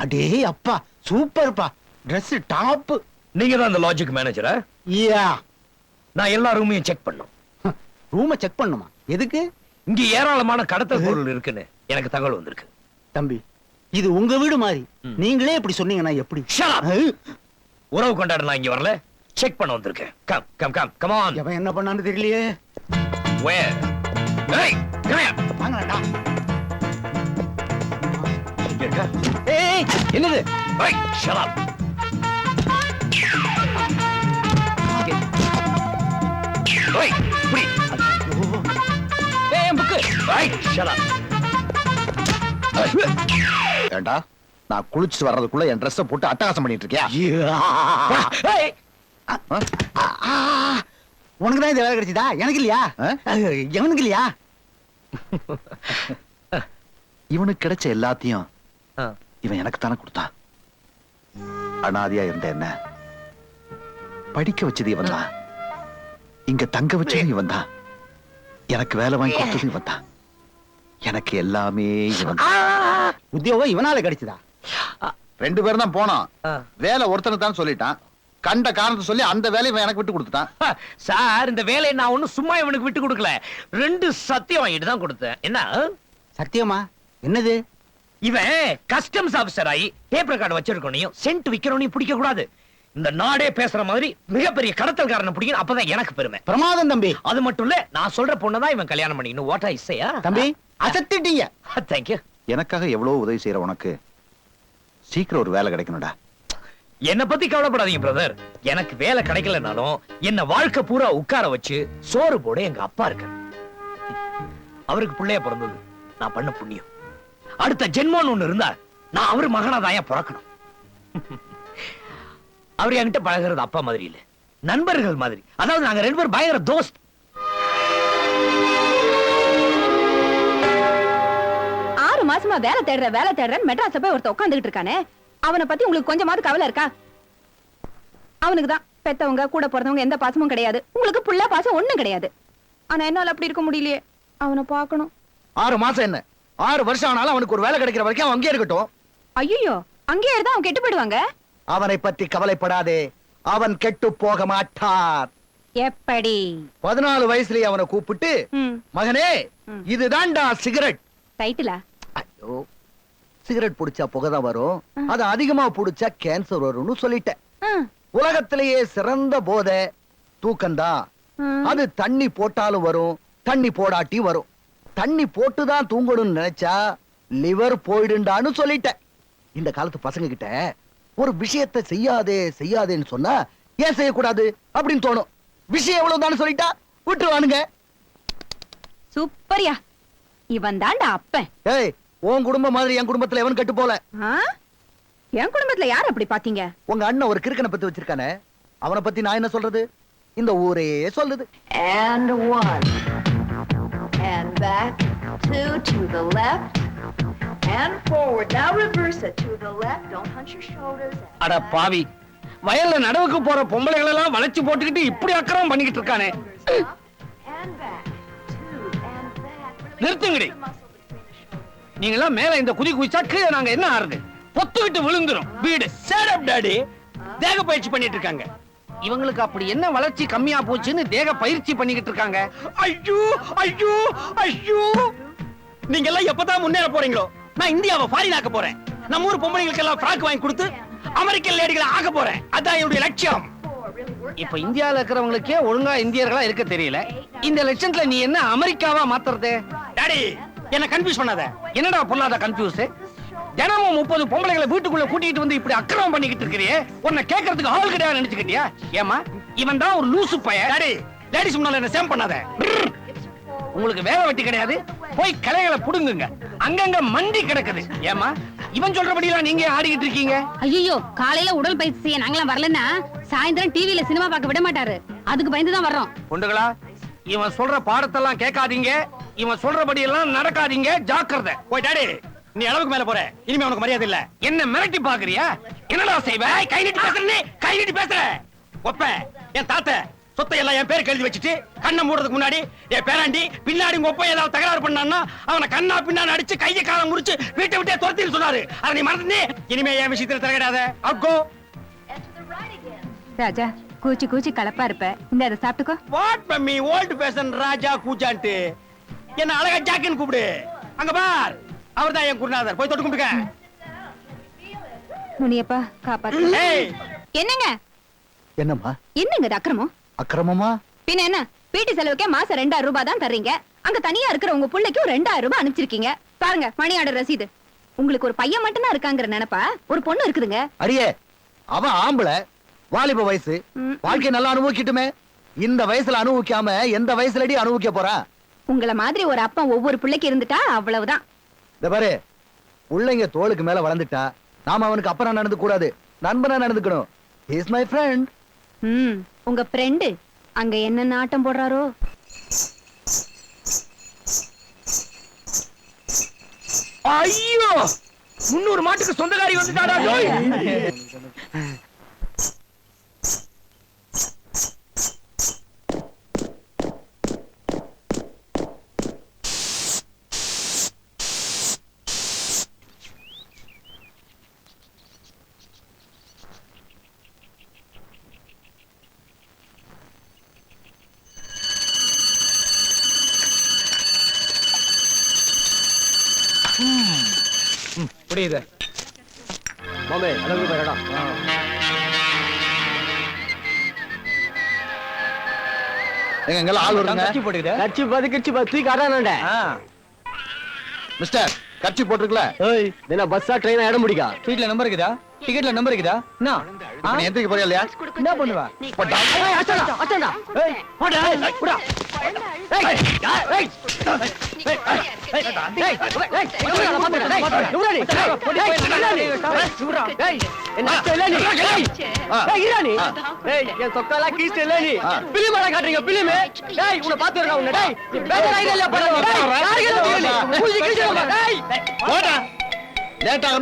அடே அப்பா சூப்பர்ப்பா, Dress டாப். நீங்க தான் அந்த லாஜிக் மேனேஜரா? யா. நான் எல்லா ரூமையும் செக் பண்ணோம். ரூமை செக் பண்ணுமா? எதுக்கு? இங்க ஏராளமான கடத்தல் பொருள் இருக்குன்னு எனக்கு தகவல் வந்திருக்கு. தம்பி, இது உங்க வீடு மாதிரி. நீங்களே இப்படி சொன்னீங்கன்னா எப்படி? உறவு கொண்டாட நான் இங்க வரல, செக் பண்ண வந்திருக்கேன். Come come come come on. அவன் என்ன பண்ணான்னு தெரியலையே. Where? Hey, come here. வாங்கடா. இங்க இருக்கா? ஏய், என்னது? Hey, shut up. Hey, புடி. ஏய், புக்கு. Hey, shut up. ஏண்டா, நான் குளிச்சு வர்றதுக்குள்ள என் ட்ரெஸ்ஸை போட்டு அட்டகாசம் பண்ணிட்டு இருக்கியா? ஏய், உனக்கு தான் இந்த வேலை கிடைச்சதா? எனக்கு இல்லையா? எவனுக்கு இல்லையா? இவனுக்கு கிடைச்ச எல்லாத்தையும் இவன் எனக்கு தானே கொடுத்தான். அனாதையா இருந்த என்ன படிக்க வச்சது இவன் தான், இங்க தங்க வச்சது இவன் தான், எனக்கு வேலை வாங்கி கொடுத்தது இவன் தான், எனக்கு எல்லாமே இவன் தான். உத்தியோகம் இவனால கிடைச்சதா? 2 பேரும் தான் போனோம். வேலை ஒருத்தனுக்கு தான் சொல்லிட்டான். கண்ட காரணத்தை சொல்லி அந்த வேலையை இவன் எனக்கு விட்டு கொடுத்துட்டான். சார், இந்த வேலையை நான் ஒண்ணும் சும்மா இவனுக்கு விட்டு கொடுக்கல, 2 சத்தியம் வாங்கிட்டு தான் கொடுத்தேன். என்ன சத்தியமா? என்னது? இவன் கஸ்டம்ஸ் ஆபீசர் ஆகி பேப்பர் கார்டு வச்சிருக்கோனையும் சென்ட் விக்கிறோனையும் பிடிக்க கூடாது. இந்த நாடே பேசுற மாதிரி மிகப்பெரிய கடத்தல்காரனை பிடிக்கணும், அப்பதான் எனக்கு பெருமை. பிரமாதம் தம்பி. அது மட்டும் இல்ல, நான் சொல்ற பொண்ணதான் இவன் கல்யாணம் பண்ணிக்கணும். வாட் ஐ சே தம்பி, அசத்திட்டீங்க. Thank you. எனக்காக எவ்வளவு உதவி செய்யற உனக்கு சீக்கிரம் ஒரு வேலை கிடைக்கணும்டா. என்ன பத்தி கவலைப்படாதீங்க பிரதர். எனக்கு வேலை கிடைக்கலனாலும் என்ன வாழ்க்கை பூரா உட்கார வச்சு சோறு போட எங்க அப்பா இருக்கார். அவருக்கு பிள்ளைய பிறந்தது நான் பண்ண புண்ணியம். அடுத்த ஜென்மம்னு ஒண்ணு இருந்தா நான் அவரு மகனாதான் பிறக்கணும். அவர் என்கிட்ட பழகிறது அப்பா மாதிரி இல்ல, நண்பர்கள் மாதிரி. அதாவது நாங்க 2 பேரும் பயங்கர தோஸ்த். மாசமா வேலை தேடுறேன் மெட்ராஸ் போய் ஒருத்த உட்காந்துட்டு இருக்கானே, அவனை பத்தி உங்களுக்கு கொஞ்சமாவது கவலை இருக்கா? அவனுக்கு தான் பெத்தவங்க கூட பிறந்தவங்க எந்த பாசமும் கிடையாது, உங்களுக்கு புள்ள பாசம் ஒண்ணும் கிடையாது. ஆனா என்னால அப்படி இருக்க முடியலையே, அவனை பார்க்கணும். 6 மாசம் என்ன, 6 வருஷம் ஆனாலும் அவனுக்கு ஒரு வேலை கிடைக்கிற வரைக்கும் அவன் அங்கே இருக்கட்டும். ஐயோ, அங்கேயே இருந்தா அவன் கெட்டு போயிடுவாங்க. அவனை பத்தி கவலைப்படாதே, அவன் கெட்டு போக மாட்டார். எப்படி? 14 வயசுலயே அவனை கூப்பிட்டு, மகனே இதுதான்டா சிகரெட். டைட்டிலா? ஐயோ, சிகரெட் புடிச்சா புகைதான் வரும், அது அதிகமா புடிச்சா கேன்சர் வரும்னு சொல்லிட்டேன். உலகத்திலேயே சிறந்த போதை தூக்கம்தான். அது தண்ணி போட்டாலும் வரும், தண்ணி போடாட்டி வரும். தண்ணி போட்டுதான் தூங்கணும்னு நினைச்சா லிவர் போயிடுண்டான்னு சொல்லிட்டேன். இந்த காலத்து பசங்க கிட்ட ஒரு விஷயத்தை செய்யாதேன்னு சொன்னா ஏன் செய்யக்கூடாது அப்படின்னு தோணும். விஷயம் எவ்வளவுதான் சொல்லிட்டா விட்டுருவானுங்க. சூப்பரியா, இவன் தான்டா அப்பன். ஏய், உன் குடும்பம் மாதிரி என் குடும்பத்துல எவன் கட்டு போல. என் குடும்பத்துல யார் அப்படி பாத்தீங்க? உங்க அண்ணன் ஒரு கிறுக்கனை பத்தி வச்சிருக்கானே, அவனை பத்தி நான் என்ன சொல்றது? இந்த ஊரே சொல்லுது. And 1 and back 2 to the left and forward. Now reverse it to the left. Don't hunch your shoulders. அட பாவி, வயல்ல நடவுக்கு போற பொம்பளைகள் எல்லாம் வளைச்சு போட்டுக்கிட்டு இப்படி அக்கறம் பண்ணிக்கிட்டு இருக்கானே. And back 2 and back. நிறுத்துங்கடி. நீங்க எல்லாம் மேல இந்த குதி குதிச்சா கீழே நாங்க என்ன ஆறுது? பொத்துக்கிட்டு விழுந்துரும் வீடு. சேட் அப் டாடி. தேக பயிற்சி பண்ணிட்டு இருக்காங்க. இவங்களுக்கு அப்படி என்ன வளர்ச்சி கம்மியா போச்சுன்னு தேக பயிற்சி பண்ணிக்கிட்டு இருக்காங்க. ஐயோ ஐயோ ஐயோ, நீங்க எல்லாம் எப்பதான் முன்னேற போறீங்களோ? நான் இந்தியாவை ஃபாரின் ஆக்க போறேன். நம்ம ஊர் பொம்பளைங்களுக்கு எல்லாம் ஃப்ராக் வாங்கி கொடுத்து அமெரிக்கன் லேடிகளை ஆக்க போறேன். அதான் என்னுடைய லட்சியம். இப்ப இந்தியால இருக்கிறவங்களுக்கே ஒழுங்கா இந்தியர்களா இருக்க தெரியல. இந்த லட்சத்துல நீ என்ன அமெரிக்காவா மாத்துறது? டாடி, என்ன கன்ஃபியூஸ் பண்ணாத. என்னடா பொல்லாத கன்ஃபியூஸ்? தினமும் 30 பொம்பளைகளை வீட்டுக்குள்ள கூட்டிட்டு வந்து இப்படி அக்கிரமம் பண்ணிக்கிட்டு இருக்கிறியே, உன்னை கேட்கறதுக்கு ஆள் கிடையாது நினைச்சுக்கிட்டியா? ஏமா, இவன் தான் ஒரு லூசு பையன். டாடி, லேடிஸ் முன்னால என்ன சேம் பண்ணாத. உங்களுக்கு வேலை வெட்டி கிடையாது, போய் கலைகளை புடுங்குங்க. அங்கங்க மண்டி கிடக்குது. ஏமா, இவன் சொல்றபடியெல்லாம் நீங்க ஆடிக்கிட்டு இருக்கீங்க. ஐயோ, காலையில உடல் பயிற்சி செய்ய நாங்களாம் வரலன்னா சாயந்தரம் டிவில சினிமா பார்க்க விட மாட்டாரு. அதுக்கு பயந்துதான் வர்றோம். உண்டுகளா, இவன் சொல்ற பாடத்தெல்லாம் கேட்காதீங்க, இவன் சொல்றபடி எல்லாம் நடக்காதீங்க. ஜாக்கிரதை. போய் டாடி, நீ அளவுக்கு மேல போற, இனிமே உனக்கு மரியாதை இல்ல. என்ன மிரட்டி பாக்குறியா? என்னடா செய்வ? கை நீட்டி பேசுற, நீ கை நீட்டி பேசுற. ஒப்ப என் தாத்த சொத்தை எல்லாம் என் பேருக்கு எழுதி வச்சுட்டு கண்ணை மூடுறதுக்கு முன்னாடி என் பேராண்டி பின்னாடி உங்க ஒப்ப ஏதாவது தகராறு பண்ணான்னா அவனை கண்ணா பின்னாடி அடிச்சு கையை காலம் முடிச்சு வீட்டை விட்டே துரத்தின்னு சொன்னாரு. அதை நீ மறந்து இனிமே என் விஷயத்துல தலையிடாத. அக்கோ And to the right again. ராஜா கூச்சி கூச்சி கலப்பா இருப்ப இந்த அதை சாப்பிட்டுக்கோ. வாட் மம்மி ஓல்ட் ஃபேஷன் ராஜா கூஜான்ட்டு என்ன அழகா ஜாக்கின்னு கூப்பிடு. அங்க பார் அவர்தான் என் குருநாதர். போய் தொட்டு கும்பிடுங்க. முனியப்பா காப்பாத்து. ஏய் என்னங்க என்னம்மா என்னங்க இது அக்கிரமம்? அக்கிரமமா? பின்ன என்ன வீட்டு செலவுக்கே மாசம் 2000 ரூபாய் தான் தர்றீங்க. அங்க தனியா இருக்கிற உங்க புள்ளைக்கு 2000 ரூபாய் அனுப்பிச்சிருக்கீங்க. பாருங்க மணி ஆர்டர் ரசீது. உங்களுக்கு ஒரு பையன் மட்டும் தான் இருக்காங்கற நினைப்பா ஒரு பொண்ணு இருக்குதுங்க. அடியே அவன் ஆம்பளை வாலிப வயசு வாழ்க்கை நல்லா அனுபவிக்கட்டுமே. இந்த வயசுல அனுபவிக்காம எந்த வயசுலடி அனுபவிக்க போறா? உங்கள மாதிரி ஒரு அப்பா ஒவ்வொரு பிள்ளைக்கு இருந்துட்டா அவ்வளவுதான். இந்த பாரு பிள்ளைங்க தோளுக்கு மேல வளர்ந்துட்டா நாம அவனுக்கு அப்புறம் நடந்து கூடாது, நண்பனா நடந்துக்கணும். He is my friend. உங்க ஃப்ரெண்ட் அங்க என்ன நாட்டம் போடுறாரோ. ஐயோ 300 மாட்டுக்கு சொந்தக்காரி வந்துட்டாடா. புரியுது மாமே அழகு பேரடா. எங்கெல்லாம் ஆள் வருங்க. கட்சி போட்டுக்கிட்டு கட்சி பாது தூக்கி அடானடா. மிஸ்டர் கட்சி போட்டுருக்கல. ஏய் என்ன பஸ்ஸா ட்ரெயினா இடம் முடிக்கா? சீட்ல நம்பர் இருக்குதா? டிக்கெட்ல நம்பர் இருக்குதா? என்ன நீ எந்திரிக்க போறியா இல்லையா? என்ன பண்ணுவ? ஏய் அச்சடா அச்சடா. ஏய் போடா புடா. ஏய் ஏய் ஏய்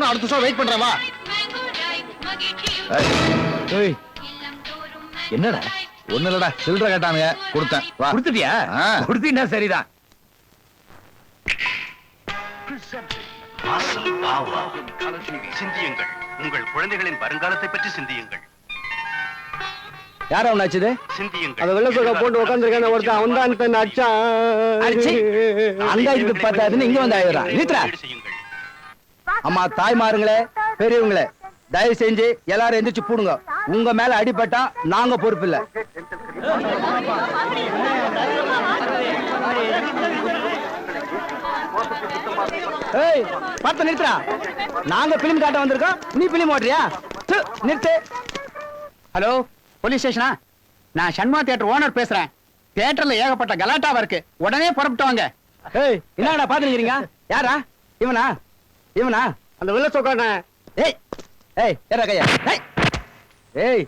அடுத்த ஷோ வெயிட் பண்றவா. என்னடா ஒண்ணு இல்லடா சில்லற கேட்டானுங்க கொடுத்தேன். வா கொடுத்துட்டியா? கொடுத்தீங்கன்னா சரிதான். சிந்தியுங்கள், உங்கள் குழந்தைகளின் வருங்காலத்தை பற்றி சிந்தியுங்கள். யாரா உன்னாச்சுது? சிந்தியுங்கள். அத வெள்ள சோகா போட்டு உட்கார்ந்திருக்கான ஒருத்தன் அவன் தான் தன்னை அடிச்சான். அங்க இது பார்த்தாதுன்னு இங்க வந்து ஆயிடுறான். நித்ரா அம்மா தாய்மாருங்களே பெரியவங்களே தயவு செஞ்சு எல்லாரும் எந்திரிச்சு போடுங்க. உங்க மேல அடிபட்டா நாங்க பொறுப்பு இல்ல. ஏய் பார்த்து நிறுத்துறா. நாங்க பிலிம் காட்ட வந்திருக்கோம், நீ பிலிம் ஓட்டுறியா? நிறுத்து. ஹலோ போலீஸ் ஸ்டேஷனா? நான் சண்முகா தியேட்டர் ஓனர் பேசுறேன். தியேட்டர்ல ஏகப்பட்ட கலாட்டாவா இருக்கு, உடனே புறப்பட்டு வாங்க. ஏய் என்னடா பாத்துக்கிறீங்க? யாரா இவனா? இவனா அந்த வெள்ள சோக்கான? ஏய் ஏய் ஏறா கையா. ஏய் ஏய்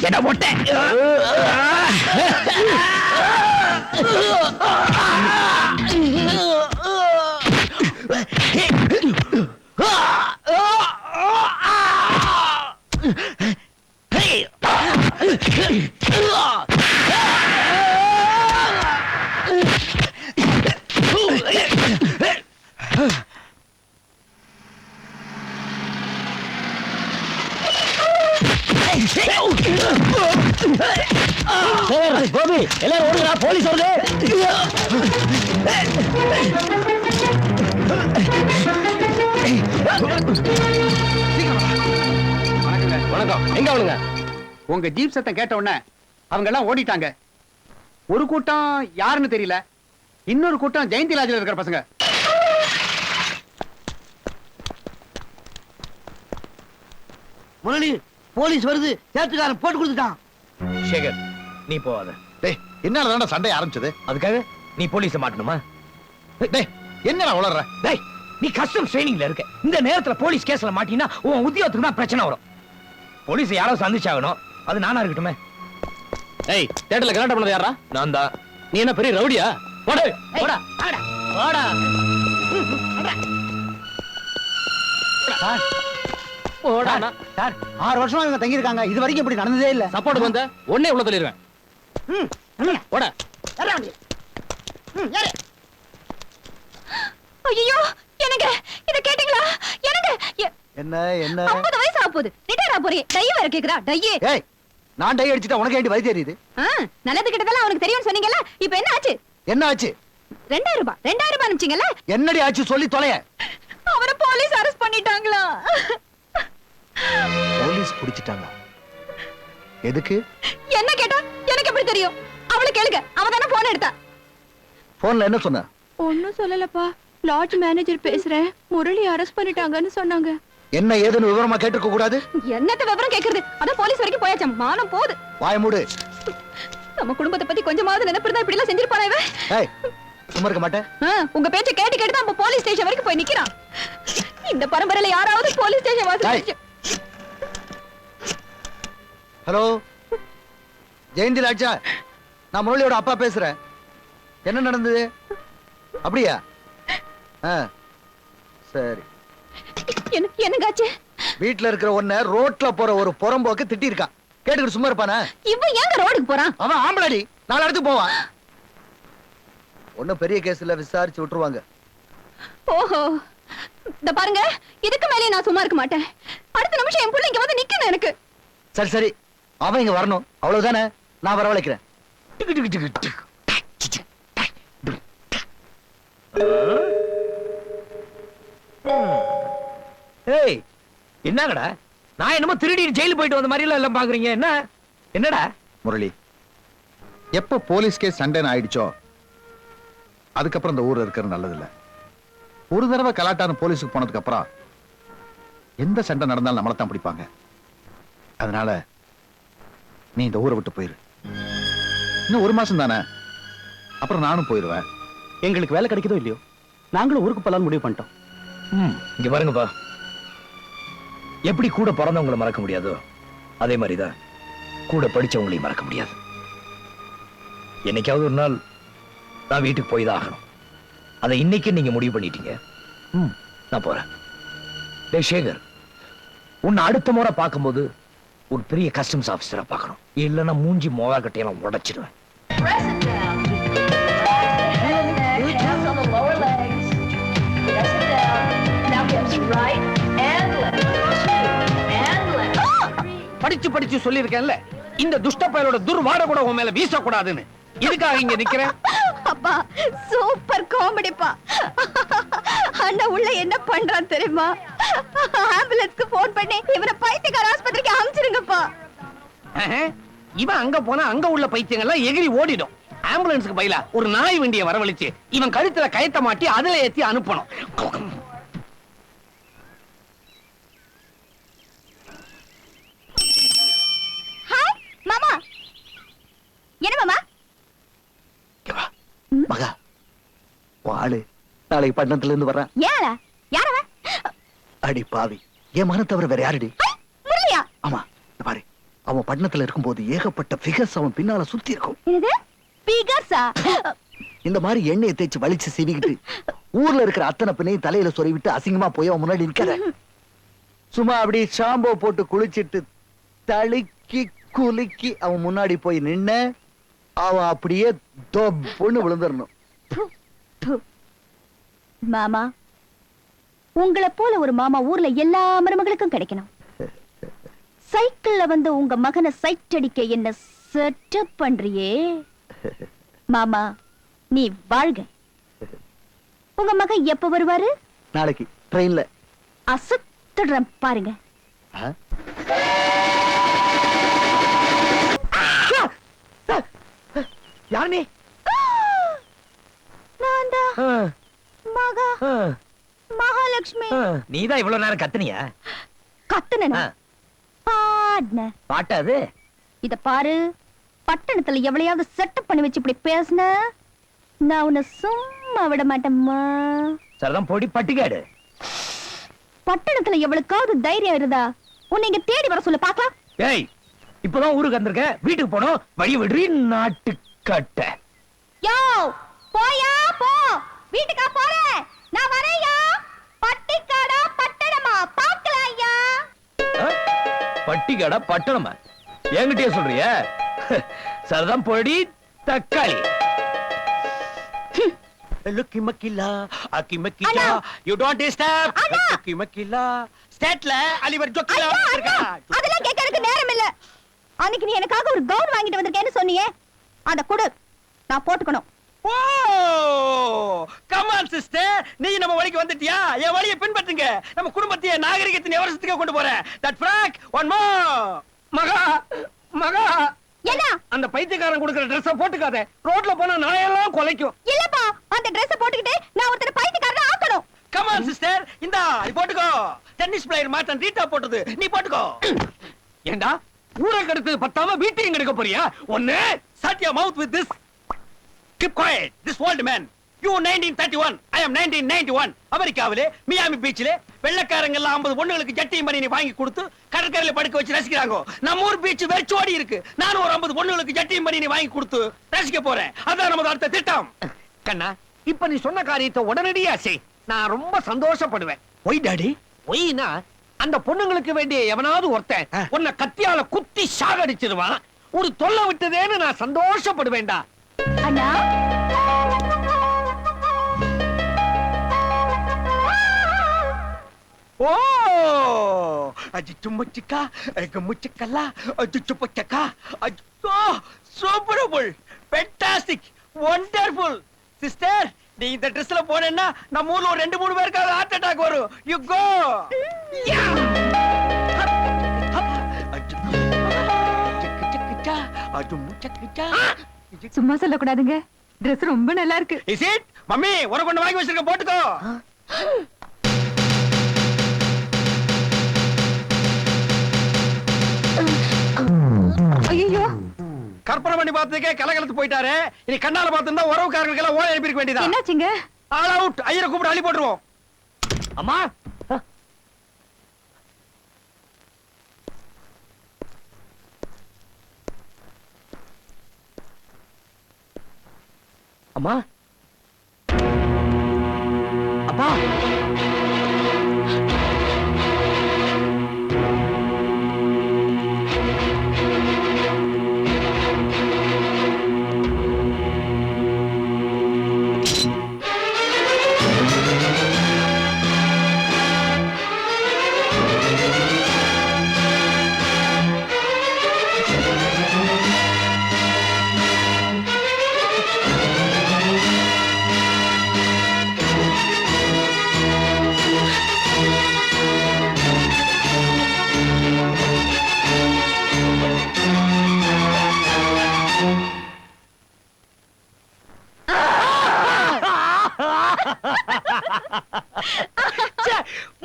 என்ன போட்ட? கோபி எல்லாரும் ஓடுங்கடா, போலீஸ் வருது. வணக்கம். எங்க அவனுங்க? உங்க ஜீப் சத்தம் கேட்ட உடனே அவங்க எல்லாம் ஓடிட்டாங்க. ஒரு கூட்டம் யாருன்னு தெரியல, இன்னொரு கூட்டம் ஜெயந்தி லாட்ஜில் இருக்கிற பசங்க. முரளி, போலீஸ் வருது, சேத்துக்காரன் போட்டு கொடுத்துட்டான். சேகர், நீ போவாத. டேய் என்னால சண்டை ஆரம்பிச்சது? அதுக்காக நீ போலீஸ மாட்டணுமா? டேய் என்னடா உளறற? டேய், நீ கஸ்டம்ஸ் ட்ரைனிங்ல இருக்க. இந்த நேரத்துல போலீஸ் கேஸ்ல மாட்டினா உன் உத்தியோகத்துக்கு தான் பிரச்சனை வரும். போலீஸ் யாராவது சந்திச்சாகணும். அது நானா இருக்கட்டுமே. ஏய், தேட்டர்ல கலாட்டம் பண்ணது யாரா? நான் தான். நீ என்ன பெரிய ரவுடியா? போடு, போடா, போடா. போடா. சார் 6 வருஷமா இவங்க தங்கி இருக்காங்க, இது வரைக்கும் இப்படி நடந்ததே இல்ல. சப்போர்ட் வந்த உடனே உள்ள தள்ளிடுவேன். போடா. ஐயோ, என்னங்க இத கேட்டீங்களா? என்னங்க என்ன என்ன 50 வயசு ஆகுது, ரிட்டையர் ஆக போறீங்க. டை வேற கேக்குறா, டையே. ஏய், நான் டை அடிச்சிட்டா உனக்கு ஏண்டி வழி தெரியுது? நல்லது கிட்டதெல்லாம் அவனுக்கு தெரியும்னு சொன்னீங்கல்ல, இப்போ என்ன ஆச்சு? என்ன ஆச்சு? 2000 ரூபாய் அனுப்பிச்சீங்கல்ல? என்னடி ஆச்சு சொல்லி தொலைய. அவரை போலீஸ் அரெஸ்ட் பண்ணிட்டாங்களா? போலீஸ் பிடிச்சிட்டாங்க. எதுக்கு? என்ன கேட்டா எனக்கு எப்படி தெரியும்? அவளை கேளுங்க, அவ தானே போன் எடுத்தா. போன்ல என்ன சொன்ன? ஒன்னும் சொல்லலப்பா, லாட்ஜ் மேனேஜர் பேசுறேன், முரளி அரெஸ்ட் பண்ணிட்டாங்கன்னு சொன்னாங்க. என்ன ஏதுன்னு விவரமா கேட்டிருக்க கூடாது? என்னத்த விவரம் கேக்குறது? அதான் போலீஸ் வரைக்கும் போயாச்சு, மானம் போகுது. வாய மூடு. நம்ம குடும்பத்தை பத்தி கொஞ்சமாவது நினைப்பிருந்தா இப்படி எல்லாம் செஞ்சிருப்பானே இவன். ஏய், சும்மா இருக்க மாட்டேன். உங்க பேச்ச கேட்டு கேட்டு தான் போலீஸ் ஸ்டேஷன் வரைக்கும் போய் நிக்கிறான். இந்த பரம்பரையில யாராவது போலீஸ் ஸ்டேஷன் வாசல். ஹலோ, ஜெயந்தி லாட்ஜா? நான் முரளியோட அப்பா பேசுறேன். என்ன நடந்தது? அப்படியா? சரி. என்னங்காச்சு? வீட்டுல இருக்கிற ஒன்ன ரோட்ல போற ஒரு புறம்போக்கு திட்டி இருக்கான். கேட்டுக்கிட்டு சும்மா இருப்பானே? இவன் ஏங்க ரோடுக்கு போறான்? அவன் ஆம்பளடி, 4 இடத்துக்கு போவான். ஒன்னும் பெரிய கேஸ் இல்ல, விசாரிச்சு விட்டுருவாங்க. ஓஹோ, இந்த பாருங்க, இதுக்கு மேலே நான் சும்மா இருக்க மாட்டேன். அடுத்த நிமிஷம் என் பிள்ளை இங்க வந்து நிக்கணும் எனக்கு. சரி சரி, அவன் இங்க வரணும், அவ்வளவுதானே. நான் வரவழைக்கிறேன். ஏய், என்னங்கடா? நான் என்னமோ திருடி ஜெயிலு போயிட்டு வந்த மாதிரி எல்லாம் பாக்குறீங்க. என்ன என்னடா? முரளி, எப்ப போலீஸ் கேஸ் சண்டைன்னு ஆயிடுச்சோ அதுக்கப்புறம் இந்த ஊர்ல இருக்கிறது நல்லதில்ல. ஒரு தடவை கலாட்டான போலீஸுக்கு போனதுக்கு அப்புறம் எந்த சண்டை நடந்தாலும் நம்மளை தான் பிடிப்பாங்க. அதனால நீ இந்த ஊரை விட்டு போயிரு. இன்னும் 1 மாசம் தானே, அப்புறம் நானும் போயிருவேன். எங்களுக்கு வேலை கிடைக்குதோ இல்லையோ, நாங்களும் ஊருக்கு போலான்னு முடிவு பண்ணிட்டோம். இங்க பாருங்கப்பா, எப்படி கூட பிறந்தவங்களை மறக்க முடியாதோ அதே மாதிரிதான் கூட படிச்சவங்களையும் மறக்க முடியாது. என்னைக்காவது ஒரு நாள் நான் வீட்டுக்கு போய் தான் ஆகணும். அதை இன்னைக்கு நீங்க முடிவு பண்ணிட்டீங்க. நான் போறேன். டேய் சேகர், உன்னை அடுத்த முறை பார்க்கும்போது ஒரு பெரிய கஸ்டம்ஸ் ஆபீசரா பார்க்கணும். இல்லைன்னா மூஞ்சி மோவாக்கட்டையெல்லாம் உடைச்சிடுவேன். Press it down. Hands on the lower legs. Press it down. Now hips right and left. 2 and left. 3. படிச்சு படிச்சு சொல்லியிருக்கேன்ல, இந்த துஷ்ட பயலோட துர்வாட கூட உன் மேல வீசக்கூடாதுன்னு. இதுக்காக இங்க நிக்கிறேன். அப்பா, சூப்பர் காமெடிப்பா. அண்ணா உள்ள என்ன பண்றான் தெரியுமா? ஆம்புலன்ஸ்க்கு போன் பண்ணி இவரை பைத்தியக்கார ஆஸ்பத்திரிக்கு அனுப்பிச்சிருங்கப்பா. இவன் அங்க போனா அங்க உள்ள பைத்தியங்கள்லாம் எகிரி ஓடிடும். ஆம்புலன்ஸ்க்கு பதிலா ஒரு நாய் வண்டியை வரவழைச்சு இவன் கழுத்துல கயத்த மாட்டி அதுல ஏத்தி அனுப்பணும். ஹாய் மாமா. என்ன மாமா? மகா, வாளு நாளைக்கு பட்டணத்துல இருந்து வர்றான். யாரா? யாரவ? அடி பாவி, என் மகனை தவிர வேற யாருடி? முரளியா? ஆமா, இந்த பாரு, அவன் பட்டணத்துல இருக்கும்போது ஏகப்பட்ட ஃபிகர்ஸ் அவன் பின்னால சுத்தி இருக்கும். என்னது? பிகர்ஸா? இந்த மாதிரி எண்ணெயை தேய்ச்சி வலிச்சு சீவிக்கிட்டு ஊர்ல இருக்கிற அத்தனை பின்னையும் தலையில சொருவிட்டு அசிங்கமா போய் அவன் முன்னாடி நிக்கிற. சும்மா அப்படி ஷாம்போ போட்டு குளிச்சிட்டு தழுக்கி குலுக்கி அவன் முன்னாடி போய் நின்ன அவன் அப்படியே தொப்புன்னு விழுந்துடணும். மாமா, உங்களை போல ஒரு மாமா ஊர்ல எல்லா மருமகளுக்கும் கிடைக்கணும். சைக்கிள்ல வந்து உங்க மகனை சைட் அடிக்க என்ன செட்டப் பண்றியே மாமா, நீ வாழ்க. உங்க மகன் எப்ப வருவாரு? நாளைக்கு ட்ரெயின்ல. அசத்துடுறேன் பாருங்க. யார் நீ? மகாலட்சுமி. நீதான் இவ்வளவு நேரம் கத்துனியா? கத்துனா பாடுன பாட்டாது. இத பாரு, பட்டணத்துல எவ்வளையாவது செட்டப் பண்ணி வச்சு இப்படி பேசுன நான் உன்னை சும்மா விட மாட்டேம்மா. சரிதான், பொடி பட்டிக்காடு. பட்டணத்துல எவ்வளவுக்காவது தைரியம் இருந்தா உன்னை இங்க தேடி வர சொல்ல பாக்கலாம். ஏய், இப்பதான் ஊருக்கு வந்திருக்க, வீட்டுக்கு போனோம். வழி விடுறி நாட்டுக்கட்ட. யோ போயா போ, வீட்டுக்கா போற, நான் வரேயா. பட்டிக்காடா பட்டணமா பாக்கலாம் ஐயா. பட்டிக்காடா பட்டணமா? என்கிட்டயே சொல்றிய? சரிதான், பொடி தக்காளி. லுக்கி மக்கிலா அக்கி மக்கிலா, யூ டோன்ட் டிஸ்டர்ப். லுக்கி மக்கிலா ஸ்டேட்ல அலிவர் ஜோக்கிலா இருக்கா? அதெல்லாம் கேட்கறதுக்கு நேரம் இல்ல. அன்னைக்கு நீ எனக்காக ஒரு கவுன் வாங்கிட்டு வந்திருக்கேன்னு சொன்னியே, அத கொடு, நான் போட்டுக்கணும். ஓ கம் ஆன் சிஸ்டர், நீ நம்ம வழிக்கு வந்துட்டியா? என் வழியை பின்பற்றுங்க. நம்ம குடும்பத்தையே நாகரிகத்தின் எவரசத்துக்கு கொண்டு போறேன். That frock one more. மகா மகா, என்ன அந்த பைத்தியக்காரன் கொடுக்கிற Dress-அ போட்டுக்காத. ரோட்ல போனா நாயெல்லாம் கொலைக்கும். இல்லப்பா, அந்த Dress-அ போட்டுக்கிட்டு நான் ஒருத்தர பைத்தியக்காரனா ஆக்கணும். கம் ஆன் சிஸ்டர், இந்தா நீ போட்டுக்கோ. டென்னிஸ் பிளேயர் மாட்டன் ரீட்டா போட்டது, நீ போட்டுக்கோ. ஏண்டா ஊரை கெடுத்து பத்தாம வீட்டையும் கெடுக்க போறியா? ஒண்ணு shut your mouth with this. Keep quiet. This old man. You 1931, I am 1991. அமெரிக்காவிலே மியாமி பீச்சிலே வெள்ளக்காரங்க எல்லாம் 50 பொண்ணுங்களுக்கு ஜட்டியும் பண்ணி வாங்கி கொடுத்து கடற்கரையில படுக்க வச்சு ரசிக்கிறாங்க. நம்ம ஊர் பீச் வெறிச்சோடி இருக்கு. நானும் ஒரு 50 பொண்ணுங்களுக்கு ஜட்டியும் பண்ணி வாங்கி கொடுத்து ரசிக்க போறேன். அதான் நமது அடுத்த திட்டம். கண்ணா, இப்ப நீ சொன்ன காரியத்தை உடனடியா செய். நான் ரொம்ப சந்தோஷப்படுவேன். Y daddy? ஒய்னா அந்த பொண்ணுங்களுக்கு வேண்டிய எவனாவது ஒருத்தன் உன்னை கத்தியால குத்தி சாகடிச்சிருவான். ஒரு தொல்லை விட்டதேன்னு நான் சந்தோஷப்படுவேன்டா. அண்ணா, ஓ அஜிச்சு முச்சிக்கா முச்சிக்கல்லா அஜிச்சு பச்சக்கா அஜோ சூப்பரபுல் ஃபேண்டாஸ்டிக் வண்டர்ஃபுல். சிஸ்டர், நீ இந்த Dress-ல போனேன்னா நம்ம ஊர்ல ஒரு 2-3 பேருக்கு ஹார்ட் அட்டாக் வரும். You go. சும்மா சொல்லக்கூடாதுங்க. Dress ரொம்ப நல்லா இருக்கு. Is it? மம்மி ஒரு கொண்டு வாங்கி வச்சிருக்க, போட்டுக்கோ. ஐயோ, கற்பனை பண்ணி பார்த்ததுக்கே கலகலத்து போயிட்டாரு. இனி கண்ணால பார்த்திருந்தா உறவுக்காரங்களுக்கு எல்லாம் ஓட எழுப்பிருக்க வேண்டியதா. என்னாச்சுங்க? All out. ஐயரை கூப்பிட்டு அள்ளி போட்டுருவோம். அம்மா, அம்மா, அப்பா,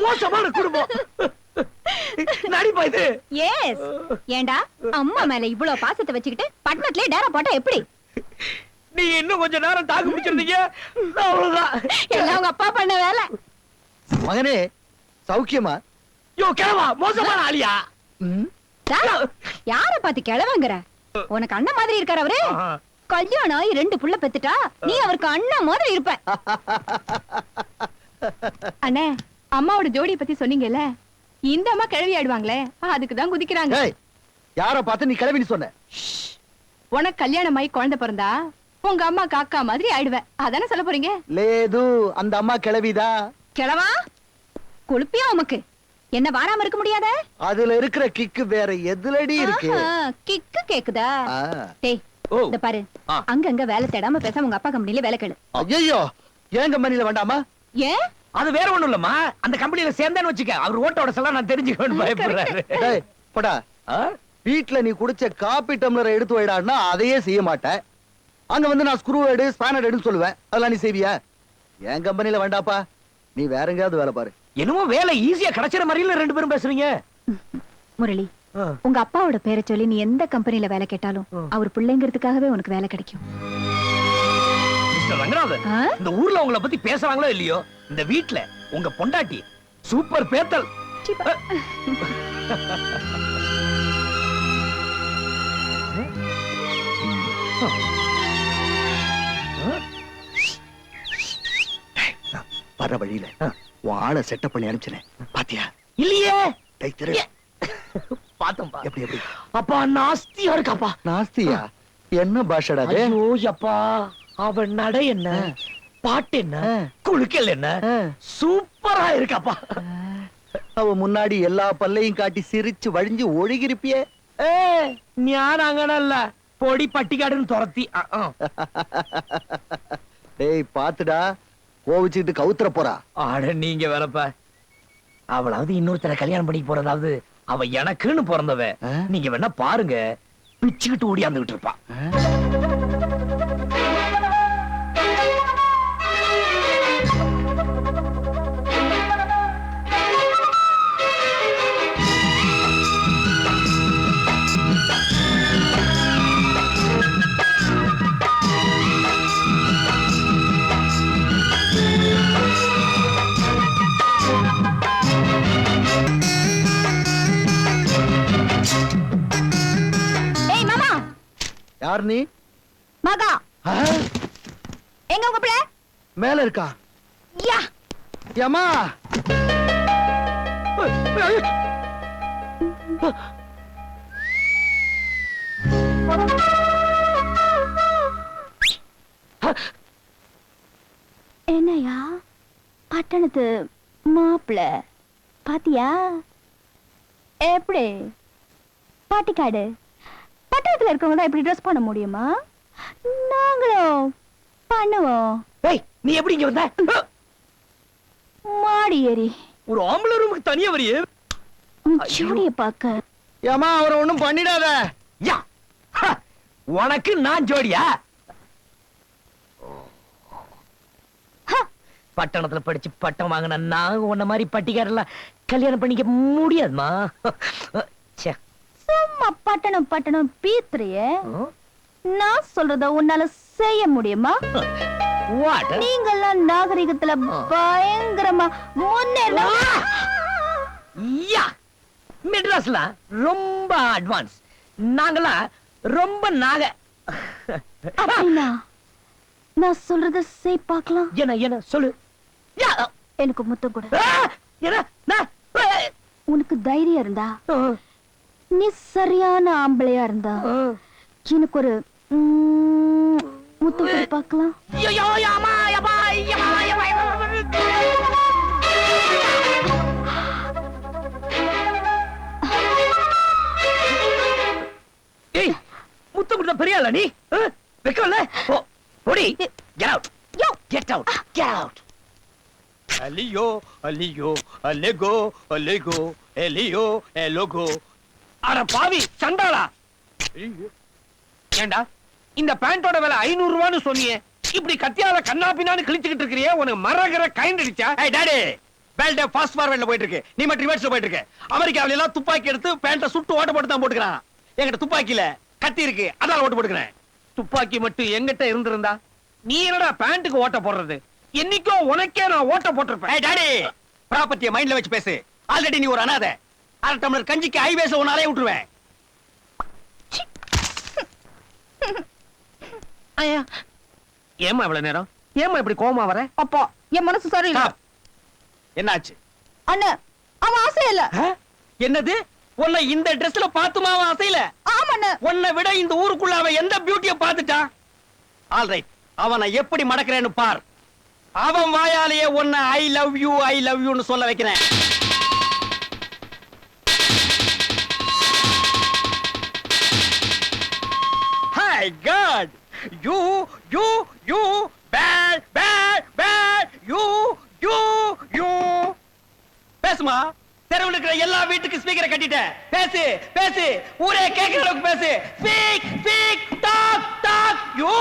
மோசமான குடும்பம். நடிப்பா இது. எஸ். ஏண்டா அம்மா மேல இவ்வளவு பாசத்தை வச்சுக்கிட்டு பட்டணத்திலே டேரா போட்டா எப்படி? நீங்க இன்னும் கொஞ்ச நேரம் தாக்கு பிடிச்சிருந்தீங்க, அவ்வளவுதான். எல்லாம் உங்க அப்பா பண்ண வேலை. மகனே, சௌக்கியமா? யோ கிழவா, மோசமான ஆளியா? யார பாத்து கிளவங்கிற? உனக்கு அண்ணன் மாதிரி இருக்காரு அவரு. கல்யாணம் ஆகி 2 புள்ள பெத்துட்டா நீ அவருக்கு அண்ணன் மாதிரி இருப்ப. அண்ணே, அம்மாவோட ஜோடியை பத்தி சொன்னீங்கல்ல, இந்த அம்மா கிழவி ஆடுவாங்களே, அதுக்குதான் குதிக்கிறாங்க. யார பார்த்து நீ கிளவின்னு சொன்ன? உனக்கு கல்யாணம் ஆகி குழந்தை பிறந்தா உங்க அம்மா காக்கா மாதிரி ஆயிடுவ, அதானே சொல்ல போறீங்க? லேது, அந்த அம்மா கிளவிதா. கிழவா குளிப்பியா உமக்கு? என்ன வாராம இருக்க முடியாத? அதுல இருக்கிற கிக்கு வேற எதுலடி இருக்கு? கிக்கு கேக்குதா? ஆ. டேய், ஓ. இத பாரு. ஆ. அங்கங்க வேலை தேடாம பேசாம உங்க அப்பா கம்பெனில வேலை கேளு. ஐயோ, ஏன் கம்பெனில வேண்டாமா? ஏன்? அது வேற ஒண்ணும் இல்லம்மா, அந்த கம்பெனில சேர்ந்தேன்னு வச்சுக்க, அவர் ஓட்டோட செல்லாம் நான் தெரிஞ்சுக்கணும்னு பயப்படுறாரு. டேய், போடா. ஆ? வீட்ல நீ குடிச்ச காபி டம்ளரை எடுத்து வைடான்னா அதையே செய்ய மாட்டேன். அங்க வந்து நான் ஸ்க்ரூ எடு, ஸ்பேனர் எடுன்னு சொல்லுவேன். அதெல்லாம் நீ செய்வியா? என் கம்பெனில வேண்டாப்பா, நீ வேற எங்கேயாவது வேலை பாரு. என்னமோ வேலை ஈஸியா கிடைச்சிற மாதிரில ரெண்டு பேரும் பேசுறீங்க. முரளி, உங்க அப்பாவோட பேரை சொல்லி நீ எந்த கம்பெனில வேலை கேட்டாலும் அவர் பிள்ளைங்கிறதுக்காகவே உனக்கு வேலை கிடைக்கும். மிஸ்டர் ரங்கநாதன், ஆ? இந்த ஊர்ல உங்களை பத்தி பேசுறாங்களோ இல்லையோ, இந்த வீட்ல உங்க பொண்டாட்டி சூப்பர் பேத்தல். சீப்பா. வர வழியில உன் ஆளை செட்டப் பண்ணி அனுப்பிச்சேன், பாத்தியா? இல்லையே. டேய், திரு. பாத்தம்பா. எப்படி எப்படி? அப்பா நாஸ்தியா இருக்காப்பா. நாஸ்தியா? என்ன பாஷடா அது? ஐயோ யப்பா, அவன் நடை என்ன, பாட்டு என்ன, குலுக்கல் என்ன, சூப்பரா இருக்காப்பா. அவ முன்னாடி எல்லா பல்லையும் காட்டி சிரிச்சு வழிஞ்சு ஒழுகிருப்பியே. ஞான அங்கனல்ல, பொடி பட்டிக்காடுன்னு துரத்தி. டேய் பாத்துடா, கோவிச்சுட்டு கவுத்துற போறா. ஆட நீங்க வேறப்ப, அவளாவது இன்னொருத்தர கல்யாணம் பண்ணி போறதாவது, அவ எனக்குன்னு பிறந்தவ. நீங்க வேணா பாருங்க, பிச்சுக்கிட்டு ஓடியாந்துகிட்டு இருப்பா. ஏய் மாமா. யார் நீ? மகா. ஆ? எங்க உங்க பிள்ளை? மேல இருக்கா? யா. ஏம்மா, என்னையா பட்டணத்து மாப்பிள்ள பாத்தியா? எப்படி பாட்டிக்காடு பட்டணத்துல இருக்கவங்க தான் இப்படி ட்ரெஸ் பண்ண முடியுமா? நாங்களும் பண்ணுவோம். ஏய், நீ எப்படி இங்க வந்த? மாடி ஏறி ஒரு ஆம்பளை ரூமுக்கு தனியா வரியே. ஜோடிய பாக்க. ஏம்மா, அவரை ஒண்ணும் பண்ணிடாத. யா, ஹ, உனக்கு நான் ஜோடியா? பட்டணத்துல படிச்சு பட்டம் வாங்கின நான் உன்ன மாதிரி பட்டிக்காரெல்லாம் கல்யாணம் பண்ணிக்க முடியாதுமா. ச்சே. சும்மா பட்டணம் பட்டணம் பீத்துறியே. நான் சொல்றத உன்னால செய்ய முடியுமா? What? நீங்கெல்லாம் நாகரிகத்துல பயங்கரமா முன்னேறணும். யா, மெட்ராஸ்ல ரொம்ப அட்வான்ஸ், நாங்கெல்லாம் ரொம்ப நாக. அப்படின்னா நான் சொல்றத செய் பார்க்கலாம். என்ன என்ன சொல்லு. யா, எனக்கு முத்தம் கொடு. என்ன நான், உனக்கு தைரியம் இருந்தா, நீ சரியான ஆம்பளையா இருந்தா எனக்கு ஒரு முத்தம் கொடு பார்க்கலாம். ஐயோ, யாமா, யப்பா, யப்பா, யப்பா, யப்பா. ஏய், முத்தம் கொடுத்த பெரிய ஆளா நீ? வெக்கல? ஓடி, get out. யோ, Get out. Get out. Aliyo, aliyo, alego, alego, elio, elogo. அட பாவி சண்டாளா. ஏண்டா இந்த பேண்டோட விலை 500 ரூபான்னு சொன்னியே, இப்படி கத்தியால கண்ணா பின்னான்னு கிழிச்சுக்கிட்டு இருக்கிறியே, உனக்கு மரகர கைண்ட் அடிச்சா? ஏய் டாடி, பேல்ட் ஃபாஸ்ட் ஃபார்வர்ட்ல போயிட்டு இருக்கு, நீ மட்டும் ரிவர்ஸ்ல போயிட்டு இருக்க. அமெரிக்காவில எல்லாம் துப்பாக்கி எடுத்து பேண்ட சுட்டு ஓட்ட போட்டு தான் போட்டுக்கறான். என்கிட்ட துப்பாக்கில கத்தி இருக்கு, அதால ஓட்ட போட்டுக்கறேன். துப்பாக்கி மட்டும் என்கிட்ட இருந்திருந்தா நீ என்னடா பேண்ட்டுக்கு ஓட்ட போடுறது? என்னைக்கோ உனக்கே நான் ஓட்ட போட்டிருப்பேன். ஏய் டாடி, ப்ராப்பர்ட்டியை மைண்ட்ல வச்சு பேசு. ஆல்ரெடி நீ ஒரு அனாதை. 1/2 டம்ளர் கஞ்சிக்கு ஹைவேஸ் உன்னாலே விட்டுருவேன். ஐயா, ஏமா இவ்வளவு நேரம்? ஏமா இப்படி கோவமா வர? அப்பா என் மனசு சரியில்லை. என்னாச்சு? அண்ணா, அவன் ஆசை இல்ல. என்னது? உன்னை இந்த ட்ரெஸ்ல பாத்துமா அவன் அசையில? ஆமாண்ண. உன்னை விட இந்த ஊருக்குள்ள அவன் எந்த பியூட்டிய பாத்துட்டான்? ஆல்ரைட், அவனை எப்படி மடக்கிறேன்னு பார். அவன் வாயாலேயே உன்னை ஐ லவ் யூன்னு சொல்ல வைக்கிறேன். My God you bad you பேசுமா தெருவில் இருக்கிற எல்லா வீட்டுக்கு ஸ்பீக்கரை கட்டிட்டேன் பேசு ஊரே கேட்கிற அளவுக்கு பேசு ஸ்பீக் டாக் யூ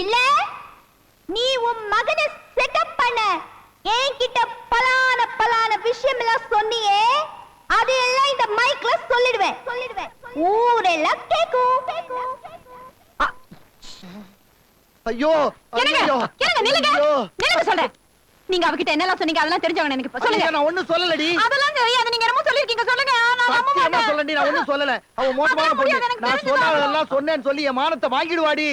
இல்ல நீ உன் மகனை செட்டப் பண்ண என்கிட்ட பலான விஷயம் எல்லாம் சொன்னியே அது எல்லாம் இந்த மைக்ல சொல்லிடுவேன் ஊரெல்லாம் கேக்கும் ஐயோ நில்லுங்க சொல்றேன் நீங்க அவகிட்ட என்னெல்லாம் சொன்னீங்க அதெல்லாம் தெரிஞ்சவங்க எனக்கு சொல்லுங்க நான் ஒண்ணும் சொல்லலடி அதெல்லாம் தெரியாது நீங்க என்னமோ சொல்லிருக்கீங்க சொல்லுங்க சத்தியமா சொல்லடி நான் ஒண்ணும் சொல்லல அவ மோசமான பொண்ணு நான் சொன்னதெல்லாம் சொன்னேன்னு சொல்லி என் மானத்தை வாங்கிடுவாடி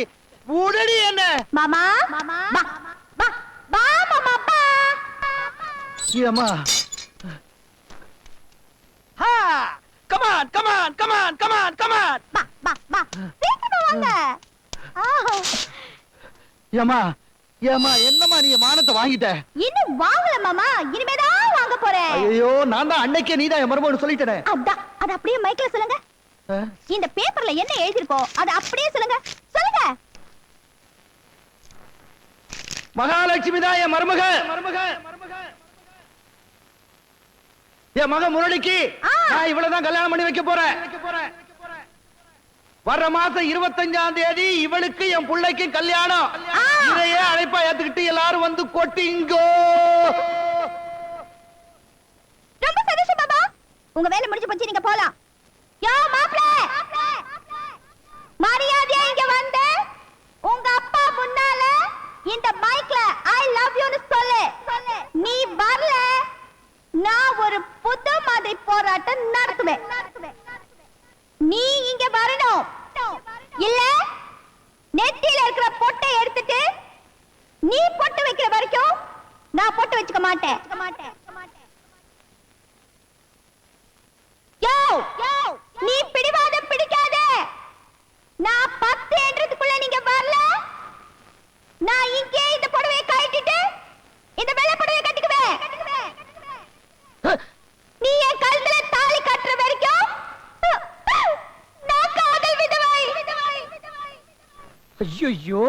உடனே என்ன மாமா பா மாமா பா ஏமா come on பா சீக்கிரம் வாங்க ஏமா என்னமா நீ மானத்தை வாங்கிட்ட இன்னும் வாங்கல மாமா இனிமேதான் வாங்க போறேன் ஐயோ நான் தான் அன்னைக்கே நீதான் என் மருமகன் சொல்லிட்டேனே அதான் அது அப்படியே மைக்ல சொல்லுங்க இந்த பேப்பர்ல என்ன எழுதிருக்கோ அது அப்படியே சொல்லுங்க மகாலட்சுமி தான் என் மருமக என் மக முரளிக்கு நான் இவ்வளவுதான் கல்யாணம் பண்ணி வைக்க போறேன் வர்ற மாசம் 25ஆம் தேதி இவளுக்கு என் பிள்ளைக்கு கல்யாணம் இதையே அழைப்பா ஏத்துக்கிட்டு எல்லாரும் வந்து கொட்டிங்கோ ரொம்ப சந்தோஷம் பாபா உங்க வேலை முடிஞ்சு போச்சு நீங்க போலாம் யோ மாப்ள மரியாதையா இங்க வந்து உங்க அப்பா முன்னால இந்த மைக்ல ஐ லவ் யூ னு சொல்லு நீ வரல நான் ஒரு புது மாதிரி போராட்டம் நடத்துவேன் நீ இங்க வரணும் இல்ல நெத்தியில இருக்கிற பொட்டை எடுத்துட்டு நீ பொட்டு வைக்கிற வரைக்கும் நான் பொட்டு வச்சுக்க மாட்டேன் யோ நீ பிடிவாதம் பிடிக்காத நான் 10 என்றதுக்குள்ள நீங்க வரல நான் இங்கே இந்த புடவையை கட்டிட்டு இந்த வெள்ளை புடவையை கட்டிக்குவேன் நீ என் கழுத்துல தாலி கட்டுற வரைக்கும் நான் காதல் விதவை ஐயோ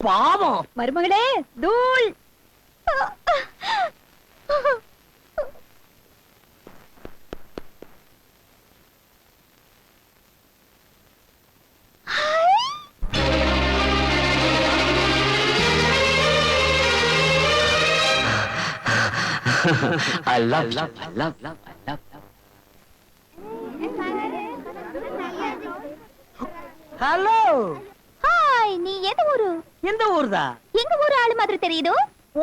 பாவம் மருமகளே தூள் I love. ஹலோ ஹாய் நீ எந்த ஊரு எந்த ஊர்தா எங்க ஊரு ஆளு மாதிரி தெரியுதோ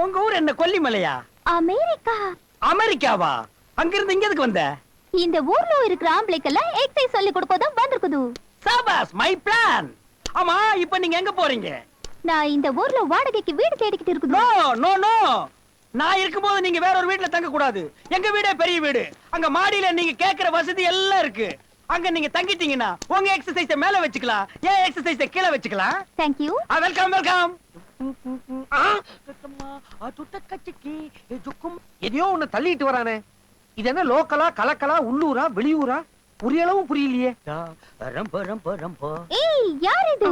உங்க ஊர் என்ன கொல்லிமலையா அமெரிக்கா அமெரிக்காவா அங்கிருந்து இங்க எதுக்கு வந்த இந்த ஊர்ல இருக்கிற ஆம்பளைக்கெல்லாம் எக்ஸசைஸ் சொல்லி கொடுக்கதான் வந்திருக்குது சாபாஸ் மை பிளான் ஆமா இப்போ நீங்க எங்க போறீங்க நான் இந்த ஊர்ல வாடகைக்கு வீடு தேடிக்கிட்டு இருக்குது நோ நான் இருக்கும்போது நீங்க வேற ஒரு வீட்ல தங்க கூடாது எங்க வீடே பெரிய வீடு அங்க மாடியில நீங்க கேக்குற வசதி எல்லாம் இருக்கு அங்க நீங்க தங்கிட்டீங்கன்னா உங்க எக்ஸசைஸ மேல வச்சுக்கலாம் ஏன் எக்ஸசைஸ கீழே வச்சுக்கலாம் தேங்க் யூ வெல்கம் எதையோ ஒண்ணு தள்ளிட்டு வரானே இது என்ன லோக்கலா கலக்கலா உள்ளூரா வெளியூரா புரியளவும் புரியலையே ஏய் யார் இது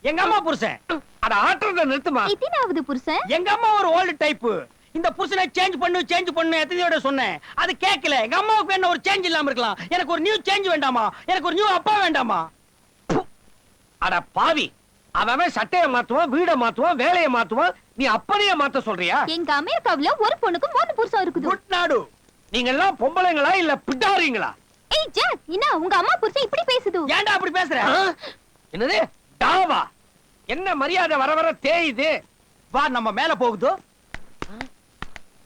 எங்க அம்மா புருஷன் அட ஆட்டறத நிறுத்துமா எத்தனாவது புருஷன் எங்க அம்மா ஒரு ஓல்ட் டைப் இந்த புருஷனை சேஞ்ச் பண்ணு எத்தனையோட சொன்னேன் அது கேட்கல எங்க அம்மாவுக்கு என்ன ஒரு சேஞ்ச் இல்லாம இருக்கலாம் எனக்கு ஒரு நியூ சேஞ்ச் வேண்டாமா எனக்கு ஒரு நியூ அப்பா வேண்டாமா அட பாவி அவன் சட்டையை மாத்துவான் வீட மாத்துவான் வேலையை மாத்துவான் நீ அப்பனையே மாத்த சொல்றியா எங்க அமெரிக்காவுல ஒரு பொண்ணுக்கு 3 புருஷன் இருக்குது குட் நாடு நீங்க எல்லாம் பொம்பளைங்களா இல்ல பிடாரிங்களா ஏய் ஜாக் என்ன உங்க அம்மா புருஷன் இப்படி பேசுது ஏன்டா அப்படி பேசுற என்னது டாவா என்ன மரியாதை வர வர தேயுது வா நம்ம மேல போகுது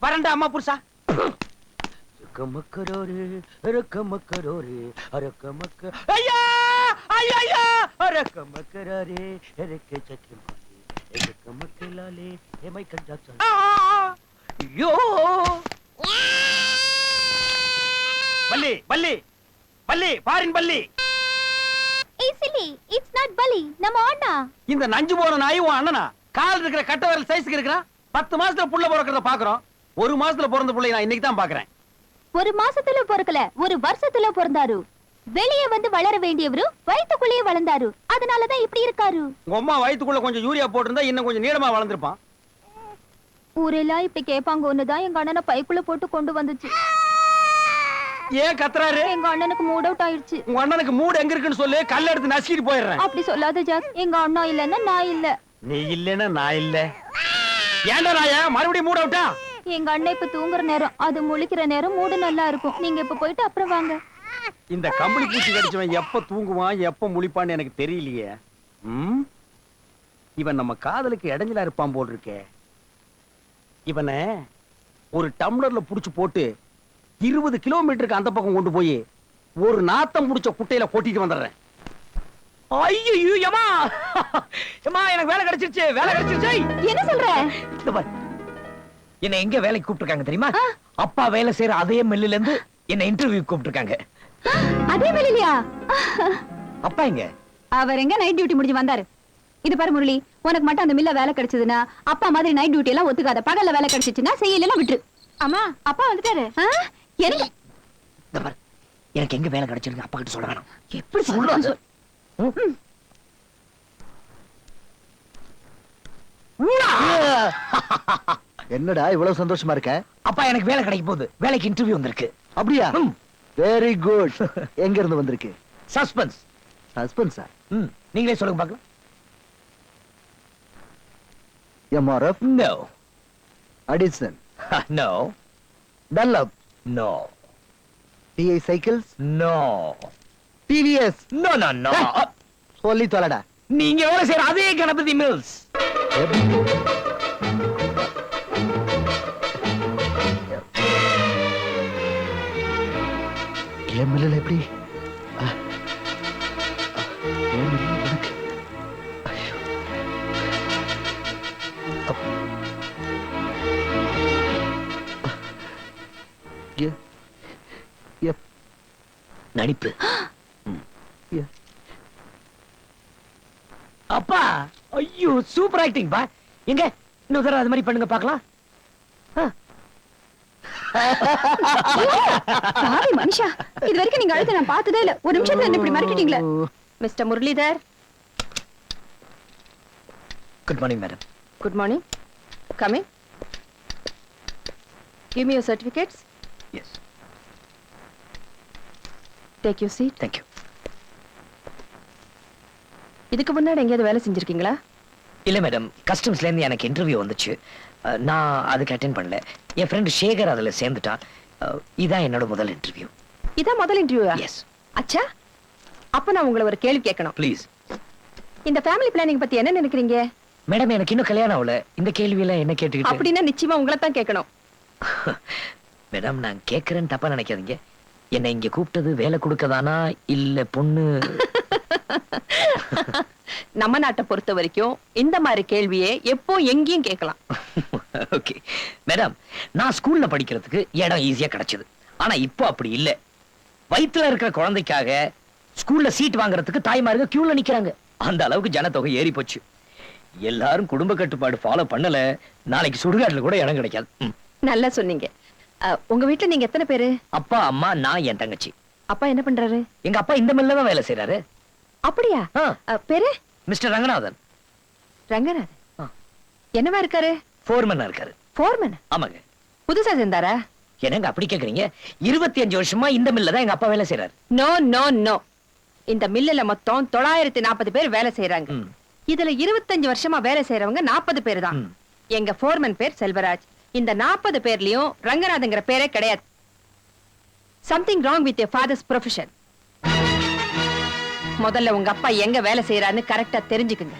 வரண்டா அம்மா புருஷா ஐயா ஐயா ஐயா ஐயோ பல்லி பல்லி பல்லி பாரின் பல்லி இட்ஸ் நாட் பலி நம்ம அண்ணா இந்த நஞ்சு போன நாய் உன் அண்ணனா கால் இருக்கிற கட்ட விரல் சைஸ்க்கு இருக்கிறான் 10 மாசத்துல புள்ள பிறக்கிறத பாக்குறோம் 1 மாசத்துல பிறந்த புள்ளை நான் இன்னைக்கு தான் பாக்குறேன் ஒரு மாசத்துல பிறக்கல ஒரு வருஷத்துல பிறந்தாரு வெளியே வந்து வளர வேண்டியவரு வயித்துக்குள்ளேயே வளர்ந்தாரு அதனாலதான் இப்படி இருக்காரு உங்க அம்மா வயித்துக்குள்ள கொஞ்சம் யூரியா போட்டிருந்தா இன்னும் கொஞ்சம் நீளமா வளர்ந்திருப்பான் ஊரெல்லாம் இப்படி கேட்பாங்க ஒண்ணுதான் எங்க அண்ணனை பைக்குள்ள போட்டு கொண்டு வந்துச்சு ஏன் கத்துறாரு எங்க அண்ணனுக்கு மூட் அவுட் ஆயிடுச்சு உங்க அண்ணனுக்கு மூடு எங்க இருக்குன்னு சொல்லு கல்ல எடுத்து நசுக்கிட்டு போயிடுறேன் அப்படி சொல்லாத ஜாக் எங்க அண்ணா இல்லன்னா நான் இல்ல நீ இல்லன்னா நான் இல்ல ஏன்டா நாயா மறுபடியும் மூட விட்டா எங்க அண்ணன் இப்ப தூங்குற நேரம் அது முழிக்கிற நேரம் மூடு நல்லா இருக்கும் நீங்க இப்ப போயிட்டு அப்புறம் வாங்க இந்த கம்பளி பூச்சி கடிச்சவன் எப்ப தூங்குவான் எப்ப முழிப்பான்னு எனக்கு தெரியலையே இவன் நம்ம காதலுக்கு இடைஞ்சலா இருப்பான் போல் இருக்கே இவனை ஒரு டம்ளர்ல புடிச்சு போட்டு 20 கிலோமீட்டருக்கு அந்த பக்கம் கொண்டு போய் ஒரு நாத்தம் புடிச்ச குட்டையில கொட்டிட்டு வந்துடுறேன் ஐயோ யமா யமா எனக்கு வேலை கிடைச்சிருச்சு வேலை கிடைச்சிருச்சு என்ன சொல்ற இந்த பாரு என்ன எங்க வேலைக்கு கூப்பிட்டுருக்காங்க தெரியுமா அப்பா வேலை செய்யற அதே மில்லுல இருந்து என்ன இன்டர்வியூ கூப்பிட்டுருக்காங்க அதே வேலையா அப்பா எங்க அவர் எங்க நைட் டியூட்டி முடிஞ்சு வந்தாரு இது பாரு முரளி உனக்கு மட்டும் அந்த மில்ல வேலை கிடைச்சதுன்னா அப்பா மாதிரி நைட் டியூட்டி எல்லாம் ஒத்துக்காத பகல்ல வேலை கிடைச்சிச்சுன்னா செய்யலாம் விட்டுரு அம்மா அப்பா வந்துட்டாரு எனக்கு இந்த பாரு எனக்கு எங்க வேலை கிடைச்சிருக்கு அப்பா கிட்ட சொல்ல வேணாம் எப்படி சொல்றது என்னடா இவ்வளவு சந்தோஷமா இருக்க அப்பா எனக்கு வேலை கிடைக்க போகுது வேலைக்கு இன்டர்வியூ வந்திருக்கு அப்படியா வெரி குட் எங்க இருந்து வந்திருக்கு சஸ்பென்ஸ் சஸ்பென்ஸா நீங்களே சொல்லுங்க பார்க்கலாம் MRF no Addison no Dunlop no TI cycles no TVS no no no சொல்லி தொலைடா நீங்க வேலை செய்யற அதே கணபதி மில்ஸ் என் மில்லில் எப்படி என் மில்லில் உனக்கு ஐயோ. எ- எப்- நடிப்பு எ- அப்பா ஐயோ சூப்பர் ஆக்டிங் பா எங்க இன்னொரு தடவை அது மாதிரி பண்ணுங்க பார்க்கலாம் பாவி மனுஷா இது வரைக்கும் நீங்க அழுத நான் பார்த்ததே இல்ல ஒரு நிமிஷத்துல என்ன இப்படி மறக்கிட்டீங்களே mister Muralidhar good morning madam good morning come in give me your certificates yes take you seat thank you இதுக்கு முன்னாடி எங்கேயாவது வேலை செஞ்சிருக்கீங்களா இல்ல மேடம் கஸ்டம்ஸ்ல இருந்து எனக்கு இன்டர்வியூ வந்துச்சு நான் அதுக்கு அட்டென்ட் பண்ணல என் ஃப்ரெண்ட் சேகர் அதுல சேர்ந்துட்டான் இதான் என்னோட முதல் இன்டர்வியூ இதான் முதல் இன்டர்வியூவா எஸ் அச்சா அப்ப நான் உங்களை ஒரு கேள்வி கேட்கணும் ப்ளீஸ் இந்த ஃபேமிலி பிளானிங் பத்தி என்ன நினைக்கிறீங்க மேடம் எனக்கு இன்னும் கல்யாணம் ஆகல இந்த கேள்வியெல்லாம் என்ன கேட்டுக்கிட்டு அப்படின்னா நிச்சயமா உங்களை தான் கேட்கணும் மேடம் நான் கேட்கறேன்னு தப்பா நினைக்காதீங்க என்னை இங்க கூப்பிட்டது வேலை கொடுக்கதானா இல்ல பொண்ணு நம்ம நாட்டை பொறுத்த வரைக்கும் இந்த மாதிரி கேள்வியே எப்போ எங்கேயும் கேட்கலாம் ஓகே மேடம் நான் ஸ்கூல்ல படிக்கிறதுக்கு இடம் ஈஸியா கிடைச்சது ஆனா இப்போ அப்படி இல்ல வயித்துல இருக்கிற குழந்தைக்காக ஸ்கூல்ல சீட் வாங்குறதுக்கு தாய்மார்கள் கியூல நிக்கிறாங்க அந்த அளவுக்கு ஜனத்தொகை ஏறி போச்சு எல்லாரும் குடும்ப கட்டுப்பாடு ஃபாலோ பண்ணல நாளைக்கு சுடுகாட்டுல கூட இடம் கிடைக்காது நல்லா சொன்னீங்க உங்க வீட்டுல நீங்க எத்தனை பேரு அப்பா அம்மா நான் என் தங்கச்சி அப்பா என்ன பண்றாரு எங்க அப்பா இந்த மில்ல தான் வேலை செய்யறாரு அப்படியா பேரு மிஸ்டர் ரங்கநாதன் ரங்கநாதன் என்னவா இருக்காரு ஃபோர்மேனா இருக்காரு ஃபோர்மேன் ஆமாங்க புதுசா சேர்ந்தாரா என்னங்க அப்படி கேக்குறீங்க 25 வருஷமா இந்த மில்ல தான் எங்க அப்பா வேலை செய்யறாரு நோ நோ நோ இந்த மில்லுல மொத்தம் 940 பேர் வேலை செய்யறாங்க இதுல 25 வருஷமா வேலை செய்யறவங்க 40 பேர் தான் எங்க ஃபோர்மேன் பேர் செல்வராஜ் இந்த 40 பேர்லயும் ரங்கநாதங்கிற பேரே கிடையாது something wrong with your father's profession முதல்ல உங்க அப்பா எங்க வேலை செய்யறாருன்னு கரெக்டா தெரிஞ்சுக்குங்க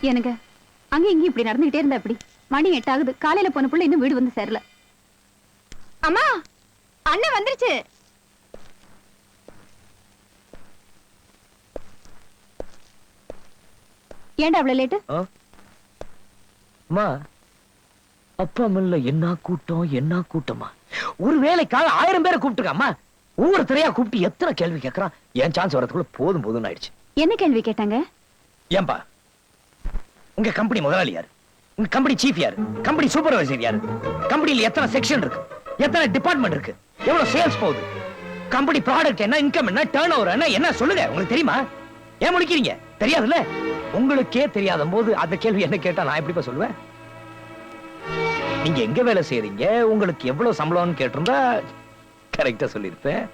எனக்கு அங்க இங்க இப்படி நடந்துகிட்டே இருந்தா எப்படி? மணி 8 ஆகுது. காலையில போன புள்ள இன்னும் வீடு வந்து சேரல. அம்மா, அண்ணன் வந்துருச்சு. ஏன்டா அவ்வளவு லேட்டு? அம்மா, அப்பா அம்மல்ல என்ன கூட்டமா? ஒரு வேலைக்காக 1000 பேரை கூப்பிட்டுருக்காம்மா. ஒவ்வொருத்தரையா கூப்பிட்டு எத்தனை கேள்வி கேட்கறான். என் சான்ஸ் வரதுக்குள்ள போதும் ஆயிடுச்சு. என்ன கேள்வி கேட்டாங்க? ஏன்பா, உங்க கம்பெனி முதலாளி யாரு? உங்க கம்பெனி சீஃப் யாரு? கம்பெனி சூப்பர்வைசர் யாரு? கம்பெனில எத்தனை செக்ஷன் இருக்கு? எத்தனை டிபார்ட்மெண்ட் இருக்கு? எவ்வளவு சேல்ஸ் போகுது? கம்பெனி ப்ராடக்ட் என்ன, இன்கம் என்ன, டர்ன் ஓவர் என்ன சொல்லுங்க. உங்களுக்கு தெரியுமா? ஏன் முடிக்கிறீங்க? தெரியாதுல்ல? உங்களுக்கே தெரியாத போது அந்த கேள்வி என்ன கேட்டா நான் எப்படிப்பா சொல்லுவேன்? நீங்க எங்க வேலை செய்யறீங்க, உங்களுக்கு எவ்வளவு சம்பளம்னு கேட்டிருந்தா கரெக்டா சொல்லிருப்பேன்.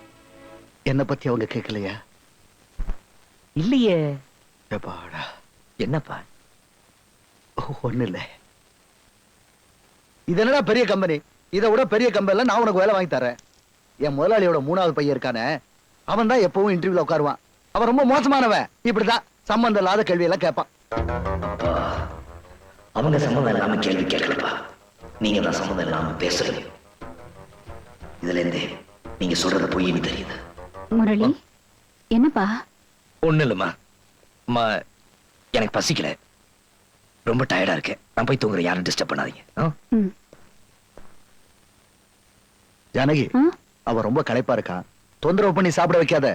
என்ன பத்தி அவங்க கேட்கலையா? இல்லையே. எப்பாடா. என்னப்பா? ஒண்ணு இல்ல. இது என்னடா பெரிய கம்பெனி, இதை விட பெரிய கம்பெனில நான் உனக்கு வேலை வாங்கி தரேன். என் முதலாளியோட 3வது பையன் இருக்கானே, அவன் தான் எப்பவும் இன்டர்வியூல உட்காருவான். அவன் ரொம்ப மோசமானவன். இப்படிதான் சம்பந்தம் இல்லாத கேள்வி எல்லாம் கேட்பான். அவங்க சம்பந்தம் இல்லாம கேள்வி கேட்கலப்பா, நீங்க தான் சம்பந்தம் இல்லாம பேசுறீங்க. இதுல இருந்தே நீங்க சொல்றது பொய்ன்னு தெரியுது. முரளி, என்னப்பா? ஒண்ணு இல்லம்மா. அம்மா, எனக்கு பசிக்கல, ரொம்ப டயர்டா இருக்கேன். நான் போய் தூங்குறேன். யாரும் டிஸ்டர்ப் பண்ணாதீங்க. ஜானகி, அவ ரொம்ப களைப்பா இருக்கான். தொந்தரவு பண்ணி சாப்பிட வைக்காத.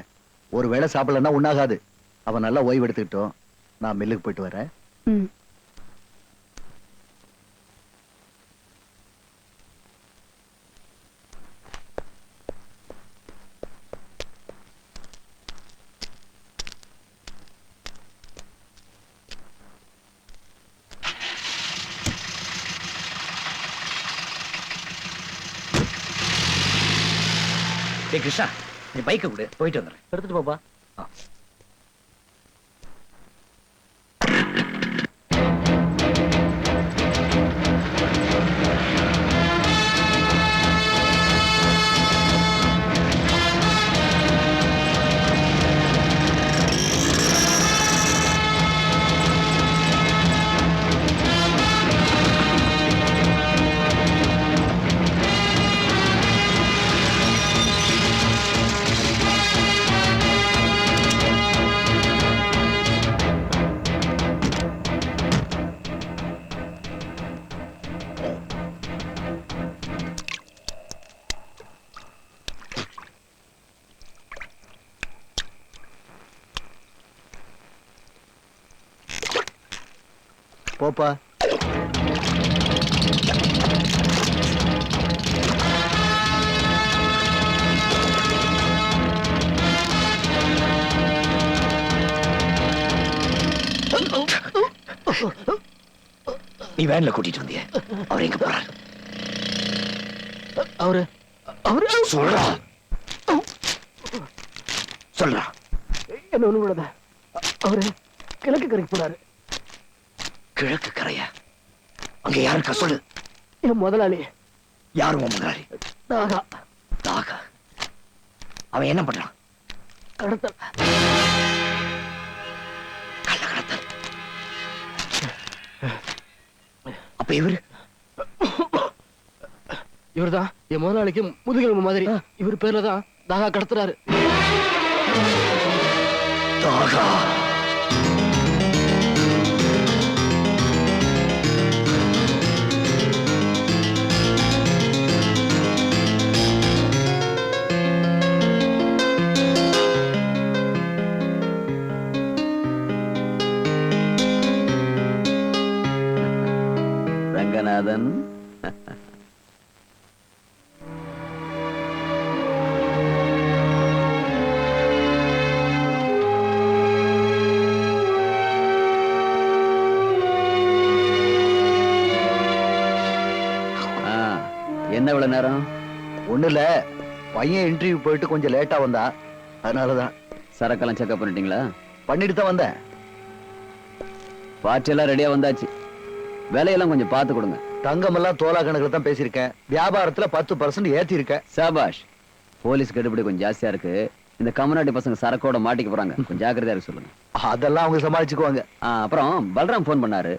ஒரு வேளை சாப்பிடலன்னா உண்ணாகாது. அவன் நல்லா ஓய்வு எடுத்துக்கிட்டோம். நான் மில்லுக்கு போயிட்டு வரேன். கிருஷ்ணா, நீ பைக்கை கொடு, போயிட்டு வந்துடுறேன். எடுத்துட்டு போப்பா. போப்பா. நீ வேன்ல கூட்டிட்டு வந்திய, அவர் எங்க போறாரு? அவரு சொல்றா சொல்றா. என்ன ஒண்ணு கூடாத. அவரு கிழக்கு கரைக்கு போறாரு. கிழக்கு கரையா? அங்க யாருக்கா சொல்லு. என் முதலாளி. யாரும் முதலாளி? தாகா. தாகா? அவன் என்ன பண்றான்? கடத்தல். கள்ள கடத்தல். அப்ப இவரு? இவர்தான் என் முதலாளிக்கு முதுகெலும்பு மாதிரி. இவர் பேர்ல தான் தாகா கடத்துறாரு. தாகா? ரங்கநாதன், என்ன இவ்வளவு நேரம்? ஒண்ணு இல்ல, பையன் இன்டர்வியூ போயிட்டு கொஞ்சம் லேட்டா வந்தா, அதனாலதான். சரக்கெல்லாம் செக்அப் பண்ணிட்டீங்களா? பண்ணிட்டு தான் வந்தேன். பார்ட்டி எல்லாம் ரெடியா வந்தாச்சு. விலையெல்லாம் கொஞ்சம் பார்த்து கொடுங்க. தங்கம் எல்லாம் தோலா கணக்குல தான் பேசியிருக்கேன். வியாபாரத்துல 10% ஏத்தி இருக்கேன். சாபாஷ். போலீஸ் கட்டுப்படி கொஞ்சம் ஜாஸ்தியா இருக்கு. இந்த கம்யூனிட்டி பசங்க சரக்கோட மாட்டிக்க போறாங்க, கொஞ்சம் ஜாக்கிரதையா இருக்க சொல்லுங்க. அதெல்லாம் அவங்க சமாளிச்சுக்குவாங்க. அப்புறம் பல்ராம் போன் பண்ணாரு,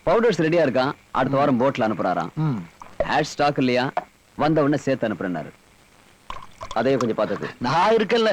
பவுடர்ஸ் ரெடியா இருக்கான், அடுத்த வாரம் போட்ல அனுப்புறாராம். ஆட் ஸ்டாக் இல்லையா, வந்த உடனே சேர்த்து அனுப்புறேன்னாரு. அதையே கொஞ்சம் பார்த்தது. நான் இருக்கல.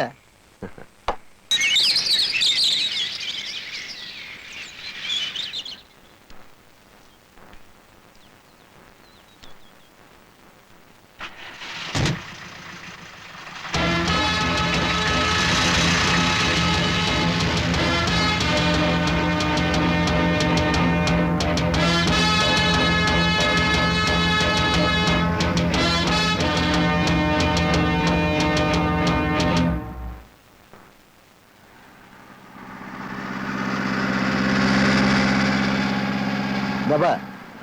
பாபா,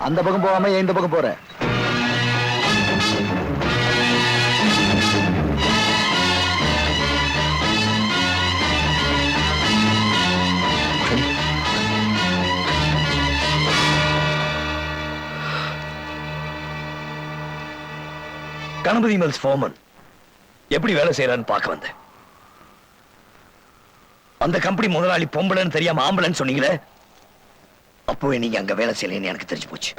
அந்த பக்கம் போகாம இந்த பக்கம் போற. கணபதி மில்ஸ் ஃபோர்மன் எப்படி வேலை செய்யறான்னு பார்க்க வந்தேன். அந்த கம்பெனி முதலாளி பொம்பளைன்னு தெரியாம ஆம்பளைன்னு சொன்னீங்களே, அப்பவே நீங்க அங்க வேலை செய்யலன்னு எனக்கு தெரிஞ்சு போச்சு.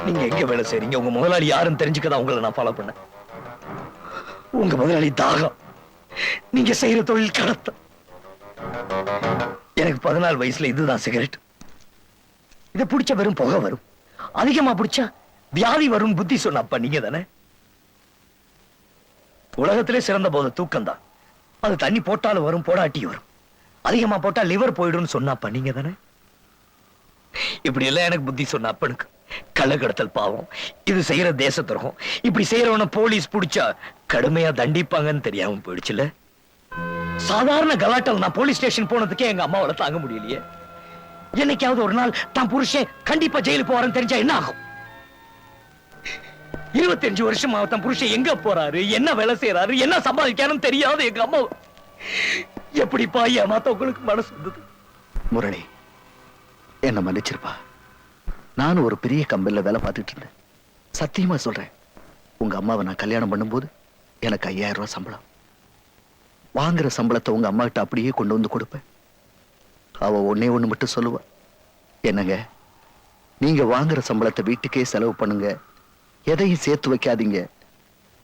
நீங்க எங்க வேலை செய்றீங்க, உங்க முதலாளி யாருன்னு தெரிஞ்சுக்கதான் உங்களை நான் ஃபாலோ பண்ணேன். உங்க முதலாளி தாகம், நீங்க செய்யற தொழில் கடத்த. எனக்கு 14 வயசுல இதுதான் சிகரெட். இதை பிடிச்ச வெறும் புகை வரும், அதிகமா பிடிச்சா வியாதி வரும் புத்தி சொன்ன அப்பா நீங்க தானே. உலகத்திலே சிறந்த போது தூக்கம் தான். அது தண்ணி போட்டாலும் வரும், போடாட்டி வரும். அதிகமா போட்டா லிவர் போயிடும் சொன்ன அப்பா நீங்க தானே. இப்படி எல்லாம் எனக்கு புத்தி சொன்ன அப்பனுக்கு கள்ளக்கடத்தல் பாவம், இது செய்யற தேச துரோகம், இப்படி செய்யறவன போலீஸ் பிடிச்சா கடுமையா தண்டிப்பாங்கன்னு தெரியாம போயிடுச்சுல. சாதாரண கலாட்டல் நான் போலீஸ் ஸ்டேஷன் போனதுக்கே எங்க அம்மாவால தாங்க முடியலையே. என்னைக்காவது ஒரு நாள் தான் புருஷன் கண்டிப்பா ஜெயிலுக்கு போறேன்னு தெரிஞ்சா என்ன ஆகும்? 25 வருஷமா தன் புருஷன் எங்க போறாரு, என்ன வேலை செய்யறாரு, என்ன சம்பாதிக்காருன்னு தெரியாது எங்க அம்மா. எப்படிப்பா ஏமாத்த உங்களுக்கு மனசு வந்தது? முரளி, என்ன மன்னிச்சிருப்பா. நானும் ஒரு பெரிய கம்பெனில வேலை பார்த்துட்டு இருந்தேன். சத்தியமா சொல்றேன், உங்க அம்மாவை நான் கல்யாணம் பண்ணும்போது எனக்கு 5000 ரூபாய் சம்பளம். வாங்குற சம்பளத்தை உங்க அம்மா கிட்ட அப்படியே கொண்டு வந்து கொடுப்பேன். அவ ஒன்னே ஒண்ணு மட்டும் சொல்லுவா, என்னங்க நீங்க வாங்குற சம்பளத்தை வீட்டுக்கே செலவு பண்ணுங்க, எதையும் சேர்த்து வைக்காதீங்க,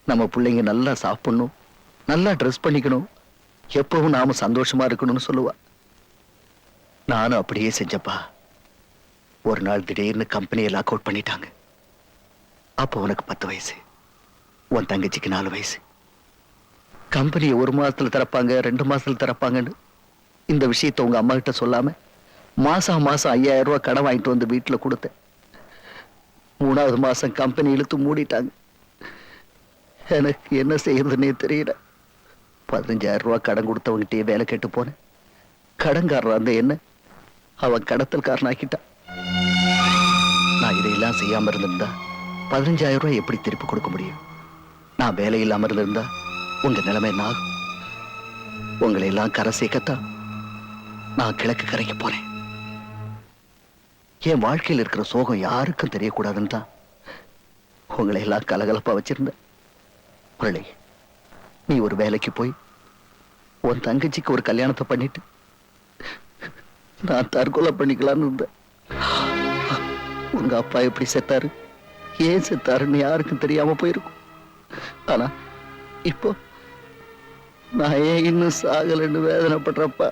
நம்ம பிள்ளைங்க நல்லா சாப்பிடணும், நல்லா ட்ரெஸ் பண்ணிக்கணும், எப்பவும் நாம சந்தோஷமா இருக்கணும்னு சொல்லுவா. நானும் அப்படியே செஞ்சப்பா. ஒரு நாள் திடீர்னு கம்பெனியை லாக் அவுட் பண்ணிட்டாங்க. அப்போ உனக்கு 10 வயசு, உன் தங்கச்சிக்கு 4 வயசு. கம்பெனியை 1 மாசத்துல திறப்பாங்க, 2 மாசத்துல திறப்பாங்கன்னு இந்த விஷயத்தை உங்க அம்மா கிட்ட சொல்லாம மாசம் 5000 ரூபாய் கடன் வாங்கிட்டு வந்து வீட்டுல கொடுத்தேன். 3வது மாசம் கம்பெனி இழுத்து மூடிட்டாங்க. எனக்கு என்ன செய்யறதுன்னே தெரியல. 15000 ரூபாய் கடன் கொடுத்தவங்கிட்டே வேலை கேட்டு போனேன். கடன்காரர் அந்த என்ன அவன் கடத்தல்காரனாக்கிட்டான். நான் இதையெல்லாம் செய்யாம இருந்திருந்தா 15000 ரூபாய் எப்படி திருப்பி கொடுக்க முடியும்? நான் வேலை இல்லாம இருந்திருந்தா உங்க நிலைமை என்ன ஆகும்? உங்களை எல்லாம் கரை சேர்க்கத்தான் நான் கிழக்கு கரைக்கு போறேன். என் வாழ்க்கையில் இருக்கிற சோகம் யாருக்கும் தெரியக்கூடாதுன்னு தான் உங்களை எல்லாம் கலகலப்பா வச்சிருந்தேன். முரளி, நீ ஒரு வேலைக்கு போய் உன் தங்கச்சிக்கு ஒரு கல்யாணத்தை பண்ணிட்டு நான் தற்கொலை பண்ணிக்கலான்னு இருந்தேன். உங்க அப்பா எப்படி செத்தாரு, ஏன் செத்தாருன்னு யாருக்கும் தெரியாம போயிருக்கும். ஆனா இப்போ நான் ஏன் இன்னும் சாகலன்னு வேதனைப்படுறப்ப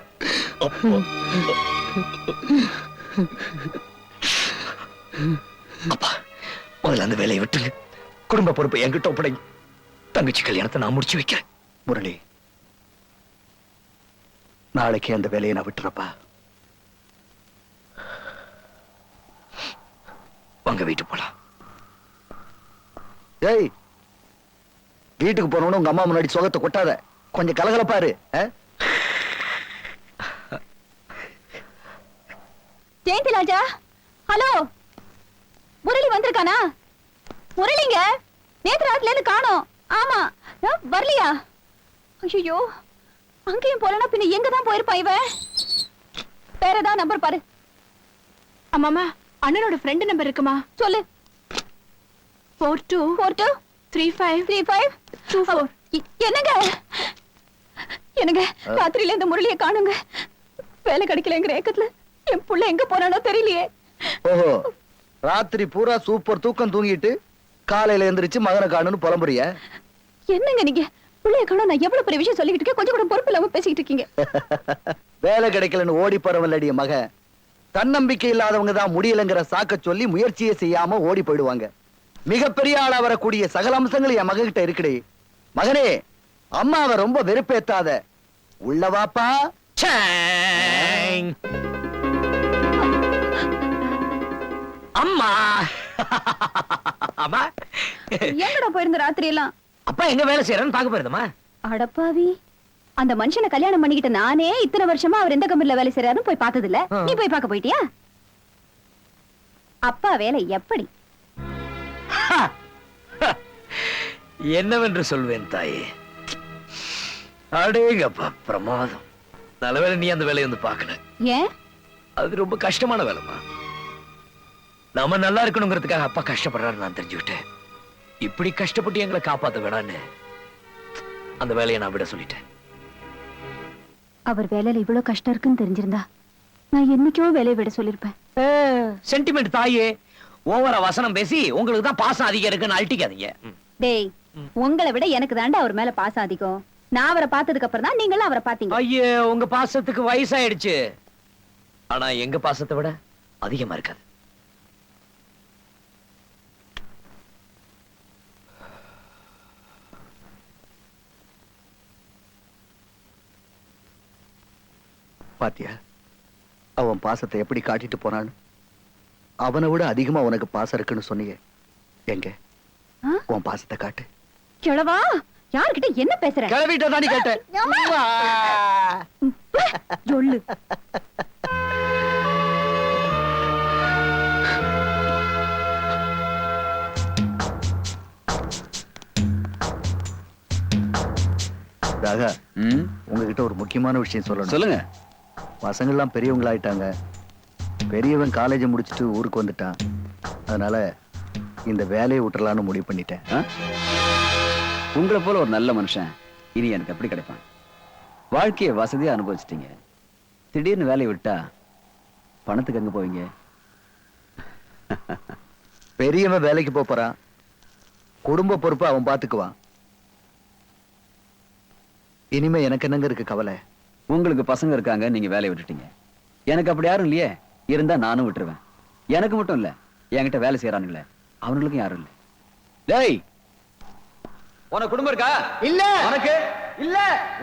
அப்பா, முதல்ல அந்த வேலையை விட்டுங்க, குடும்ப பொறுப்பை என்கிட்ட ஒப்படைங்க. தங்கச்சி கல்யாணத்தை நான் முடிச்சு வைக்கிறேன். முரளி, நாளைக்கு அந்த வேலையை நான் விட்டுறப்பா. வாங்க வீட்டு போலாம். ஏய், வீட்டுக்கு போனவன உங்க அம்மா முன்னாடி சோகத்தை கொட்டாத, கொஞ்சம் கலகலப்பாரு. ஜெயந்தி ராஜா, ஹலோ, முரளி வந்திருக்கானா? முரளிங்க நேத்து ராத்திரில இருந்து காணோம். ஆமா, வரலையா? ஐயோ, அங்கேயும் போலனா பின்ன எங்க தான் போயிருப்பா இவன்? வேற ஏதாவது நம்பர் பாரு. அம்மாமா, அண்ணனோட ஃப்ரெண்ட் நம்பர் இருக்குமா? சொல்லு. 42 42 35 35 24. என்னங்க எனக்கு ராத்திரியில இந்த முரளியை காணுங்க. வேலை கிடைக்கலங்கிற ஏக்கத்துல என் புள்ள எங்க போறானோ தெரியலையே. ஓஹோ, ராத்திரி பூரா சூப்பர் தூக்கம் தூங்கிட்டு காலையில எந்திரிச்சு மகனை காணுன்னு புலம்புறிய? என்னங்க நீங்க புள்ளைய காணோம், நான் எவ்வளவு பெரிய விஷயம் சொல்லிக்கிட்டு இருக்கேன், கொஞ்சம் கூட பொறுப்பு இல்லாம பேசிக்கிட்டு இருக்கீங்க. வேலை கிடைக்கலன்னு ஓடி போறவல்லடிய மகன். தன்னம்பிக்கை இல்லாதவங்க தான் முடியலங்கிற சாக்க சொல்லி முயற்சியே செய்யாம ஓடி போயிடுவாங்க. மிகப்பெரிய ஆளா வரக்கூடிய சகல அம்சங்கள் என் மகன்கிட்ட இருக்குடி. மகனே, அம்மாவை ரொம்ப வெறுப்பேத்தாத. உள்ளவாப்பா. அம்மா அம்மா எங்கடா போயிருந்த ராத்திரி எல்லாம்? அப்பா எங்க வேலை செய்யறன்னு பாக்க போயிருந்தமா. அடப்பாவி, அந்த மனுஷனை கல்யாணம் பண்ணிக்கிட்ட நானே இத்தனை வருஷமா அவர் எந்த கம்பெனில வேலை செய்யறாருன்னு போய் பார்த்தது இல்ல. நீ போய் பார்க்க போயிட்டியா? அப்பா வேலை எப்படி? என்னவென்று சொல்வேன் தாயே. அடேங்கப்பா, பிரமாதம். நல்லவேளை நீ அந்த வேலையை வந்து பார்க்கல. ஏன்? அது ரொம்ப கஷ்டமான வேலைமா. நாம நல்லா இருக்கணுங்கிறதுக்காக அப்பா கஷ்டப்படுறாரு நான் தெரிஞ்சுக்கிட்டேன். இப்படி கஷ்டப்பட்டு எங்களை காப்பாத்த வேணான்னு அந்த வேலையை நான் விட சொல்லிட்டேன். அவர் வேலையில இவ்வளவு கஷ்டம் இருக்குன்னு தெரிஞ்சிருந்தா நான் என்னைக்கோ வேலையை விட சொல்லிருப்பேன். சென்டிமெண்ட் தாயே. ஓவரா வசனம் பேசி உங்களுக்கு தான் பாசம் அதிகம் இருக்குன்னு அழட்டிக்காதீங்க. டேய், உங்களை விட எனக்கு தாண்டா அவர் மேல பாசம் அதிகம். நான் அவரை பார்த்ததுக்கு அப்புறம் தான் நீங்களும் அவரை பாத்தீங்க. ஐயே, உங்க பாசத்துக்கு வயசாயிடுச்சு. ஆனா எங்க பாசத்தை விட அதிகமா இருக்காது. பாத்தியா அவன் பாசத்தை எப்படி காட்டிட்டு போனான்னு? அவனை விட அதிகமா உனக்கு பாசம் இருக்குன்னு சொன்னீங்க. எங்க உன் பாசத்தை காட்டு. கிழவா, யார்கிட்ட என்ன பேசுற? கிளவிட்ட தானி கேட்டேன். சொல்லு. ராகா, உங்ககிட்ட ஒரு முக்கியமான விஷயம் சொல்லணும். சொல்லுங்க. பசங்கள்லாம் பெரியவங்களாயிட்டாங்க. பெரியவன் காலேஜ் முடிச்சுட்டு ஊருக்கு வந்துட்டான். அதனால இந்த வேலையை விட்டுறலான்னு முடிவு பண்ணிட்டேன். உங்களை போல ஒரு நல்ல மனுஷன் இனி எனக்கு எப்படி கிடைப்பான்? வாழ்க்கையை வசதியா அனுபவிச்சிட்டீங்க. திடீர்னு வேலையை விட்டா பணத்துக்கு எங்க போவீங்க? பெரியவன் வேலைக்கு போறான். குடும்ப பொறுப்பு அவன் பாத்துக்குவான். இனிமே எனக்கு என்னங்க இருக்கு கவலை? உங்களுக்கு பசங்க இருக்காங்க, நீங்க வேலையை விட்டுட்டீங்க. எனக்கு அப்படி யாரும் இல்லையே. இருந்தா நானும் விட்டுருவேன். எனக்கு மட்டும் இல்ல, என்கிட்ட வேலை செய்யறானுங்களே அவனுங்களுக்கும் யாரும் இல்ல. டேய், உனக்கு குடும்பம் இருக்கா? இல்ல. உனக்கு இல்ல.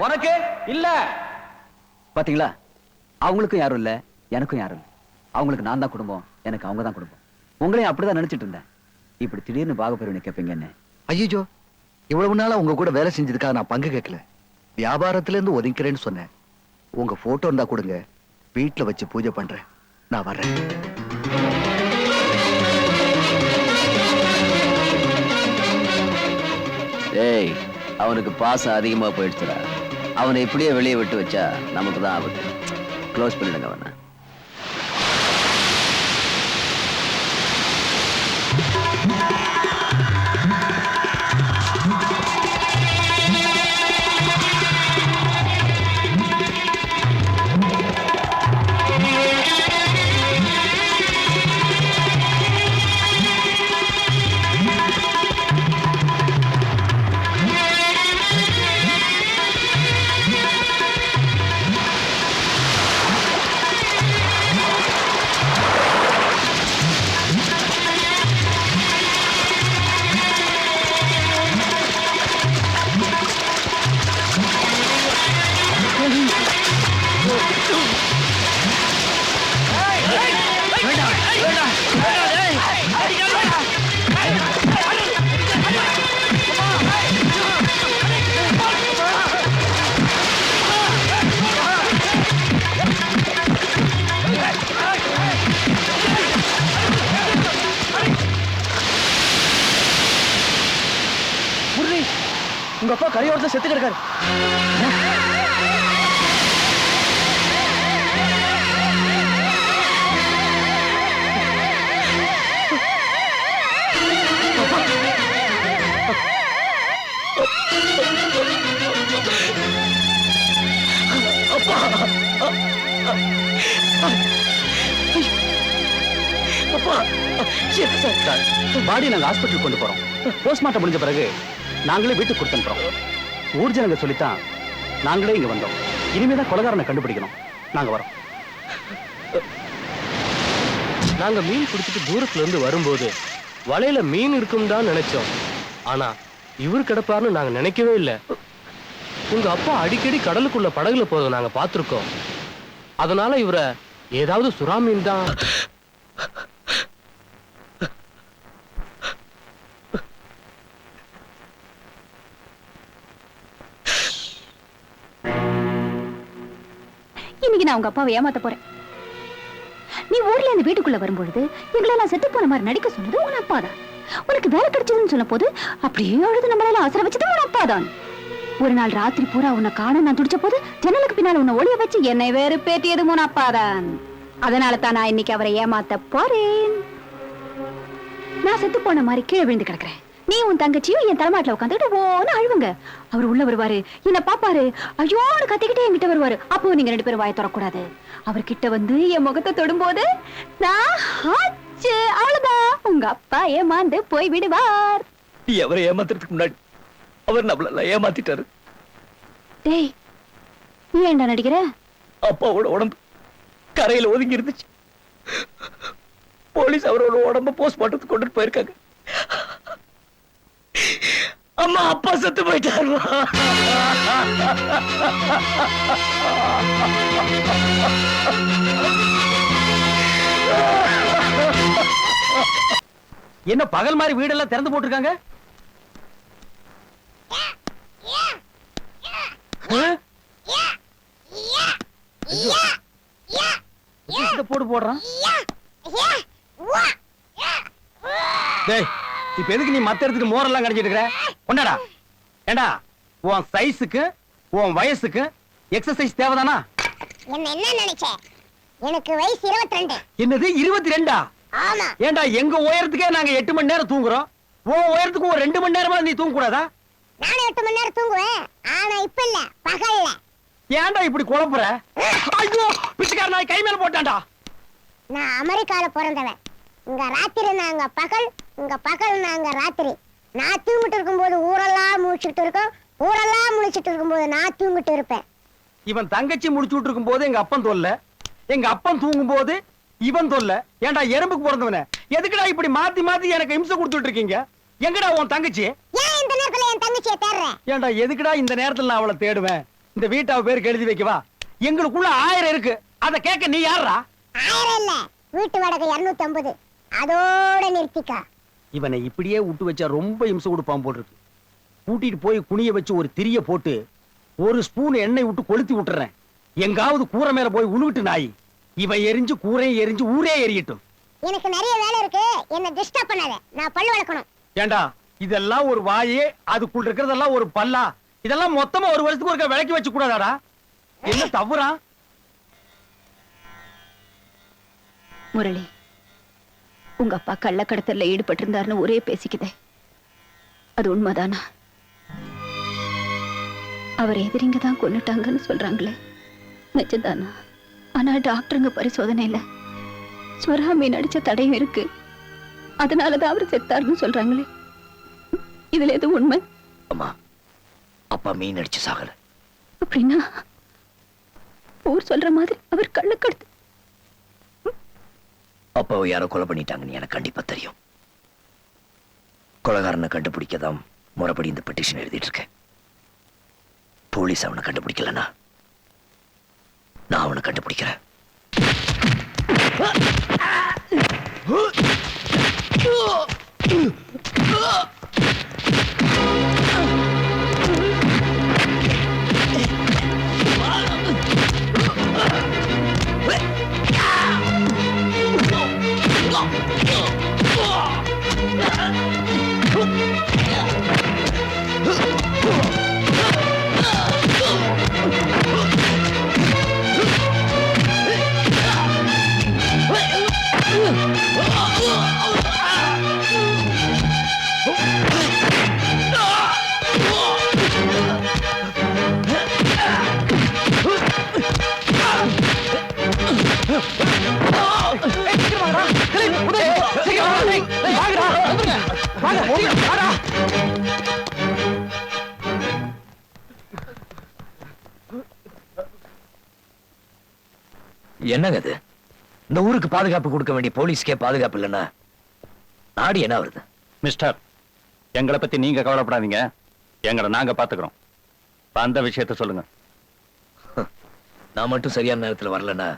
உனக்கு இல்ல. பாத்தீங்களா? அவங்களுக்கும் யாரும் இல்ல, எனக்கும் யாரும் இல்ல. அவங்களுக்கு நான் தான் குடும்பம், எனக்கு அவங்க தான் குடும்பம். உங்களையும் அப்படிதான் நினைச்சிட்டு இருந்தேன். இப்படி திடீர்னு பாகப்பிரிவினை கேட்பீங்க என்ன? ஐயோ, இவ்வளவு நாளா உங்க கூட வேலை செஞ்சதுக்காக நான் பங்கு கேட்கல. வியாபாரத்துல இருந்து ஒதுக்கிறேன்னு சொன்னேன். உங்க போட்டோ இருந்தா கொடுங்க, வீட்டுல வச்சு பூஜை பண்றேன். நான் வர்றேன். ஏய், அவனுக்கு பாசம் அதிகமா போயிடுச்சுடா. அவனை இப்படியே வெளியே விட்டு வச்சா நமக்கு தான் ஆபத்து. க்ளோஸ் பண்ணிடுங்க அவனை. உங்க அப்பா கரையோரத்துல செத்து கிடக்காரு. பாடி நாங்க ஹாஸ்பிட்டல் கொண்டு போறோம். போஸ்ட்மார்ட்டம் முடிஞ்ச பிறகு நாங்களே வீட்டுக்கு கொடுத்துறோம். ஊர் ஜனங்க சொல்லித்தான் நாங்களே இங்க வந்தோம். இனிமேதான் கொலைகாரனை கண்டுபிடிக்கணும். நாங்க வரோம். நாங்க மீன் பிடிச்சிட்டு தூரத்துல இருந்து வரும்போது வலையில மீன் இருக்கும் தான் நினைச்சோம். ஆனா இவர் கிடப்பாருன்னு நாங்க நினைக்கவே இல்லை. உங்க அப்பா அடிக்கடி கடலுக்குள்ள படகுல போறத நாங்க பார்த்திருக்கோம். அதனால இவரை ஏதாவது சுறா மீன் தான். இன்னைக்கு நான் உங்க அப்பாவை ஏமாத்த போறேன். நீ ஊர்ல இருந்து வீட்டுக்குள்ள வரும்பொழுது எங்களை நான் செத்து போன மாதிரி நடிக்க சொன்னது உன் அப்பா தான். உனக்கு வேலை கிடைச்சதுன்னு சொன்ன போது அப்படியே அழுது நம்மளால ஆசரை வச்சது உன் அப்பா தான். ஒரு நாள் ராத்திரி பூரா உன்னை காண நான் துடிச்ச போது ஜன்னலுக்கு பின்னால உன்னை ஒளிய வச்சு என்னை வேறு பேட்டியது உன் அப்பா தான். அதனால தான் நான் இன்னைக்கு அவரை ஏமாத்த போறேன். நான் செத்து போன மாதிரி கீழே விழுந்து கிடக்குறேன். நீ உன் தங்கச்சியும் என் தலைமாட்டில் உட்காந்துக்கிட்டு ஓன்னு அழுவுங்க. அவர் உள்ள வருவாரு, என்ன பாப்பாரு, ஐயோன்னு கத்திக்கிட்டே என்கிட்ட வருவாரு. அப்போ நீங்க 2 பேரும் வாயை தரக்கூடாது. அவர்கிட்ட வந்து என் முகத்தை தொடும்போது நான் அவ்வளவுதான் உங்க அப்பா ஏமாந்து போய் விடுவார். நீ அவரை ஏமாத்துறதுக்கு முன்னாடி அவர் நம்மள ஏமாத்திட்டாரு. டேய், நீ ஏன்டா நடிக்கிற? அப்பாவோட உடம்பு கரையில ஒதுங்கி இருந்துச்சு. போலீஸ் அவரோட உடம்ப போஸ்ட்மார்ட்டத்துக்கு கொண்டுட்டு போயிருக்காங்க. அம்மா, அப்பா செத்து போயிட்டாரு. என்ன பகல் மாதிரி வீடெல்லாம் திறந்து போட்டிருக்காங்க? போடு போடுறான். டேய், இப்ப எதுக்கு நீ மத்த இடத்துக்கு மோரெல்லாம் கடிச்சிட்டு இருக்கிற? கொண்டாடா. ஏண்டா, உன் சைஸுக்கு உன் வயசுக்கு எக்ஸசைஸ் தேவைதானா? என்ன நினைச்ச? எனக்கு வயசு 22. என்னது 22? ஆமா. ஏண்டா, எங்க உயரத்துக்கே நாங்க 8 மணி நேரம் தூங்குறோம். உன் உயரத்துக்கு ஒரு 2 மணி நேரமா நீ தூங்க கூடாதா? நானும் 8 மணி நேரம் தூங்குவேன். ஆனா இப்ப இல்ல, பகல்ல. ஏன்டா இப்படி குழப்புற? ஐயோ, பிச்சைக்கார நாய் கை மேல போட்டான்டா. நான் அமெரிக்கால பிறந்தவன். இங்க ராத்திரி நாங்க பகல், இங்க பகல் நாங்க ராத்திரி. நான் தூங்கிட்டு இருக்கும்போது ஊரெல்லாம் முழிச்சுட்டு இருக்கும், ஊரெல்லாம் முழிச்சிட்டு இருக்கும்போது நான் தூங்கிட்டு இருப்பேன். இவன் தங்கச்சி முடிச்சுட்டு இருக்கும் போது எங்க அப்பன் தொல்ல, எங்க அப்பன் தூங்கும் போது இவன் தொல்ல. ஏன்டா எறும்புக்கு பிறந்தவனே, எதுக்குடா இப்படி மாத்தி மாத்தி எனக்கு இம்சை கொடுத்துட்டு இருக்கீங்க? எங்கடா உன் தங்கச்சி? ஏன் இந்த நேரத்துல என் தங்கச்சியை தேடுற? ஏன்டா எதுக்குடா இந்த நேரத்துல நான் அவளை தேடுவேன்? இந்த வீட்டை அவ பேருக்கு எழுதி வைக்கவா? எங்களுக்குள்ள 1000 இருக்கு, அத கேட்க நீ யாரா? 1000 இல்ல, வீட்டு வாடகை 250. அதோட நிறுத்திக்கா. இவனை இப்படியே விட்டு வச்சா ரொம்ப இம்சை கொடுப்பான் போல் இருக்கு. கூட்டிட்டு போய் குனிய வச்சு ஒரு திரிய போட்டு ஒரு ஸ்பூன் எண்ணெய் விட்டு கொளுத்தி விட்டுறேன். எங்காவது கூரை மேல போய் உழுவிட்டு நாய். இவன் எரிஞ்சு கூரையும் எரிஞ்சு ஊரே எரியட்டும். எனக்கு நிறைய வேலை இருக்கு, என்ன டிஸ்டர்ப் பண்ணாத. நான் பல்லு வளர்க்கணும். ஏண்டா, இதெல்லாம் ஒரு வாயே, அதுக்குள்ள இருக்கிறதெல்லாம் ஒரு பல்லா? இதெல்லாம் மொத்தமா ஒரு வருஷத்துக்கு ஒரு விலைக்கு வச்சு கூடாதாடா? என்ன தவறா? முரளி, உங்க அப்பா கள்ளக்கடத்தல்ல ஈடுபட்டு இருந்தாருன்னு ஒரே பேசிக்குதே, அது உண்மைதானா? அவர் எதிரிங்க தான் கொன்னுட்டாங்கன்னு சொல்றாங்களே, நிஜம்தானா? ஆனா டாக்டருங்க பரிசோதனையில சுறா மீன் அடிச்ச தடையும் இருக்கு, அதனாலதான் அவர் செத்தாருன்னு சொல்றாங்களே, இதுல எது உண்மை? அம்மா, அப்பா மீன் அடிச்சு சாகல. அப்படின்னா ஊர் சொல்ற மாதிரி அவர் கள்ளக்கடத்து. அப்பாவை யாரோ கொலை பண்ணிட்டாங்கன்னு எனக்கு கண்டிப்பா தெரியும். கொலைகாரனை கண்டுபிடிக்கதான் முறைப்படி இந்த பெட்டிஷன் எழுதிட்டு இருக்கேன். போலீஸ் அவனை கண்டுபிடிக்கலனா நான் அவனை கண்டுபிடிக்கிறேன். என்னங்க இது? இந்த ஊருக்கு பாதுகாப்பு கொடுக்க வேண்டிய போலீஸ்க்கே பாதுகாப்பு இல்லைன்னா நாடு என்ன வருது? மிஸ்டர், எங்களை பத்தி நீங்க கவலைப்படாதீங்க, எங்களை நாங்க பாத்துக்கிறோம். அந்த விஷயத்த சொல்லுங்க. நான் மட்டும் சரியான நேரத்துல வரலன்னா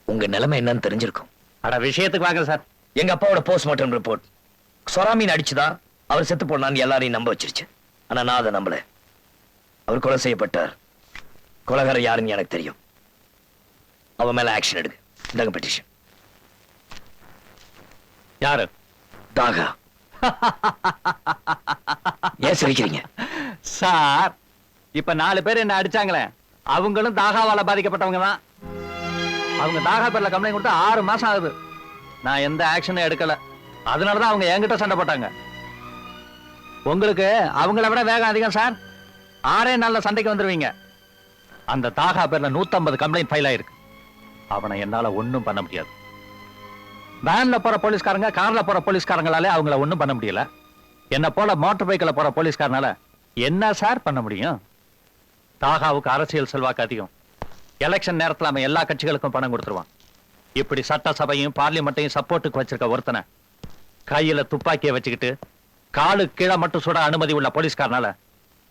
உங்க நிலைமை என்னன்னு தெரிஞ்சிருக்கும். அட விஷயத்துக்கு வாங்க சார். எங்க அப்பாவோட போஸ்ட்மார்ட்டம் ரிப்போர்ட் சொராமீன் அடிச்சுதான் அவர் செத்து போனான்னு எல்லாரையும் நம்ப வச்சிருச்சு. ஆனா நான் அதை நம்பல. அவர் கொலை செய்யப்பட்டார். கொலைகாரர் யாருன்னு எனக்கு தெரியும். அவன் மேல ஆக்ஷன் எடுங்க. இந்தாங்க பெட்டிஷன். யாரு? தாகா. ஏன் சிரிக்கிறீங்க சார்? இப்ப 4 பேர் என்ன அடிச்சாங்களே, அவங்களும் தாகாவால பாதிக்கப்பட்டவங்க தான். அவங்க தாகா பேர்ல கம்ப்ளைண்ட் கொடுத்து 6 மாசம் ஆகுது. நான் எந்த ஆக்ஷனும் எடுக்கல. அதனாலதான் அவங்க என்கிட்ட சண்டை போட்டாங்க. உங்களுக்கு அவங்கள விட வேகம் அதிகம் சார். 6 நாள்ல சண்டைக்கு வந்துருவீங்க. அந்த தாகா பேர்ல 150 கம்ப்ளைண்ட் ஃபைல் ஆயிருக்கு. அவனை என்னால ஒண்ணும் பண்ண முடியாது. வேன்ல போற போலீஸ்காரங்க, கார்ல போற போலீஸ்காரங்களாலே அவங்கள ஒண்ணும் பண்ண முடியல. என்ன போல மோட்டார் பைக்கில் போற போலீஸ்காரனால என்ன சார் பண்ண முடியும்? தாகாவுக்கு அரசியல் செல்வாக்கு அதிகம். எலெக்ஷன் நேரத்துல அவன் எல்லா கட்சிகளுக்கும் பணம் கொடுத்துருவான். இப்படி சட்டசபையும் பார்லிமெண்ட்டையும் சப்போர்ட்டுக்கு வச்சிருக்க ஒருத்தனை கையில துப்பாக்கியை வச்சுக்கிட்டு காலு கீழே மட்டும் சுட அனுமதி உள்ள போலீஸ்காரனால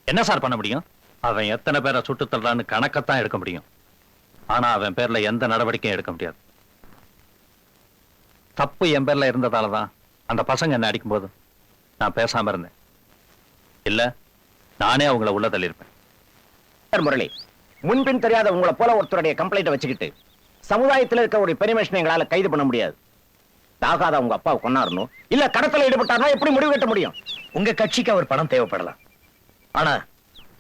என்ன சார் பண்ண முடியும்? அவன் எத்தனை பேரை சுட்டு தள்ளான்னு கணக்கத்தான் எடுக்க முடியும். ஆனா அவன் பேர்ல எந்த நடவடிக்கையும் எடுக்க முடியாது. தப்பு என் பேர்ல இருந்ததாலதான் அந்த பசங்க என்ன அடிக்கும் போது நான் பேசாம இருந்தேன். இல்ல நானே அவங்கள உள்ள தள்ளியிருப்பேன். முரளி, முன்பின் தெரியாத உங்களை போல ஒருத்தருடைய கம்ப்ளைண்ட் வச்சுக்கிட்டு சமுதாயத்தில் இருக்க ஒரு பெருமேஷனை எங்களால கைது பண்ண முடியாது. தாகாத உங்க அப்பாவை கொண்டாடணும், இல்ல கடத்தல ஈடுபட்டாருன்னா எப்படி முடிவு கட்ட முடியும்? உங்க கட்சிக்கு அவர் பணம் தேவைப்படலாம். ஆனா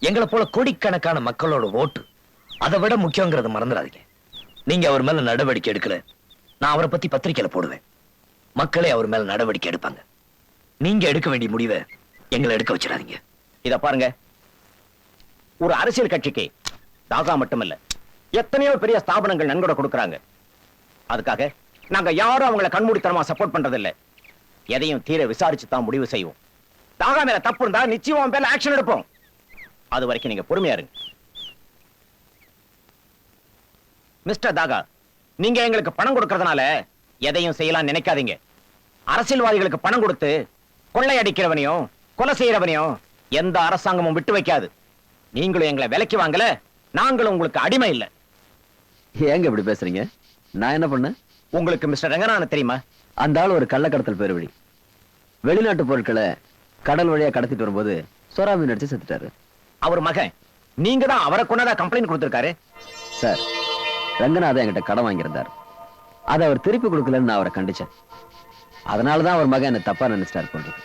எங்களை போல கோடிக்கணக்கான மக்களோட ஓட்டு அதை விட முக்கியங்கிறத மறந்துடாதீங்க. நீங்க அவர் மேல நடவடிக்கை எடுக்கல, நான் அவரை பத்தி பத்திரிக்கையில போடுவேன். மக்களே அவர் மேல நடவடிக்கை எடுப்பாங்க. நீங்க எடுக்க வேண்டிய முடிவை எங்களை எடுக்க வச்சிடாதீங்க. இத பாருங்க, ஒரு அரசியல் கட்சிக்கு தாகா மட்டுமல்ல, எத்தனையோ பெரிய ஸ்தாபனங்கள் நன்கொடை கொடுக்கறாங்க. அதுக்காக நாங்க யாரும் அவங்களை கண்மூடித்தனமா சப்போர்ட் பண்றதில்லை. எதையும் தீர விசாரிச்சு தான் முடிவு செய்வோம். தாகா மேல தப்பு இருந்தா நிச்சயம் அவன் மேல ஆக்ஷன் எடுப்போம். அது வரைக்கும் நீங்க பொறுமையா இருங்க. மிஸ்டர் தாகா, நீங்க எங்களுக்கு பணம் கொடுக்கறதுனால எதையும் செய்யலாம் நினைக்காதீங்க. அரசியல்வாதிகளுக்கு பணம் கொடுத்து கொள்ளையடிக்கிறவனையும் கொலை செய்யறவனையும் எந்த அரசாங்கமும் விட்டு வைக்காது. நீங்களும் எங்களை விலைக்கு வாங்கல, நாங்களும் உங்களுக்கு அடிமை இல்ல. ஏங்க இப்படி பேசுறீங்க? நான் என்ன பண்ண? உங்களுக்கு மிஸ்டர் ரங்கநாதன் தெரியுமா? அந்த ஆள் ஒரு கள்ளக்கடத்தல் பேருவழி. வெளிநாட்டு பொருட்களை கடல் வழியா கடத்திட்டு வரும்போது சொராமீன் அடிச்சு செத்துட்டாரு. அவர் மகன், நீங்க தான் அவரை கொண்டதா கம்ப்ளைண்ட் கொடுத்திருக்காரு. சார், ரங்கநாதன் என்கிட்ட கடன் வாங்கியிருந்தார். அதை அவர் திருப்பி கொடுக்கலன்னு நான் அவரை கண்டிச்சேன். அதனாலதான் அவர் மகன் என்ன தப்பா நினைச்சிட்டாரு போன்றது.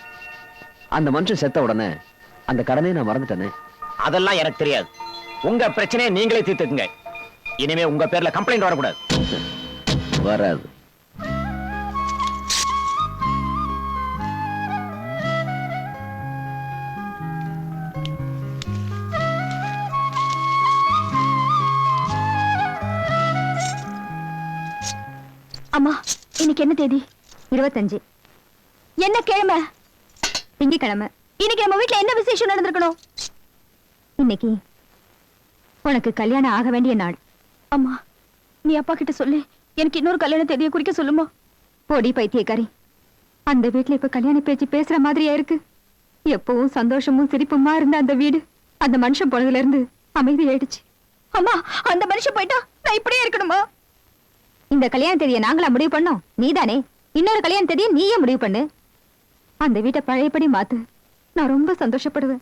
அந்த மனுஷன் செத்த உடனே அந்த கடனை நான் மறந்துட்டேனே. அதெல்லாம் எனக்கு தெரியாது. உங்க பிரச்சனையை நீங்களே தீர்த்துக்குங்க. இனிமே உங்க பேர்ல கம்ப்ளைண்ட் வரக்கூடாது. வராது. அம்மா, இன்னைக்கு என்ன தேதி? 25. என்ன கிழமை? திங்கக்கிழமை. இன்னைக்கு நம்ம வீட்டுல என்ன விசேஷம் நடந்திருக்கணும்? இன்னைக்கு உனக்கு கல்யாணம் ஆக வேண்டிய நாள். அம்மா, நீ அப்பா கிட்ட சொல்லு, எனக்கு இன்னொரு கல்யாண தேதியை குறிக்க சொல்லுமா? போடி பைத்தியக்காரி, அந்த வீட்டுல இப்ப கல்யாண பேச்சு பேசுற மாதிரியா இருக்கு. எப்பவும் சந்தோஷமும் சிரிப்புமா இருந்த அந்த வீடு அந்த மனுஷன் போனதுல இருந்து அமைதி ஆயிடுச்சு. அம்மா, அந்த மனுஷன் போயிட்டா நான் இப்படியே இருக்கணுமா? இந்த கல்யாண தேதியை நாங்களா முடிவு பண்ணோம்? நீதானே. இன்னொரு கல்யாண தேதியை நீயே முடிவு பண்ணு. அந்த வீட்டை பழையபடி மாத்து. நான் ரொம்ப சந்தோஷப்படுவேன்.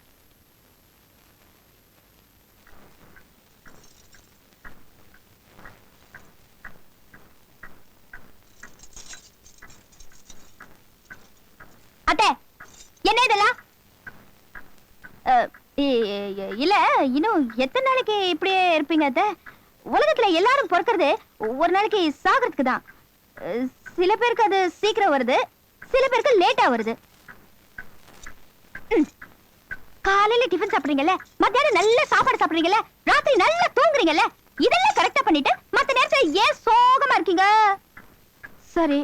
அத்தை, என்ன இதெல்லாம்? இல்ல, இன்னும் எத்தனை நாளைக்கு இப்படியே இருப்பீங்க அத்தை? உலகத்துல எல்லாரும் பிறக்கிறது ஒரு நாளைக்கு சாகிறதுக்கு தான். சில பேருக்கு அது சீக்கிரம் வருது, சில பேருக்கு லேட்டா வருது. காலையில டிஃபன் சாப்பிடுறீங்கல்ல, மத்தியானம் நல்ல சாப்பாடு சாப்பிடுறீங்கல்ல, ராத்திரி நல்லா தூங்குறீங்கல்ல, இதெல்லாம் கரெக்டா பண்ணிட்டு மத்த நேரத்துல ஏன் சோகமா இருக்கீங்க? சரி,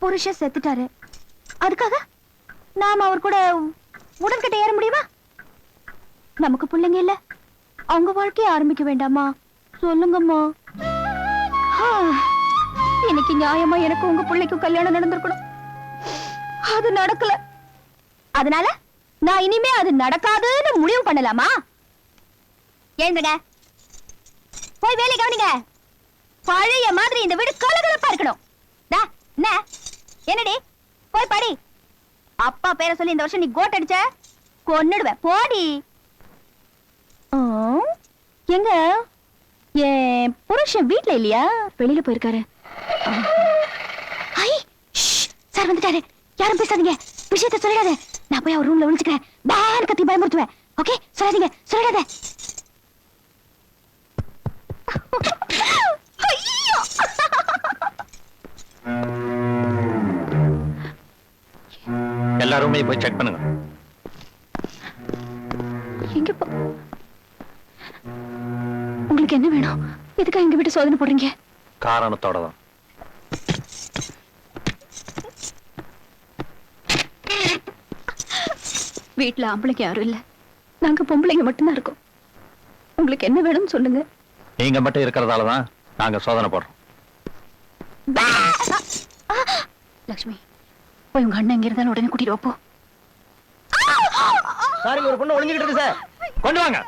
புருஷன் செத்துட்டாரு, அதுக்காக நாம அவர் கூட உடன்கிட்ட ஏற முடியுமா? நமக்கு பிள்ளைங்க இல்ல, அவங்க வாழ்க்கைய ஆரம்பிக்க வேண்டாமா? சொல்லுங்கம்மா. இன்னைக்கு நியாயமா எனக்கு உங்க பிள்ளைக்கும் கல்யாணம் நடந்திருக்கணும். அது நடக்கல. அதனால நான் இனிமே அது நடக்காதுன்னு முடிவு பண்ணலாமா? ஏந்துங்க, போய் வேலை கவனிங்க. பழைய மாதிரி இந்த வீடு கலகலப்பா இருக்கணும். என்ன என்னடி போய் படி. அப்பா பேரை சொல்லி இந்த வருஷம் நீ கோட் அடிச்ச கொன்னுடுவேன். போடி. எங்க என் புருஷன் வீட்ல இல்லையா? வெளியில போயிருக்காரு. சார் வந்துட்டாரு. யாரும் பேசாதீங்க, விஷயத்த சொல்லிடாத. நான் போய் அவர் ரூம்ல ஒளிஞ்சுக்கிறேன். பேன் கத்தி பயமுறுத்துவேன். ஓகே, சொல்லாதீங்க, சொல்லிடாத. எல்லாருமே போய் செக் பண்ணுங்க. எங்க உங்களுக்கு என்ன வேணும்? எதுக்காக எங்க வீட்டு சோதனை போடுறீங்க? காரணத்தோட தான். வீட்டுல ஆம்பளைங்க யாரும் இல்ல, நாங்க பொம்பளைங்க மட்டும்தான் இருக்கோம். உங்களுக்கு என்ன வேணும்னு சொல்லுங்க. நீங்க மட்டும் இருக்கிறதால தான் நாங்க சோதனை போடுறோம். லட்சுமி, போய் உங்க அண்ணன் எங்க இருந்தாலும் உடனே கூட்டிட்டு வாப்போ. சார், ஒரு பொண்ணு ஒளிஞ்சுக்கிட்டு இருக்கு சார். கொண்டு வாங்க.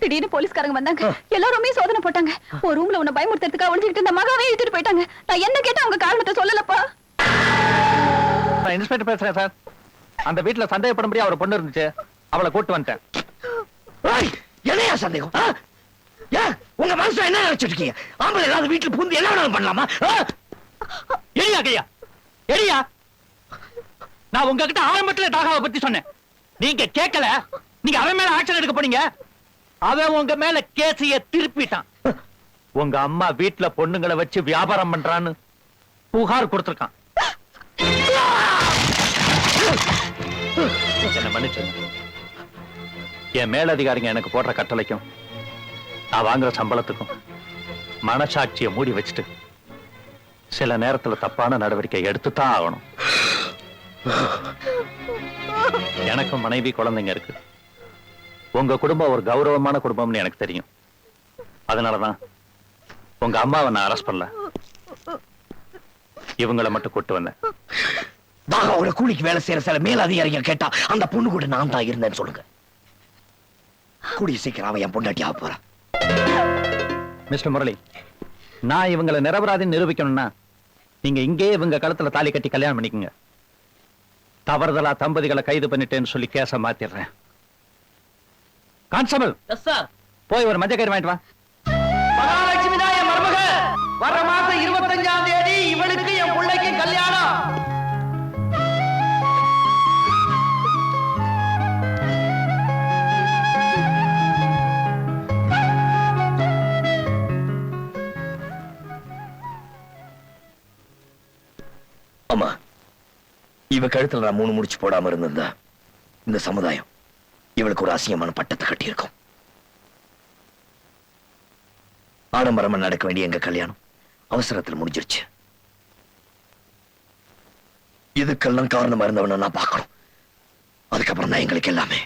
திடீர்னு போலீஸ்காரங்க வந்தாங்க. எல்லாருமே சோதனை போட்டாங்க. ஒரு ரூம்ல உன்னை பயமுறுத்துறதுக்காக ஒளிஞ்சுக்கிட்டு இந்த மகாவே இழுத்துட்டு போயிட்டாங்க. நான் என்ன கேட்டா அவங்க காரணத்தை சொல்லலப்பா. நான் இன்ஸ்பெக்டர் பேசுறேன் சார். அந்த வீட்டுல சந்தேகப்படும்படியா ஒரு பொண்ணு இருந்துச்சு, அவளை கூட்டு வந்துட்டேன். என்னையா சந்தேகம்? உங்க மனசுல என்ன நினைச்சிட்டு இருக்கீங்க? ஆம்பளை ஏதாவது வீட்டுல புந்து என்ன வேணாலும் பண்ணலாமா? எரியா கையா, எரியா. நான் உங்ககிட்ட ஆரம்பத்துல தாகாவை பத்தி சொன்னேன், நீங்க கேட்கல. நீங்க அவன் மேல ஆக்ஷன் எடுக்க போனீங்க, அவன் உங்க மேல கேஸைய திருப்பிட்டான். உங்க அம்மா வீட்டுல பொண்ணுங்களை வச்சு வியாபாரம் பண்றான்னு புகார் கொடுத்திருக்கான். என்ன மன்னிச்சு, என் மேலதிகாரிங்க எனக்கு போடுற கட்டளைக்கும் நான் வாங்குற சம்பளத்துக்கும் மனசாட்சியை மூடி வச்சுட்டு சில நேரத்துல தப்பான நடவடிக்கை எடுத்துத்தான் ஆகணும். எனக்கும் மனைவி குழந்தைங்க இருக்கு. உங்க குடும்பம் ஒரு கௌரவமான குடும்பம்னு எனக்கு தெரியும். அதனாலதான் உங்க அம்மாவை நான் அரெஸ்ட் பண்ணல, இவங்களை மட்டும் கூட்டு வந்தேன். தாகாவோட கூலிக்கு வேலை செய்யற சில மேல் அதிகாரிகள் கேட்டா அந்த பொண்ணு கூட நான் தான் இருந்தேன்னு சொல்லுங்க. கூடிய சீக்கிரம் அவன் என் பொண்டாட்டி ஆக போறான். மிஸ்டர் முரளி, நான் இவங்களை நிரபராதின்னு நிரூபிக்கணும்னா நீங்க இங்கேயே இவங்க கழுத்துல தாலி கட்டி கல்யாணம் பண்ணிக்கங்க. தவறுதலா தம்பதிகளை கைது பண்ணிட்டேன்னு சொல்லி கேஸ மாத்திடுறேன். கான்ஸ்டபிள், போய் ஒரு மஞ்சள் கயிறு வாங்கிட்டு வா. மகாலட்சுமி தான் என் மருமக. வர மாசம் 25ஆம் தேதி இவளுக்கு என் பிள்ளைக்கு கல்யாணம். ஆமா, இவ கழுத்துல நான் 3 முடிச்சு போடாம இருந்திருந்தா இந்த சமுதாயம் இவளுக்கு ஒரு அசிங்கமான பட்டத்தை கட்டி இருக்கும். ஆடம்பரமா நடக்க வேண்டிய எங்க கல்யாணம் அவசரத்தில் முடிஞ்சிருச்சு. இதுக்கெல்லாம் காரணமா இருந்தவன நான் பார்க்கணும். அதுக்கப்புறம் தான் எங்களுக்கு எல்லாமே.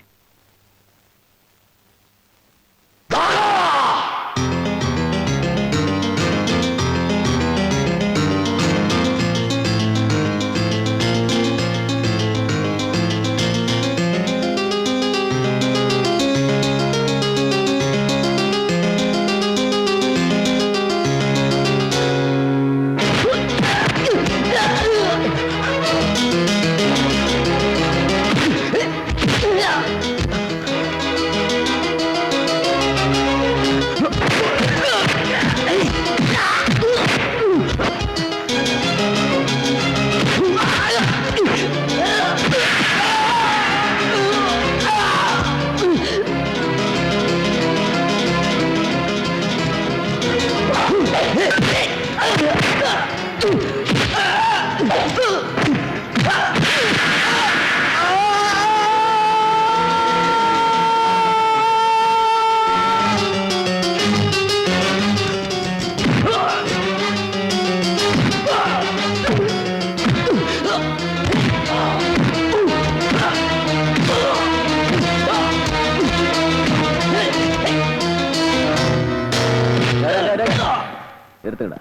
நிறுத்துங்கடா.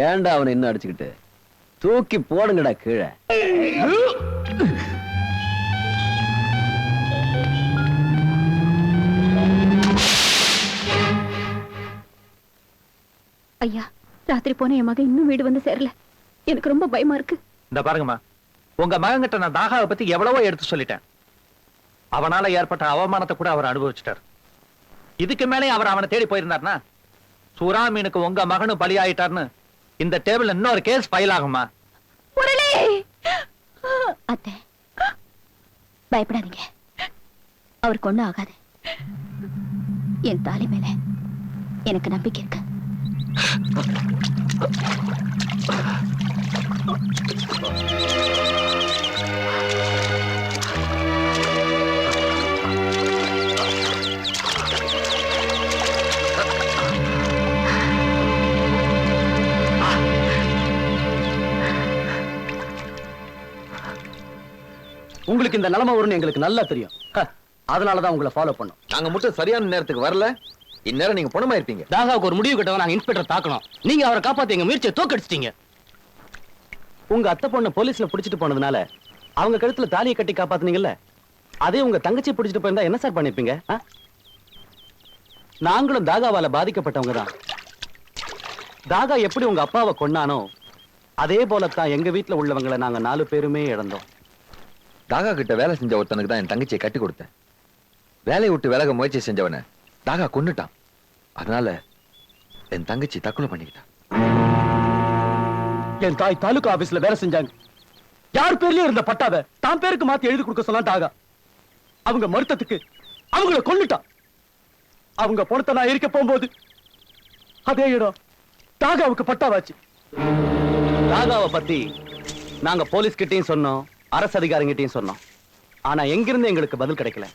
ஏன்டா அவனை இன்னும் அடிச்சுக்கிட்டு? தூக்கி போடுங்கடா கீழே. ஐயா, ராத்திரி போன என் மகன் இன்னும் வீடு வந்து சேரல. எனக்கு ரொம்ப பயமா இருக்கு. இந்த பாருங்கம்மா, உங்க மகன்கிட்ட நான் தாகாவை பத்தி எவ்வளவோ எடுத்து சொல்லிட்டேன். அவனால ஏற்பட்ட அவமானத்தை கூட அவர் அனுபவிச்சிட்டார். இதுக்கு மேலே அவர் அவனை தேடி போயிருந்தார்னா சுறா மீனுக்கு உங்க மகனும் பலியாயிட்டார்னு இந்த டேபிள் இன்னொரு கேஸ் ஃபைல் ஆகுமா? அத்தை, பயப்படாதீங்க. அவருக்கு ஒண்ணும் ஆகாது. என் தாலி மேல எனக்கு நம்பிக்கை இருக்கு. உங்களுக்கு இந்த நிலைமை வரும்னு எங்களுக்கு நல்லா தெரியும். அதனாலதான் உங்களை ஃபாலோ பண்ணோம். நாங்க மட்டும் சரியான நேரத்துக்கு வரல, இந்நேரம் நீங்க பணமா இருப்பீங்க. தாகாவுக்கு ஒரு முடிவு கட்டவா நாங்க இன்ஸ்பெக்டர் தாக்கணும். நீங்க அவரை காப்பாத்தி எங்க முயற்சியை தோக்கடிச்சிட்டீங்க. உங்க அத்தை பொண்ணை போலீஸ்ல பிடிச்சிட்டு போனதுனால அவங்க கழுத்துல தாலியை கட்டி காப்பாத்துனீங்கல்ல, அதே உங்க தங்கச்சி பிடிச்சிட்டு போயிருந்தா என்ன சார் பண்ணிருப்பீங்க? நாங்களும் தாகாவால பாதிக்கப்பட்டவங்க தான். தாகா எப்படி உங்க அப்பாவை கொன்னானோ அதே போலத்தான் எங்க வீட்டுல உள்ளவங்களை நாங்க 4 பேருமே இழந்தோம். தாகா கிட்ட வேலை செஞ்ச ஒருத்தனுக்கு தான் என் தங்கச்சியை கட்டி கொடுத்தேன். வேலையை விட்டு விலக முயற்சி செஞ்சவனை தாகா கொன்னுட்டான். அதனால என் தங்கச்சி தற்கொலை பண்ணிக்கிட்டான். என் தாய் தாலுகா ஆபீஸ்ல வேலை செஞ்சாங்க. யார் பேர்லயும் இருந்த பட்டாவை தான் பேருக்கு மாத்தி எழுதி கொடுக்க சொன்னா தாகா. அவங்க மறுத்ததுக்கு அவங்கள கொன்னுட்டான். அவங்க பணத்தை நான் எரிக்க போகும்போது அதே இடம் தாகாவுக்கு பட்டாவாச்சு. தாகாவை பத்தி நாங்க போலீஸ் கிட்டையும் சொன்னோம், அரசு அதிகாரிகிட்டையும் சொன்னோம். ஆனா எங்கிருந்து எங்களுக்கு பதில் கிடைக்கல.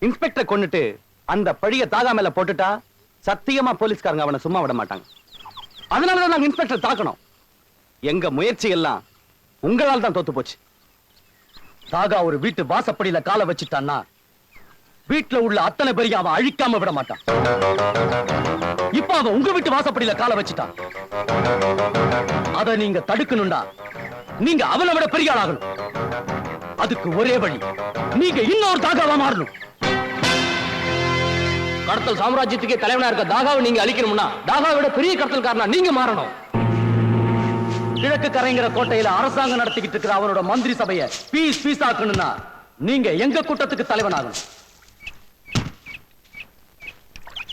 இன்ஸ்பெக்டர் கொன்னுட்டு அந்த பழிய தாகா மேல போட்டுட்டா சத்தியமா போலீஸ்காரங்க அவனை சும்மா விட மாட்டாங்க. அதனாலதான் நாங்க இன்ஸ்பெக்டர் தாக்கணும். எங்க முயற்சி எல்லாம் உங்களால் தான் தோத்து போச்சு. தாகா ஒரு வீட்டு வாசப்படியில காலை வச்சுட்டான்னா வீட்டுல உள்ள அத்தனை பேரையும் அவன் அழிக்காம விட மாட்டான். இப்ப அவன் உங்க வீட்டு வாசப்படியில காலை வச்சுட்டான். அதை நீங்க தடுக்கணும்டா நீங்க அவனை விட பெரிய ஆளாகணும். அதுக்கு ஒரே வழி, நீங்க இன்னொரு தாகாவா மாறணும். கடத்தல் சாம்ராஜ்யத்துக்கே தலைவனா இருக்க தாகாவை நீங்க அழிக்கணும்னா தாகாவை விட பெரிய கடத்தல்காரனா நீங்க மாறணும். கிழக்கு கரைங்கிற கோட்டையில அரசாங்கம் நடத்திக்கிட்டு இருக்கிற அவனோட மந்திரி சபையை பீஸ் ஆக்கணும்னா நீங்க எங்க கூட்டத்துக்கு தலைவனாகணும்.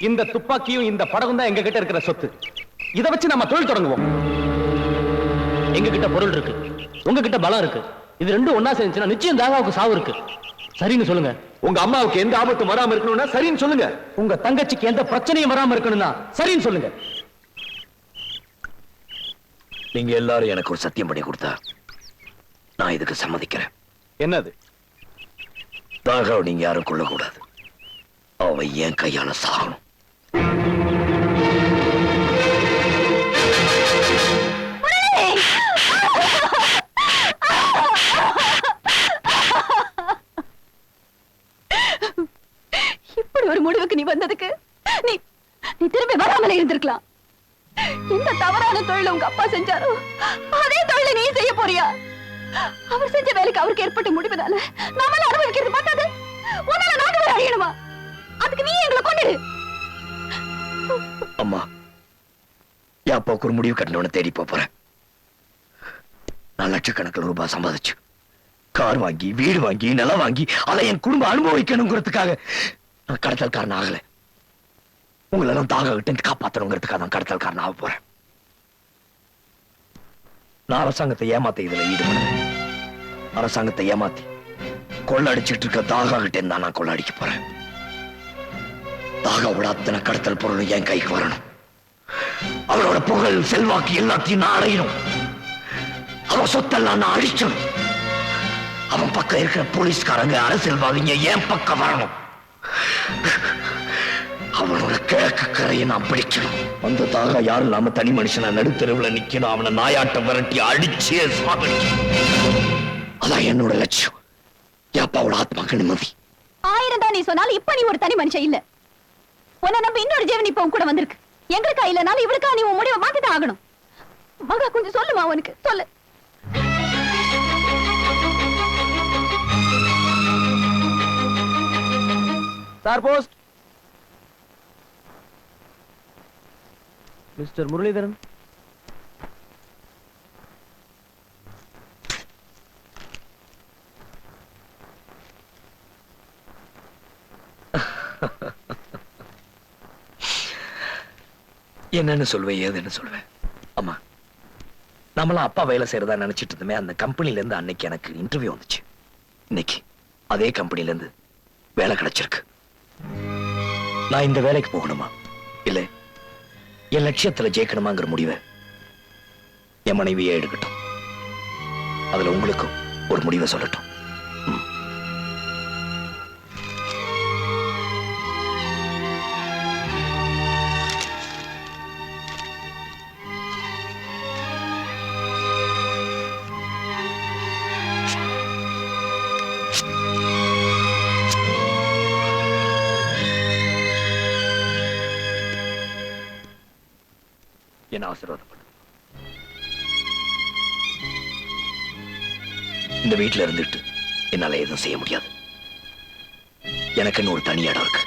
இந்த துப்பாக்கியும் இந்த படகும் தான் எங்க கிட்ட இருக்கிற சொத்து. இதை வச்சு நம்ம தொழில் தொடங்குவோம். எங்க கிட்ட பொருள் இருக்கு, உங்ககிட்ட பலம் இருக்கு. இது ரெண்டும் ஒன்னா சேர்ந்துச்சுன்னா நிச்சயம் தாகாவுக்கு சாவு இருக்கு. சரின்னு சொல்லுங்க. உங்க அம்மாவுக்கு எந்த ஆபத்தும் வராம இருக்கணும்னா சரின்னு சொல்லுங்க. உங்க தங்கச்சிக்கு எந்த பிரச்சனையும் வராம இருக்கணும்னா சரின்னு சொல்லுங்க. நீங்க எல்லாரும் எனக்கு ஒரு சத்தியம் பண்ணி கொடுத்தா நான் இதுக்கு சம்மதிக்கிறேன். என்னது? தாகாவை நீங்க யாரும் கொள்ளக்கூடாது. அவ என் கையால சாகணும். இப்படி ஒரு முடிவுக்கு நீ வந்ததுக்கு நீ திரும்பி வராமல இருந்திருக்கலாம். எந்த தவறான தொழில உங்க அப்பா செஞ்சாரோ அதே தொழிலை நீ செய்ய போறியா? அவர் செஞ்ச வேலைக்கு அவருக்கு ஏற்பட்ட முடிவுனால நாம அனுபவிக்கிறது பார்த்தாது உன்னால நாங்க வேற அழியணுமா? அதுக்கு நீ எங்களை கொண்டுடு. அம்மா, என் அப்பாவுக்கு ஒரு முடிவு கட்டணும்னு தேடி போறேன். நான் லட்சக்கணக்கில் ரூபாய் சம்பாதிச்சு கார் வாங்கி வீடு வாங்கி நிலம் வாங்கி அதை என் குடும்பம் அனுபவிக்கணுங்கிறதுக்காக நான் கடத்தல்காரன் ஆகல. உங்களெல்லாம் தாக விட்டு காப்பாற்றணுங்கிறதுக்காக நான் கடத்தல்காரன் ஆக போறேன். நான் அரசாங்கத்தை ஏமாத்த இதுல ஈடுபடுறேன். அரசாங்கத்தை ஏமாத்தி கொள்ளடிச்சிட்டு இருக்க தாகா கிட்ட இருந்தா நான் கொள்ளடிக்க போறேன். தாகாவோட அத்தனை கடத்தல் பொருளும் என் கைக்கு வரணும். அவளோட புகழ் செல்வாக்கு எல்லாத்தையும் நான் அடையணும். அவன் சொத்தெல்லாம் நான் அழிச்சணும். அவன் பக்கம் இருக்கிற போலீஸ்காரங்க அரசியல்வாதிங்க என் பக்கம் வரணும். அவனோட கிழக்கு கரையை நான் பிடிக்கணும். அந்த தாகா யாரும் இல்லாம தனி மனுஷனா நடுத்தெருவுல நிக்கணும். அவனை நாயாட்டம் விரட்டி அடிச்சே சாகடிக்கணும். அதான் என்னோட லட்சியம். என் அப்பாவோட ஆத்மாக்கு நிம்மதி. 1000 தான் நீ சொன்னாலும் இப்ப நீ ஒரு தனி மனுஷன் இல்ல. உன்னை நம்ப இன்னொரு ஜீவன் இப்ப உன் கூட வந்திருக்கு. எங்களுக்கா இல்லனாலும் இவளுக்கா நீ உன் முடிவை மாத்திதான் ஆகணும். மகா கொஞ்சம் சொல்லுமா அவனுக்கு சொல்லு. Sir post. மிஸ்டர் முரளிதரன். என்னன்னு சொல்வேன், ஏதுன்னு சொல்வேன். அம்மா, நம்மளாம் அப்பா வேலை செய்யறதா நினைச்சிட்டு இருந்தோமே, அந்த கம்பெனில இருந்து அன்னைக்கு எனக்கு இன்டர்வியூ வந்துச்சு. இன்னைக்கு அதே கம்பெனில இருந்து வேலை கிடைச்சிருக்கு. நான் இந்த வேலைக்கு போகணுமா இல்ல என் லட்சியத்துல ஜெயிக்கணுமாங்கிற முடிவை என் மனைவியே எடுக்கட்டும். அதுல உங்களுக்கும் ஒரு முடிவை சொல்லட்டும். என்ன ஆசீர்வாதப்படும். இந்த வீட்டுல இருந்துட்டு என்னால எதுவும் செய்ய முடியாது. எனக்குன்னு ஒரு தனி இடம் இருக்கு.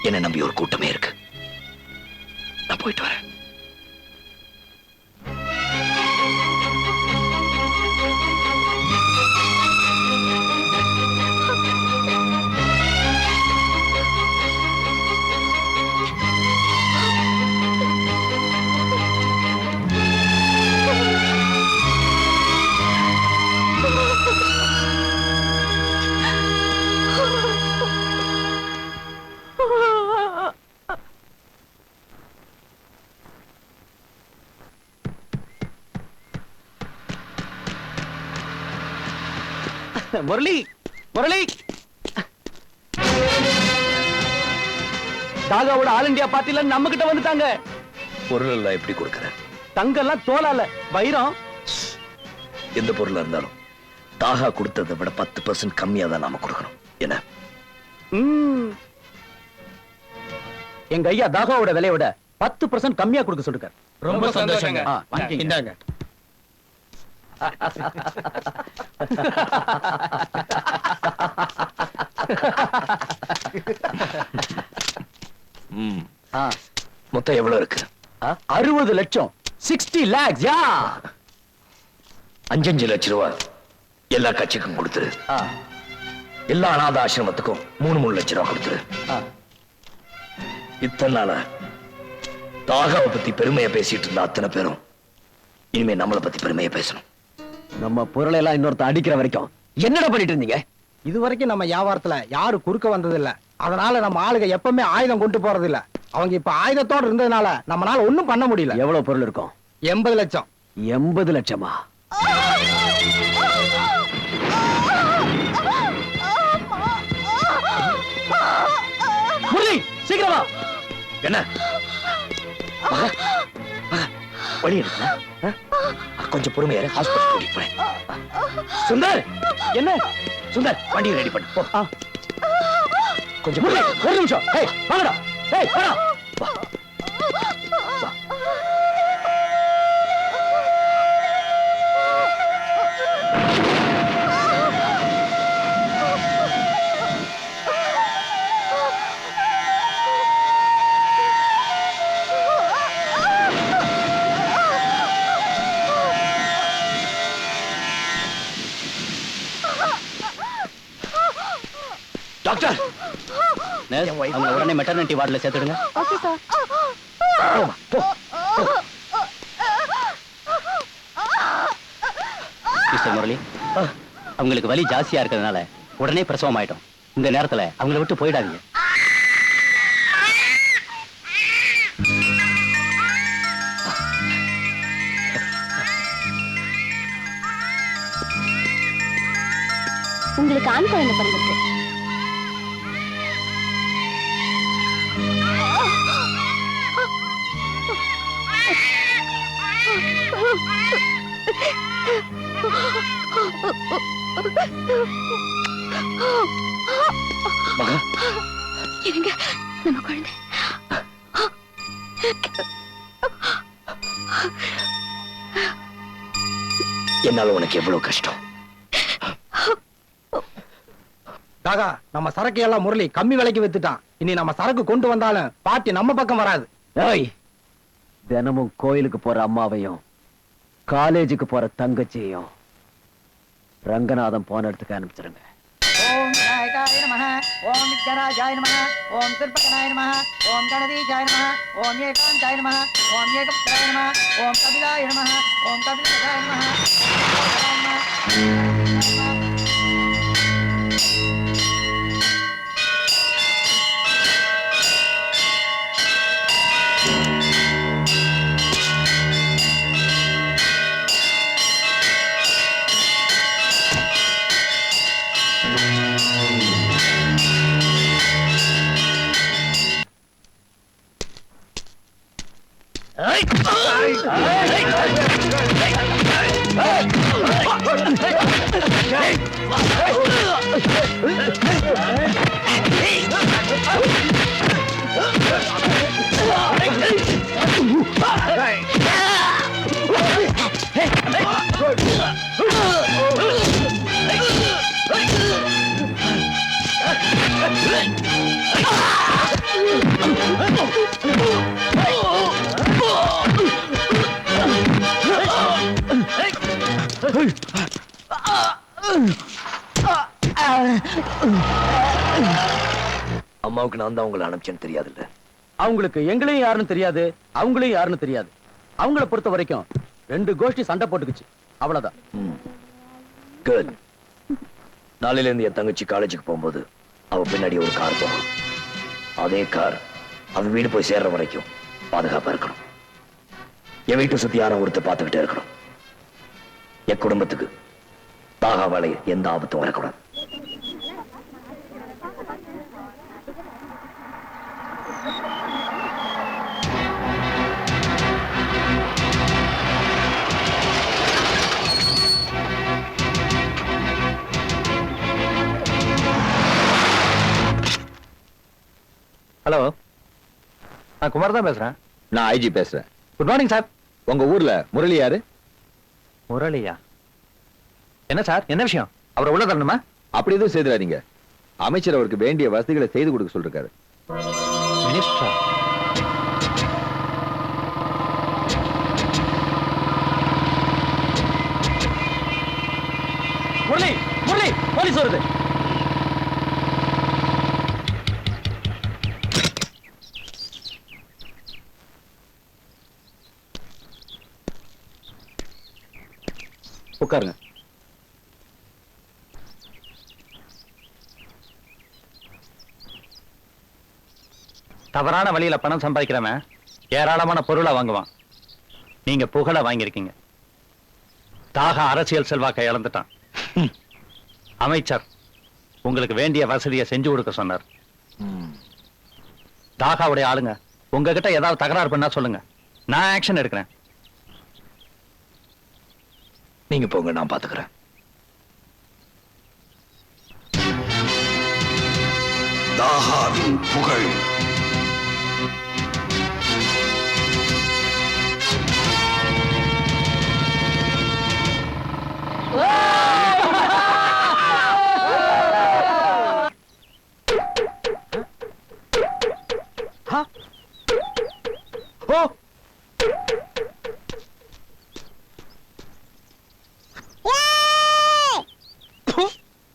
என்னை நம்பி ஒரு கூட்டமே இருக்கு. நான் போயிட்டு வரேன். முரளி, முரளி, தாகாவோட ஆல் இந்தியா பார்ட்டில நம்ம கிட்ட வந்துட்டாங்க. பொருள் எல்லாம் எப்படி கொடுக்கற? தங்கெல்லாம் தோலால, வைரம். எந்த பொருளா இருந்தாலும் தாகா கொடுத்ததை விட 10% கம்மியா தான் நாம கொடுக்கணும். என்ன? எங்க ஐயா தாகாவோட விலையை விட 10% கம்மியா கொடுக்க சொல்லிருக்காரு. ரொம்ப சந்தோஷங்க. இந்தாங்க. மொத்தம் எவ்வளவு இருக்கு? 60 லட்சம். 60 lakhs. யா, 5 லட்சம் ரூபாய் எல்லா கட்சிக்கும் கொடுத்துரு. எல்லா அநாத ஆசிரமத்துக்கும் 3 லட்சம் ரூபாய் கொடுத்துரு. இத்தனை நாள தாகாவை பத்தி பெருமையை பேசிட்டு இருந்த அத்தனை பேரும் இனிமே நம்மளை பத்தி பெருமையை பேசணும். நம்ம பொருளை எல்லாம் இன்னொருத்த அடிக்கிற வரைக்கும் என்னடா பண்ணிட்டு இருந்தீங்க? இது வரைக்கும் நம்ம வியாபாரத்துல யாரு குறுக்க வந்தது இல்ல. அதனால நம்ம ஆளுங்க எப்பவுமே ஆயுதம் கொண்டு போறது இல்ல. அவங்க இப்ப ஆயுதத்தோட இருந்ததுனால நம்மளால ஒண்ணும் பண்ண முடியல. எவ்வளவு பொருள் இருக்கும்? 80 லட்சம். 80 லட்சமா? முரளி, சீக்கிரமா. என்ன வழி இருக்கு? கொஞ்சம் பொறுமையா ஹாஸ்பிட்டல் கூட்டிட்டு போறேன். சுந்தர், என்ன? சுந்தர், வண்டியை ரெடி பண்ணு. போ. கொஞ்சம் முரளி, ஒரு நிமிஷம். ஏய், வாங்கடா. ஏய், வாடா. வா. வா. டாக்டர், அவங்க உடனே மெட்டர்னிட்டி வார்டுல சேர்த்துடுங்க. Okay sir. போமா, போ. மிஸ்டர் முரளி, அவங்களுக்கு வலி ஜாஸ்தியா இருக்கிறதுனால உடனே பிரசவம் ஆயிட்டோம். இந்த நேரத்துல அவங்கள விட்டு போயிடாதீங்க. உங்களுக்கு ஆண் குழந்தை பிறந்திருக்கு. மகா, இருங்க, நம்ம குழந்தை. என்னால உனக்கு எவ்வளவு கஷ்டம். தாகா, நம்ம சரக்கு எல்லாம் முரளி கம்மி விலைக்கு வித்துட்டான். இனி நம்ம சரக்கு கொண்டு வந்தாலும் பாட்டி நம்ம பக்கம் வராது. ஏய், தினமும் கோயிலுக்கு போற அம்மாவையும் காலேஜுக்கு போற தங்கச்சியையும் ரங்கநாதம் போன இடத்துக்கு அனுப்பிச்சிருங்க. ஓம் விநாயகாய நமஹ, ஓம் விக்னராஜாய நமஹ, ஓம் திருப்பகனாய நமஹ, ஓம் கணதீசாய நமஹ, ஓம் ஏகாந்தாய நமஹ, ஓம் ஏகபுத்திராய நமஹ, ஓம் கபிலாய நமஹ, ஓம் கபிலராய நமஹ, அம்மாவுக்கு நான் தான் உங்களை அனுப்பிச்சேன்னு தெரியாதுல்ல. அவங்களுக்கு எங்களையும் யாருன்னு தெரியாது, அவங்களையும் யாருன்னு தெரியாது. அவங்கள பொறுத்த வரைக்கும் 2 கோஷ்டி சண்டை போட்டுக்குச்சு, அவ்வளவுதான். Good. நாளையில இருந்து என் தங்கச்சி காலேஜுக்கு போகும்போது அவ பின்னாடி ஒரு கார் போகும். அதே கார் அவ வீடு போய் சேர்ற வரைக்கும் பாதுகாப்பா இருக்கணும். என் வீட்டை சுத்தி யாரும் ஒருத்தர் பார்த்துக்கிட்டே இருக்கணும். என் குடும்பத்துக்கு தாகாவால எந்த ஆபத்தும் வரக்கூடாது. ஹலோ, நான் குமார் தான் பேசுறேன். நான் ஐஜி பேசுறேன். Good morning sir. உங்க ஊர்ல முரளி யாரு? முரளியா? என்ன சார், என்ன விஷயம்? அவரை உள்ள தரணுமா? அப்படி எதுவும் செய்துறாதீங்க. அமைச்சர் அவருக்கு வேண்டிய வசதிகளை செய்து கொடுக்க சொல்லிருக்காரு. மினிஸ்டர் முரளி, முரளி, போலீஸ் வருது. உட்காருங்க. தவறான வழியில பணம் சம்பாதிக்கிறவன் ஏராளமான பொருளை வாங்குவான். நீங்க புகழ வாங்கியிருக்கீங்க. தாகா அரசியல் செல்வாக்கை இழந்துட்டான். அமைச்சர் உங்களுக்கு வேண்டிய வசதியை செஞ்சு கொடுக்க சொன்னார். தாகாவுடைய ஆளுங்க உங்ககிட்ட ஏதாவது தகராறு பண்ணா சொல்லுங்க, நான் ஆக்ஷன் எடுக்கிறேன். நீங்க போங்க, நான் பாத்துக்கிறேன். தாகாவின் புகழ்.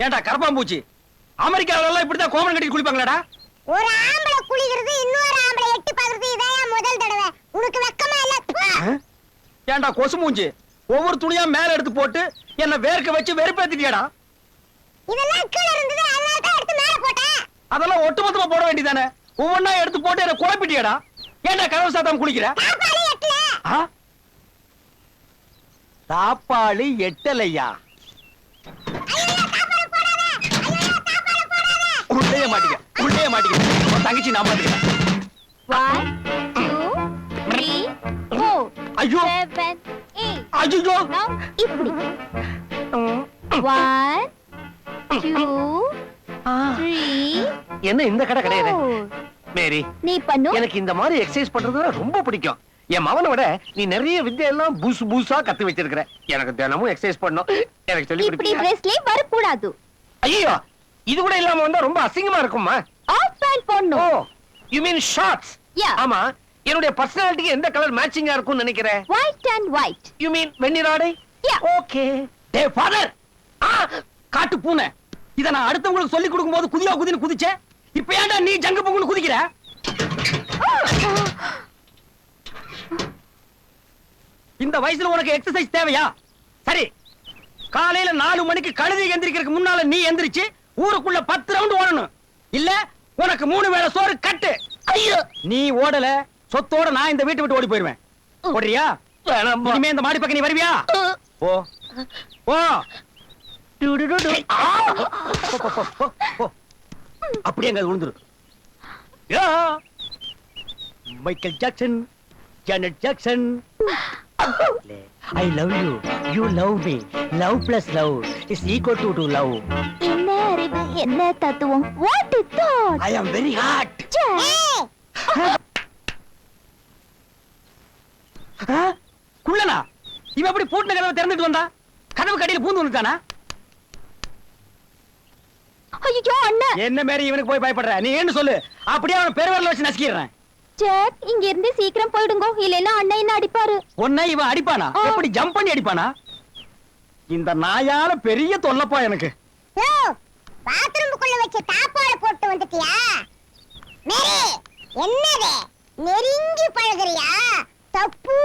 ஏண்டா கரப்பாம்பூச்சி, அமெரிக்காவில எல்லாம் இப்படிதான் கோமன் கட்டி குளிப்பாங்களாடா? ஒரு ஆம்பளை குளிக்கிறது இன்னொரு ஆம்பளை எட்டி பாக்குறது இதான் முதல் தடவை. உனக்கு வெக்கமா இல்ல? ஏண்டா கொசு மூஞ்சி, ஒவ்வொரு துணியா மேல எடுத்து போட்டு என்ன வேர்க்க வச்சு வெறுப்பேத்திட்டியாடா. இதெல்லாம் கீழ இருந்தது, அதனால தான் எடுத்து மேல போட்டேன். அதெல்லாம் ஒட்டுமொத்தமா போட வேண்டியதானே? ஒவ்வொன்னா எடுத்து போட்டு என்ன குழப்பிட்டியாடா. ஏண்டா கதவு சாத்தாம குளிக்கிற? தாப்பாளி எட்டலையா? உள்ளே மாட்டிக்க, உள்ளே மாட்டிக்க. உன் தங்கச்சி நான் பாத்துக்கிறேன். 1 2 3 4 ஐயோ 7 8. ஐயோ Now இப்படி 1 2 3 என்ன இந்த கடை கிடையாது? மேரி நீ பண்ணு. எனக்கு இந்த மாதிரி எக்ஸசைஸ் பண்றதுனா ரொம்ப பிடிக்கும். என் மகனை விட நீ நிறைய வித்தையெல்லாம் பூசு பூசா கத்து வச்சிருக்கிற. எனக்கு தினமும் எக்ஸசைஸ் பண்ணணும். எனக்கு சொல்லி இப்படி கொடுப்பீங்க? ட்ரெஸ்லயே வர கூடாது. ஐயோ, இது கூட இல்லாம வந்தா ரொம்ப அசிங்கமா இருக்குமா? ஆஃப் பேண்ட் போடணும். ஓ, யூ மீன் ஷார்ட்ஸ்? Yeah. ஆமா, என்னுடைய பர்சனாலிட்டிக்கு எந்த கலர் மேட்சிங்கா இருக்கும்னு நினைக்கிறேன்? White and white. You mean வெண்ணிற ஆடை? Yeah. ஓகே. டேய் ஃபாதர், காட்டு பூனை, இத நான் அடுத்தவங்களுக்கு சொல்லி கொடுக்கும்போது குதியா குதின்னு குதிச்சேன். இப்ப ஏன்டா நீ ஜங்கு பொங்குன்னு குதிக்கிற? இந்த வயசுல உனக்கு எக்ஸசைஸ் தேவையா? சரி, காலையில 4 மணிக்கு கழுதை எந்திரிக்கிறதுக்கு முன்னால நீ எந்திரிச்சு ஊருக்குள்ள 10 ரவுண்ட் ஓடணும். இல்ல உனக்கு 3 வேளை சோறு கட்டு. ஐயோ, நீ ஓடல சொத்தோட நான் இந்த வீட்டை விட்டு ஓடி போயிருவேன். ஓடுறியா? இனிமே இந்த மாடி பக்கம் நீ வருவியா? ஓ ஓ. அப்படியே அங்க விழுந்துரு. Michael Jackson, Janet Jackson. I love you. You love me. Love plus love is equal to love. என்ன அறிவு, என்ன தத்துவம்? What is that? I am very hot. குள்ளனா, இவன் எப்படி பூட்டின கதவை திறந்துட்டு வந்தா? கதவு கடியில பூந்து வந்துட்டானா? ஐயோ அண்ணா, என்ன மாதிரி இவனுக்கு போய் பயப்படுற? நீ என்ன சொல்லு, அப்படியே அவன் பெருவரல வச்சு நசுக்கிடுறேன். சார், இங்க இருந்து சீக்கிரம் போயிடுங்க, இல்லைன்னா அண்ணன் என்ன அடிப்பாரு. உன்னை இவன் அடிப்பானா? எப்படி ஜம்ப் பண்ணி அடிப்பானா? இந்த நாயால பெரிய தொல்லப்பா எனக்கு. பாத்ரூமுக்குள்ள வச்சு தாப்பால போட்டு வந்துட்டியா? மேரி, என்னது நெருங்கி பழகுறியா? தப்பு.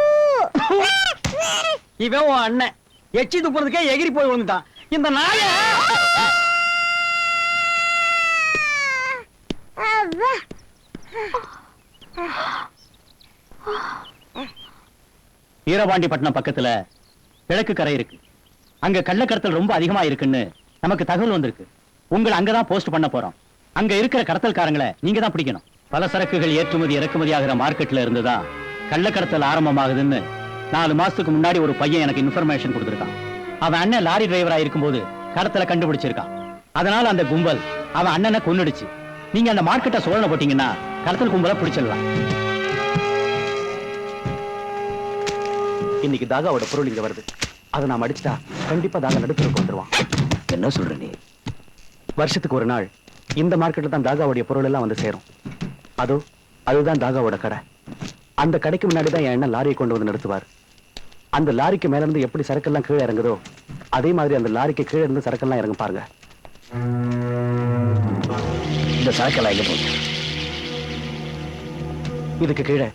இவன் உன் அண்ணன் எச்சி துப்புறதுக்கே எகிரி போய் வந்துட்டான். இந்த நாய வீரபாண்டிப்பட்டினம் பக்கத்துல கிழக்கு கரை இருக்கு. அங்க கள்ளக்கடத்தல் ரொம்ப அதிகமா இருக்குன்னு நமக்கு தகவல் வந்திருக்கு. உங்களை அங்கதான் போஸ்ட் பண்ண போறோம். அங்க இருக்கிற கடத்தல்காரங்களை நீங்க தான் பிடிக்கணும். பல சரக்குகள் ஏற்றுமதி இறக்குமதி ஆகிற மார்க்கெட்ல இருந்துதான் கள்ளக்கடத்தல் ஆரம்பமாகுதுன்னு 4 மாசத்துக்கு முன்னாடி ஒரு பையன் எனக்கு இன்ஃபர்மேஷன் கொடுத்திருக்கான். அவன் அண்ணன் லாரி டிரைவரா இருக்கும்போது கடத்தலை கண்டுபிடிச்சிருக்கான். அதனால அந்த கும்பல் அவன் அண்ணனை கொன்னுடுச்சு. நீங்க அந்த மார்க்கெட்டை சோதனை போட்டீங்கன்னா கடத்தல் கும்பலை பிடிச்சிடலாம். இன்னைக்கு தாகாவோட பொருள் இங்க வருது. அதை நாம் அடிச்சுட்டா கண்டிப்பா தாகா நடுத்தருக்கு வந்துருவான். என்ன சொல்ற நீ? வருஷத்துக்கு ஒரு நாள் இந்த மார்க்கெட்ல தான் தாகாவுடைய பொருள் எல்லாம் வந்து சேரும். அதுதான் தாகாவோட கடை. அந்த கடைக்கு முன்னாடி தான் என் அண்ணன் லாரியை கொண்டு வந்து நிறுத்துவார். அந்த லாரிக்கு மேல இருந்து எப்படி சரக்கெல்லாம் கீழே இறங்குதோ அதே மாதிரி அந்த லாரிக்கு கீழே இருந்து சரக்கெல்லாம் இறங்க பாருங்க. இந்த சரக்கெல்லாம் எங்க போகுது? இதுக்கு கீழே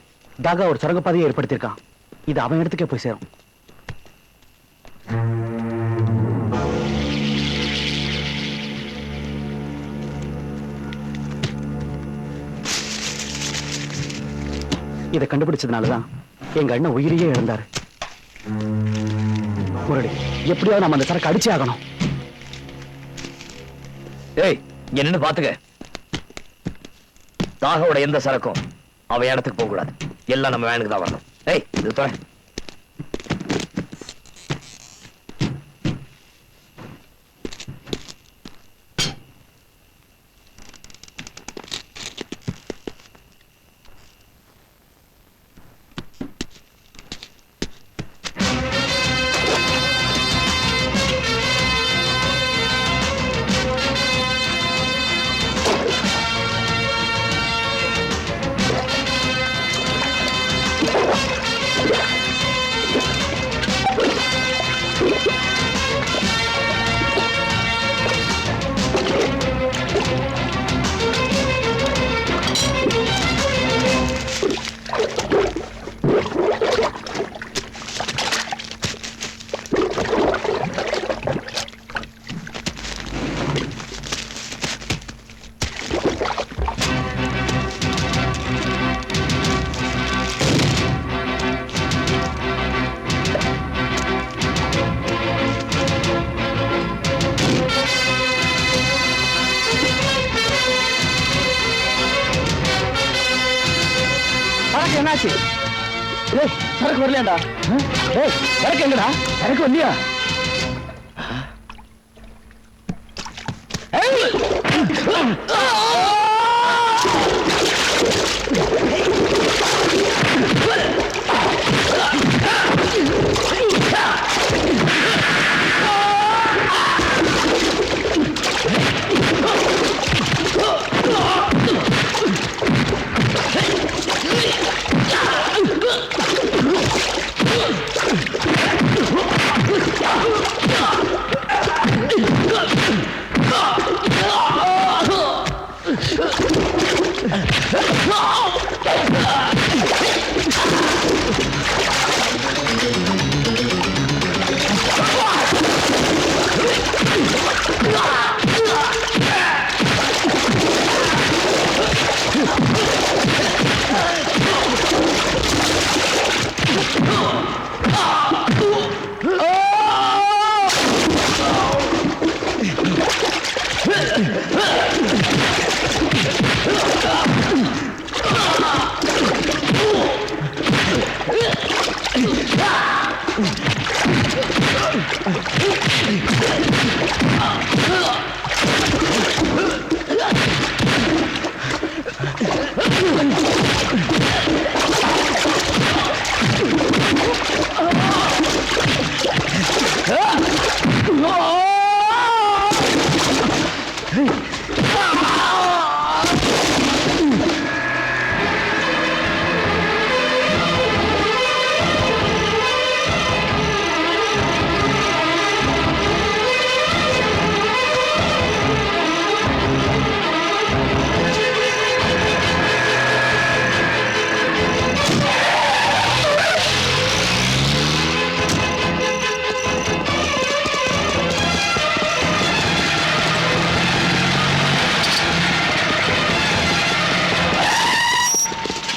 தாகா ஒரு சுரங்கப்பாதையை ஏற்படுத்தியிருக்கான். இது அவன் இடத்துக்கே போய் சேரும். இதை கண்டுபிடிச்சதுனாலதான் எங்க அண்ணன் உயிரையே இழந்தாரு. முரளி, எப்படியாவது நம்ம அந்த சரக்கு அடிச்சே ஆகணும். ஏய், என்னன்னு பாத்துக்க. தாகோட எந்த சரக்கும் அவன் இடத்துக்கு போக கூடாது. எல்லாம் நம்ம வேனுக்கு தான் வரணும். ஏய், இது தொலை. என்னாச்சு? சரக்கு வரலையாண்டா? சரக்கு எங்கடா? சரக்கு வரலையா?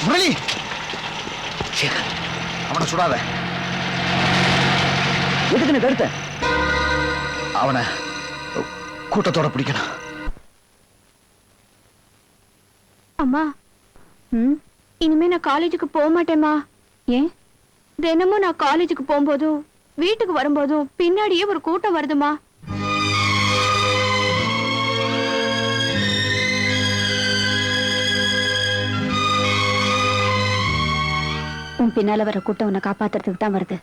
முரளி, அவனை சுடாத. எதுக்கு நீ தடுத்த? அவனை கூட்டத்தோட பிடிக்கணும். அம்மா இனிமே நான் காலேஜுக்கு போக மாட்டேம்மா. ஏன்? தினமும் நான் காலேஜுக்கு போகும்போதும் வீட்டுக்கு வரும்போதும் பின்னாடியே ஒரு கூட்டம் வருதுமா. உன் பின்னால வர கூட்டம் உன்னை காப்பாத்துறதுக்கு தான் வருது.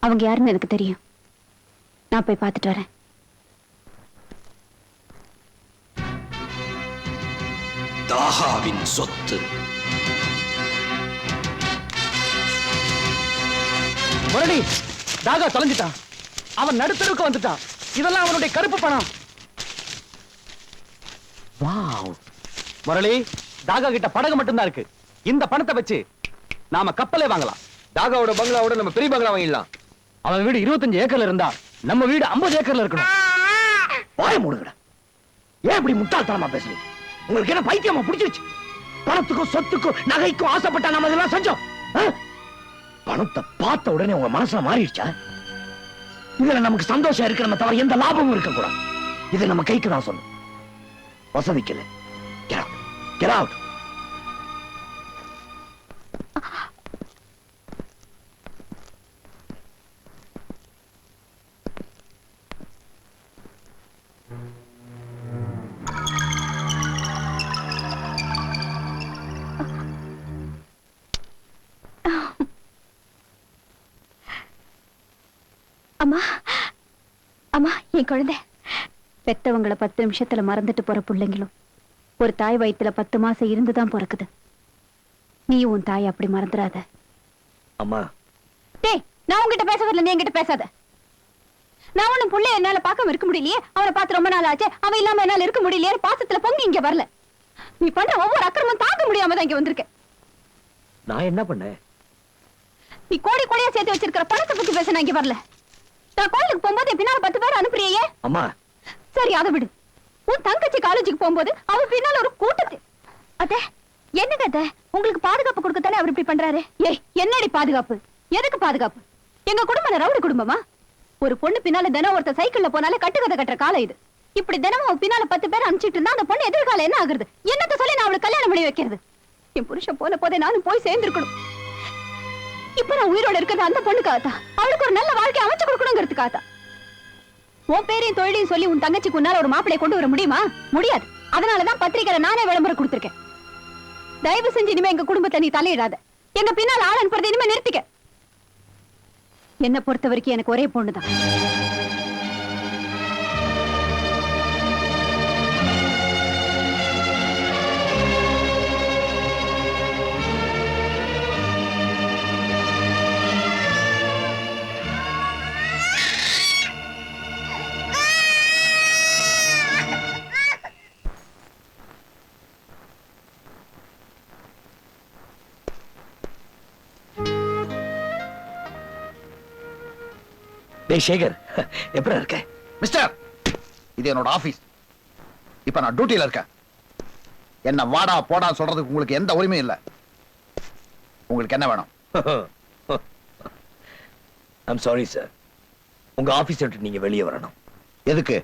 அவங்க யாருன்னு எனக்கு தெரியும். நான் போய் பார்த்துட்டு வரேன். தாகாவின் சொத்து. முரளி, தாகா தொலைஞ்சிட்டான். அவன் நடுத்தருக்கு வந்துட்டான். இதெல்லாம் அவனுடைய கருப்பு பணம். வாவ். முரளி, தாகா கிட்ட படகு மட்டும்தான் இருக்கு. இந்த பணத்தை வச்சு நாம கப்பலே வாங்கலாம். தாகாவோட பங்களாவோட நம்ம பெரிய பங்களா வாங்கிடலாம். அவன் வீடு 25 ஏக்கர்ல இருந்தா நம்ம வீடு 50 ஏக்கர்ல இருக்கணும். வாய மூடுங்கடா. ஏன் இப்படி முட்டாள்தனமா பேசுறீங்க? உங்களுக்கு என்ன பைத்தியமா பிடிச்சிருச்சு? பணத்துக்கும் சொத்துக்கும் நகைக்கும் ஆசைப்பட்டா நம்ம இதெல்லாம் செஞ்சோம். பணத்தை பார்த்த உடனே உங்க மனசுல மாறிடுச்சா? இதுல நமக்கு சந்தோஷம் இருக்கு, நம்ம தவிர எந்த லாபமும் இருக்க கூடாது. இது நம்ம கைக்கு தான் சொல்லணும். வசதிக்கல. Get out. Get out. அம்மா, அம்மா, என் குழந்தை. பெத்தவங்களை 10 நிமிஷத்துல மறந்துட்டு போற பிள்ளைங்களும் ஒரு தாய் வயித்துல 10 மாசம் இருந்துதான் பிறக்குது. நீ உன் தாய் அப்படி மறந்துடாத. அம்மா, டேய், நான் உன்கிட்ட பேசவில்லை, நீ என்கிட்ட பேசாத. நான் ஒண்ணும் புள்ளைய என்னால பார்க்காம இருக்க முடியலையே. அவனை பார்த்து ரொம்ப நாள் ஆச்சு, அவன் இல்லாம என்னால இருக்க முடியலையே. பாசத்துல பொங்கி இங்க வரல. நீ பண்ற ஒவ்வொரு அக்கிரமும் தாங்க முடியாம தான் இங்க வந்திருக்க. நான் என்ன பண்ணேன்? நீ கோடி கோடியா சேர்த்து வச்சிருக்கிற பணத்தை பத்தி பேச நான் இங்க வரல. நான் கோயிலுக்கு போகும்போது பின்னால 10 பேர் அனுப்புறியே. அம்மா, சரி, அதை விடு. உன் தங்கச்சி காலேஜுக்கு போகும்போது அவ பின்னால ஒரு கூட்டத்தை. அத என்னங்க அத? உங்களுக்கு பாதுகாப்பு கொடுக்கத்தானே அவர் இப்படி பண்றாரு? ஏய், என்னடி பாதுகாப்பு? எதுக்கு பாதுகாப்பு? எங்க குடும்பம் ரவுடி குடும்பமா? ஒரு பொண்ணு பின்னால தினம் ஒருத்த சைக்கிள்ல போனாலே கட்டுக்கதை கட்டுற காலம் இது. இப்படி தினமும் அவ பின்னால 10 பேர் அனுப்பிச்சிட்டு இருந்தா அந்த பொண்ணு எதிர்காலம் என்ன ஆகுறது? என்னத்த சொல்லி நான் அவளுக்கு கல்யாணம் பண்ணி வைக்கிறது? என் புருஷன் போன போதே நானும் போய் சேர்ந்திருக்கணும். இப்ப நான் உயிரோட இருக்கிறது அந்த பொண்ணுக்காகத்தான். அவளுக்கு ஒரு நல்ல வாழ்க்கை அமைச்சு கொடுக்கணுங்கிறதுக்காகத்தான். உன் பேரையும் தொழிலையும் சொல்லி உன் தங்கச்சிக்கு உன்னால ஒரு மாப்பிளைய கொண்டு வர முடியுமா? முடியாது. அதனாலதான் பத்திரிக்கையில நானே விளம்பரம் கொடுத்திருக்கேன். தயவு செஞ்சு இனிமே எங்க குடும்பத்தை நீ தலையிடாத. எங்க பின்னால் ஆள் அனுப்புறதை இனிமே நிறுத்திக்க. என்ன பொறுத்த வரைக்கும் எனக்கு ஒரே பொண்ணுதான். டேய் சேகர், எப்படி இருக்க? மிஸ்டர், இது என்னோட ஆபீஸ். இப்ப நான் டியூட்டில இருக்கேன். என்ன வாடா போடா சொல்றதுக்கு உங்களுக்கு எந்த உரிமையும் இல்ல. உங்களுக்கு என்ன வேணும்? I'm sorry sir. உங்க ஆபீஸ் விட்டு நீங்க வெளியே வரணும். எதுக்கு?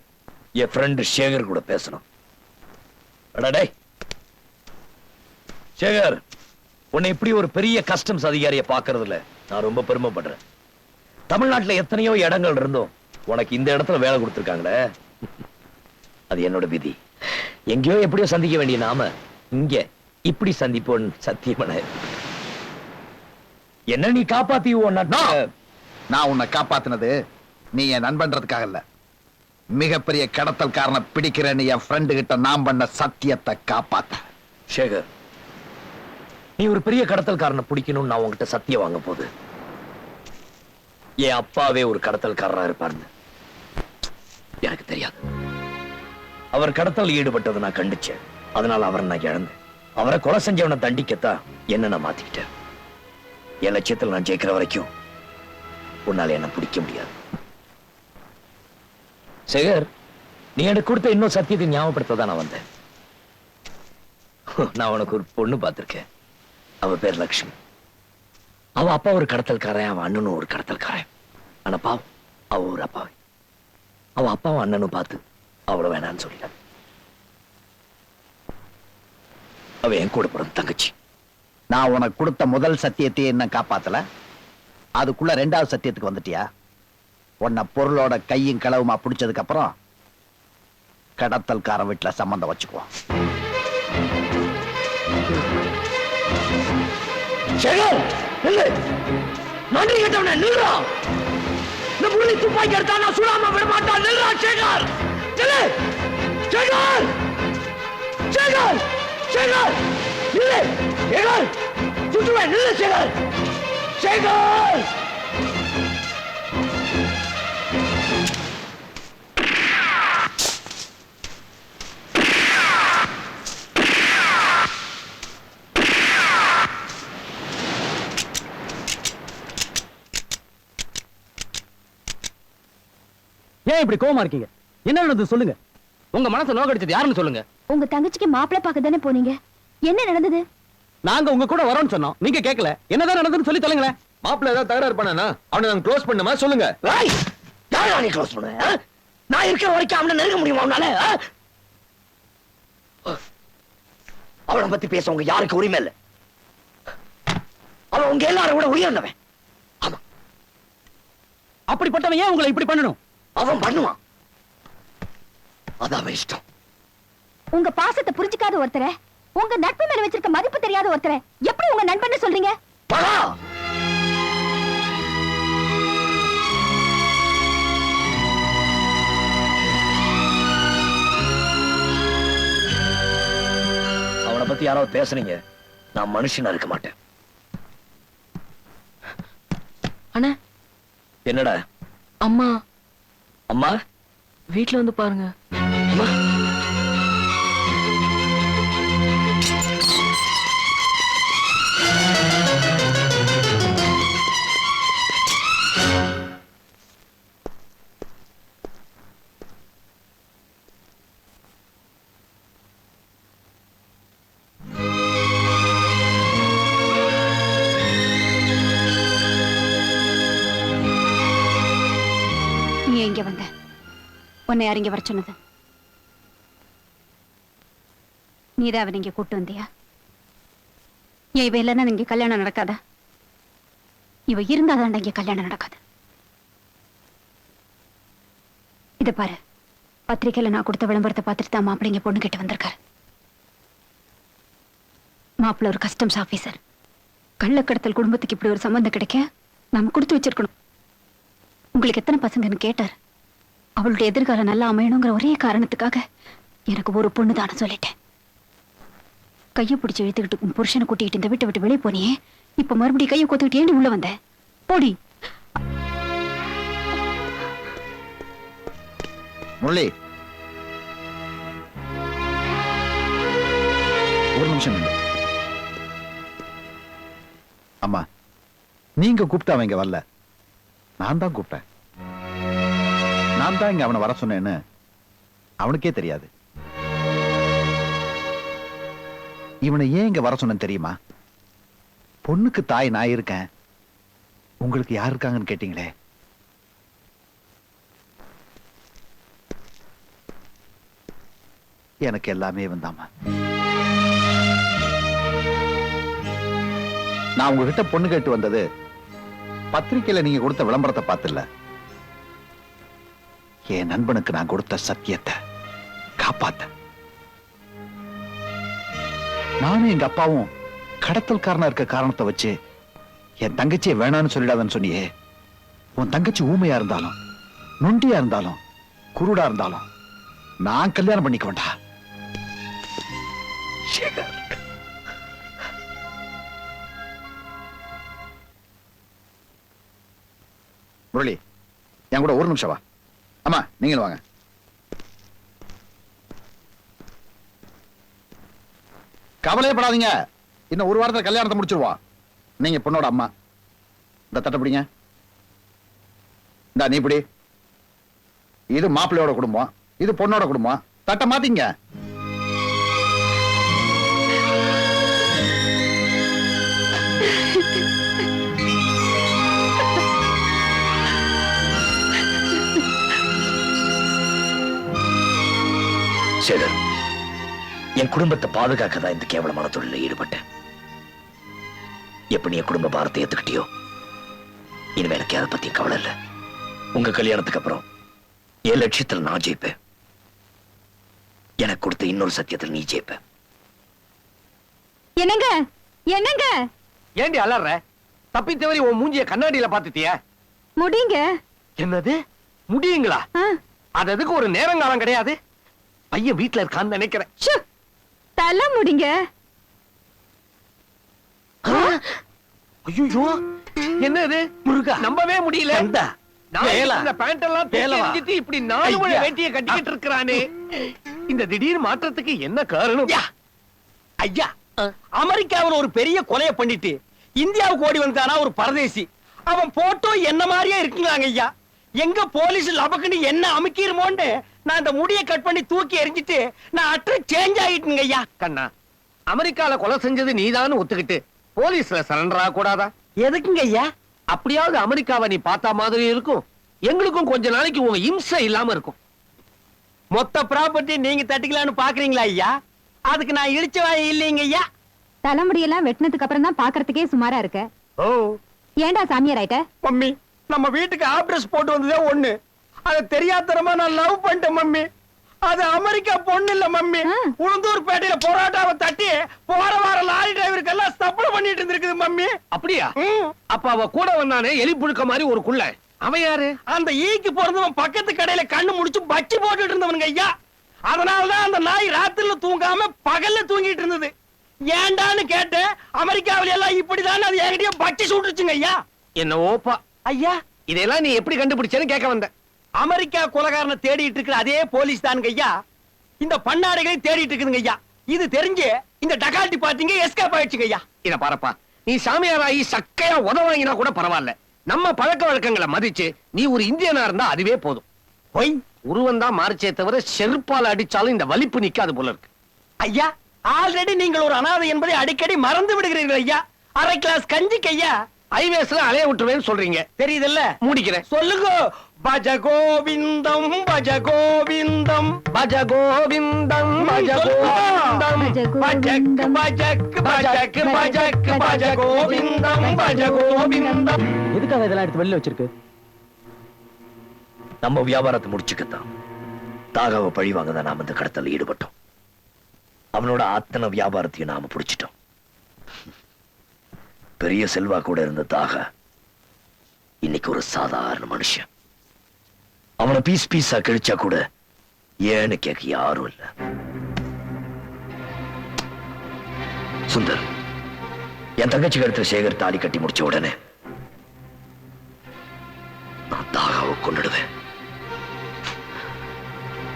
என் ஃப்ரெண்ட் சேகர் கூட பேசணும். டேய் சேகர், உன்னை இப்படி ஒரு பெரிய கஸ்டம்ஸ் அதிகாரியை பார்க்கறதுல நான் ரொம்ப பெருமைப்படுறேன். தமிழ்நாட்டுல எத்தனையோ இடங்கள் இருந்தோம் உனக்கு இந்த இடத்துல வேலை கொடுத்துருக்காங்களே, அது என்னோட விதி. எங்கேயோ எப்படியோ சந்திக்க வேண்டிய நாம இங்க இப்படி சந்திப்போன்னு சத்தியமான. என்ன நீ காப்பாத்தி நான் உன்னை காப்பாத்தினது நீ என் நண்பன்றதுக்காக இல்ல, மிகப்பெரிய கடத்தல்காரனை பிடிக்கிறேன்னு என் ஃப்ரெண்டு கிட்ட நான் பண்ண சத்தியத்தை காப்பாத்த. சேகர், நீ ஒரு பெரிய கடத்தல்காரனை பிடிக்கணும்னு நான் உங்ககிட்ட சத்தியம் வாங்க போது என் அப்பாவே ஒரு கடத்தல்காரனா இருப்பாருன்னு எனக்கு தெரியாது. அவர் கடத்தல் ஈடுபட்டதை நான் கண்டிச்சேன். அதனால அவரை நான் இழந்தேன். அவரை கொலை செஞ்சவனை தண்டிக்கத்தான் என்ன நான் மாத்திக்கிட்டேன். என் லட்சியத்தில் நான் ஜெயிக்கிற வரைக்கும் உன்னால என்ன பிடிக்க முடியாது. சேகர், நீ எனக்கு கொடுத்த இன்னும் சத்தியத்தை ஞாபகப்படுத்த நான் வந்தேன். நான் உனக்கு ஒரு பொண்ணு பார்த்திருக்கேன். அவ பேர் லட்சுமி. அவ அப்பா ஒரு கடத்தல்காரன், அவன் அண்ணனும் ஒரு கடத்தல்காரன். ஆனா பாவம், அவ ஒரு அப்பாவை. அவ அப்பாவும் அண்ணனும் பார்த்து அவளை வேணான்னு சொல்லிட்டான். அவ என் கூட பிறந்த தங்கச்சி. நான் உனக்கு கொடுத்த முதல் சத்தியத்தையே என்ன காப்பாத்தல, அதுக்குள்ள ரெண்டாவது சத்தியத்துக்கு வந்துட்டியா? உன்னை பொருளோட கையும் களவுமா பிடிச்சதுக்கு அப்புறம் கடத்தல்காரன் வீட்டுல சம்பந்தம் வச்சுக்குவோம். நன்றி கேட்டவன நில்றா. இந்த முரளி துப்பாக்கி எடுத்தா நான் சுடாம விட மாட்டான். நில்றா சேகர். சேகர், சேகர், சேகர், சேகர், நில்லு. சேகர், சுட்டுவேன். நில்லு சேகர். சேகர், ஏன் இப்படி கோவமா இருக்கீங்க? என்ன நடந்தது சொல்லுங்க. உங்க மனசை நோக்கடிச்சது யாருன்னு சொல்லுங்க. உங்க தங்கச்சிக்கு மாப்பிள்ளை பார்க்க தானே போனீங்க, என்ன நடந்தது? நாங்க உங்க கூட வரோம்னு சொன்னோம், நீங்க கேட்கல. என்னதான் நடந்ததுன்னு சொல்லி சொல்லுங்களேன். மாப்பிள்ள ஏதாவது தகராறு பண்ணானா அவனை நான் க்ளோஸ் பண்ணுமா சொல்லுங்க. யாரா நீ க்ளோஸ் பண்ண? நான் இருக்கிற வரைக்கும் அவனை நெருங்க முடியுமா அவனால? அவனை பத்தி பேச உங்க யாருக்கு உரிமை இல்லை. அவன் உங்க எல்லாரும் கூட உயர்ந்தவன். ஆமா, அப்படிப்பட்டவன் ஏன் உங்களை இப்படி பண்ணணும்? அவன் பண்ணுவான், அது அவன் இஷ்டம். உங்க பாசத்தை புரிஞ்சுக்காத ஒருத்தரை, உங்க நட்பு மேல வச்சிருக்க மதிப்பு தெரியாத ஒருத்தரை எப்படி உங்க நண்பன்னு சொல்றீங்க? அவனை பத்தி யாராவது பேசுறீங்க, நான் மனுஷனா இருக்க மாட்டேன். அண்ணா, என்னடா? அம்மா அம்மா வீட்டுல வந்து பாருங்க. அம்மா, நீ எங்க வந்த? உன்னை யார் இங்க வர சொன்னது? நீதான் அவன் இங்க கூட்டு வந்தியா? ஏன் இவ இல்லைன்னா இங்க கல்யாணம் நடக்காதா? இவ இருந்தாதான் இங்க கல்யாணம் நடக்காது. இத பாரு, பத்திரிக்கையில நான் கொடுத்த விளம்பரத்தை பார்த்துட்டு தான் மாப்பிள்ளை இங்க பொண்ணு கிட்ட வந்திருக்காரு. மாப்பிள்ள ஒரு கஸ்டம்ஸ் ஆபீசர். கள்ளக்கடத்தல் குடும்பத்துக்கு இப்படி ஒரு சம்பந்தம் கிடைக்க நாம கொடுத்து வச்சிருக்கணும். உங்களுக்கு எத்தனை பசங்கன்னு கேட்டார். அவளுடைய எதிர்காலம் நல்லா அமையணுங்கிற ஒரே காரணத்துக்காக எனக்கு ஒரு பொண்ணு தானே சொல்லிட்டேன். கையை பிடிச்சி இழுத்துக்கிட்டு புருஷனை கூட்டிகிட்டு இந்த வீட்டை விட்டு வெளியே போனியே, இப்ப மறுபடியும் கையை கொத்துக்கிட்டு ஏண்டி உள்ள வந்த? போடி. முரளி, ஒரு நிமிஷம் நில்லு. அம்மா, நீங்க கூப்பிட்டு அவன் இங்க வரல, நான் தான் கூப்பிட்டேன். நான் தான் இங்க அவனை வர சொன்னேன்னு அவனுக்கே தெரியாது. இவனை ஏன் இங்க வர சொன்னேன்னு தெரியுமா? பொண்ணுக்கு தாய் நான் இருக்கேன், உங்களுக்கு யார் இருக்காங்கன்னு கேட்டீங்களே. எனக்கு எல்லாமே வந்தாமா. நான் உங்ககிட்ட பொண்ணு கேட்டு வந்தது பத்திரிக்கையில நீங்க கொடுத்த விளம்பரத்தை பார்த்துல, என் நண்பனுக்கு நான் கொடுத்த சத்தியத்தை காப்பாத்த. நானும் எங்க அப்பாவும் கடத்தல்காரனா இருக்க காரணத்தை வச்சு என் தங்கச்சியை வேணான்னு சொல்லிடாதன்னு சொன்னியே. உன் தங்கச்சி ஊமையா இருந்தாலும், நொண்டியா இருந்தாலும், குருடா இருந்தாலும் நான் கல்யாணம் பண்ணிக்கோண்டா. முரளி, என் கூட ஒரு நிமிஷம் வா. அம்மா, நீங்களும் வாங்க. கவலையப்படாதீங்க, இன்னும் ஒரு வாரத்துல கல்யாணத்தை முடிச்சிருவோம். நீங்க பொண்ணோட அம்மா. இந்த தட்டை பிடிங்க. இந்த நீ பிடி. இது மாப்பிள்ளையோட குடும்பம், இது பொண்ணோட குடும்பம். தட்டை மாத்திங்க. சேகர், என் குடும்பத்தை பாதுகாக்க தான் இந்த கேவலமான தொழில ஈடுபட்டேன். எப்படி என் குடும்ப பாரத்தை ஏத்துக்கிட்டியோ, இனிமே எனக்கு அதை பத்தி கவலை இல்லை. உங்க கல்யாணத்துக்கு அப்புறம் என் லட்சியத்தில் நான் ஜெயிப்பேன். எனக்கு கொடுத்த இன்னொரு சத்தியத்தில் நீ ஜெயிப்ப. என்னங்க என்னங்க ஏண்டி அலற? தப்பி தவறி உன் மூஞ்சிய கண்ணாடியில பாத்துட்டியா? முடிங்க. என்னது முடியுங்களா? அது அதுக்கு ஒரு நேரங்காலம் கிடையாது. பையன் வீட்டுல இருக்கான்னு நினைக்கிறேன். தலை முடிங்க. ஐயோ, என்ன இது முருகா? நம்பவே முடியல. இந்த பேண்ட் எல்லாம் தெரிஞ்சிட்டு இப்படி 4 முழ வேட்டியை கட்டிக்கிட்டு இருக்கிறானே, இந்த திடீர் மாற்றத்துக்கு என்ன காரணம்? ஐயா, அமெரிக்காவில் ஒரு பெரிய கொலையை பண்ணிட்டு இந்தியாவுக்கு ஓடி வந்தானா ஒரு பரதேசி. அவன் போட்டோ என்ன மாதிரியே இருக்குங்க ஐயா. எங்க போலீஸ் லபக்குன்னு என்ன அமுக்கிருமோன்னு நான் இந்த முடியை கட் பண்ணி தூக்கி எறிஞ்சிட்டு நான் அற்ற சேஞ்ச் ஆகிட்டுங்க ஐயா. கண்ணா, அமெரிக்கால கொலை செஞ்சது நீதான்னு ஒத்துக்கிட்டு போலீஸ்ல சரண்டர் ஆக கூடாதா? எதுக்குங்க ஐயா? அப்படியாவது அமெரிக்காவை நீ பார்த்தா மாதிரி இருக்கும், எங்களுக்கும் கொஞ்ச நாளைக்கு உங்க இம்சை இல்லாம இருக்கும். மொத்த ப்ராப்பர்ட்டி நீங்க தட்டிக்கலான்னு பாக்குறீங்களா ஐயா? அதுக்கு நான் இடிச்ச வாய் இல்லைங்க ஐயா. தலைமுடியெல்லாம் வெட்டினதுக்கு அப்புறம் தான் பாக்குறதுக்கே சுமாரா இருக்க. ஏண்டா சாமியார் ஆயிட்ட? மம்மி, நம்ம வீட்டுக்கு ஆப்ரஸ் போட்டு வந்ததே ஒண்ணு, அது தெரியாதரமா நான் லவ் பண்ணிட்டேன் மம்மி. அது அமெரிக்கா பொண்ணு இல்ல மம்மி. உளுந்தூர் பேட்டையில பொரோட்டாவை தட்டி போற வார லாரி டிரைவருக்கு எல்லாம் ஸ்டப்ல பண்ணிட்டு இருந்திருக்குது மம்மி. அப்படியா? அப்ப அவ கூட வந்தானே எலி புழுக்க மாதிரி ஒரு குள்ள, அவன் யாரு? அந்த ஈக்கு பிறந்தவன் பக்கத்து கடையில கண்ணு முடிச்சு பச்சி போட்டுட்டு இருந்தவனுங்க ஐயா. அதனாலதான் அந்த நாய் ராத்திரில தூங்காம பகல்ல தூங்கிட்டு இருந்தது. ஏண்டான்னு கேட்டு அமெரிக்காவில எல்லாம் இப்படிதான் அது என்கிட்டயே பச்சி சுட்டுச்சுங்க ஐயா. என்ன ஓப்பா ஐயா, இதெல்லாம் நீ எப்படி கண்டுபிடிச்சேன்னு கேட்க வந்த. அமெரிக்கா கொலைகாரனை தேடிட்டு இருக்கிற அதே போலீஸ் தானுங்க ஐயா இந்த பண்ணாடைகளை தேடிட்டு இருக்குதுங்க ஐயா. இது தெரிஞ்சு இந்த டகால்டி பாத்தீங்க எஸ்கேப் ஆயிடுச்சுங்க ஐயா. இத பாருப்பா, நீ சாமியாராயி சக்கையா உத வாங்கினா கூட பரவாயில்ல, நம்ம பழக்க வழக்கங்களை மதிச்சு நீ ஒரு இந்தியனா இருந்தா அதுவே போதும். பொய் உருவம் தான் மாறிச்சே தவிர செருப்பால் அடிச்சாலும் இந்த வலிப்பு நிக்காது போல இருக்கு ஐயா. ஆல்ரெடி நீங்கள் ஒரு அனாதை என்பதை அடிக்கடி மறந்து விடுகிறீர்கள் ஐயா. அரை கிளாஸ் கஞ்சிக்கு ஐயா ஹைவேஸ்ல அலைய விட்டுருவேன்னு சொல்றீங்க, தெரியுதுல்ல? மூடிக்கிறேன். சொல்லுங்க. பஜ கோவிந்தம் பஜ கோவிந்தம் பஜ கோவிந்தம் பஜ கோவிந்தம் பஜக் பஜக் பஜக் பஜக் பஜ கோவிந்தம் பஜ கோவிந்தம். எதுக்காக இதெல்லாம் எடுத்து வெளியில வச்சிருக்கு? நம்ம வியாபாரத்தை முடிச்சுக்கத்தான். தாகாவை பழிவாங்க தான் நாம இந்த கடத்தல ஈடுபட்டோம். அவனோட அத்தனை வியாபாரத்தையும் நாம பிடிச்சிட்டோம். பெரிய செல்வா கூட இருந்த தாகா இன்னைக்கு ஒரு சாதாரண மனுஷன். அவனை பீஸ் பீஸா கிழிச்சா கூட ஏன்னு கேட்க யாரும் இல்ல. சுந்தர், என் தங்கச்சி கழுத்துல சேகர் தாலி கட்டி முடிச்ச உடனே நான் தாகாவை கொண்டுடுவேன்.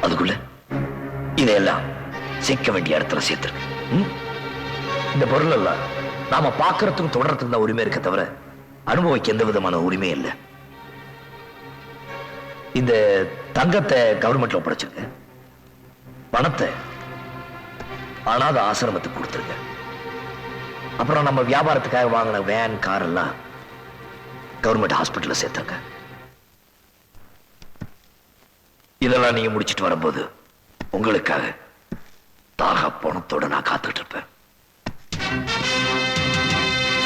அதுக்குள்ள இதையெல்லாம் சேர்க்க வேண்டிய இடத்துல சேர்த்திருக்கு. இந்த பொருள் எல்லாம் நாம பாக்குறதுக்கும் தொடர்றதுக்கு தான் உரிமை இருக்க தவிர அனுபவிக்க எந்த விதமான உரிமை இல்லை. இந்த தங்கத்தை கவர்மெண்ட்ல ஒப்படைச்சிருங்க, பணத்தை அனாத ஆசிரமத்துக்கு கொடுத்துருங்க. அப்புறம் நம்ம வியாபாரத்துக்காக வாங்கின வேன் கார் எல்லாம் கவர்மெண்ட் ஹாஸ்பிட்டல்ல சேர்த்துங்க. இதெல்லாம் நீங்க முடிச்சிட்டு வரும்போது உங்களுக்காக தாகா பணத்தோட நான் காத்துட்டு இருப்பேன்.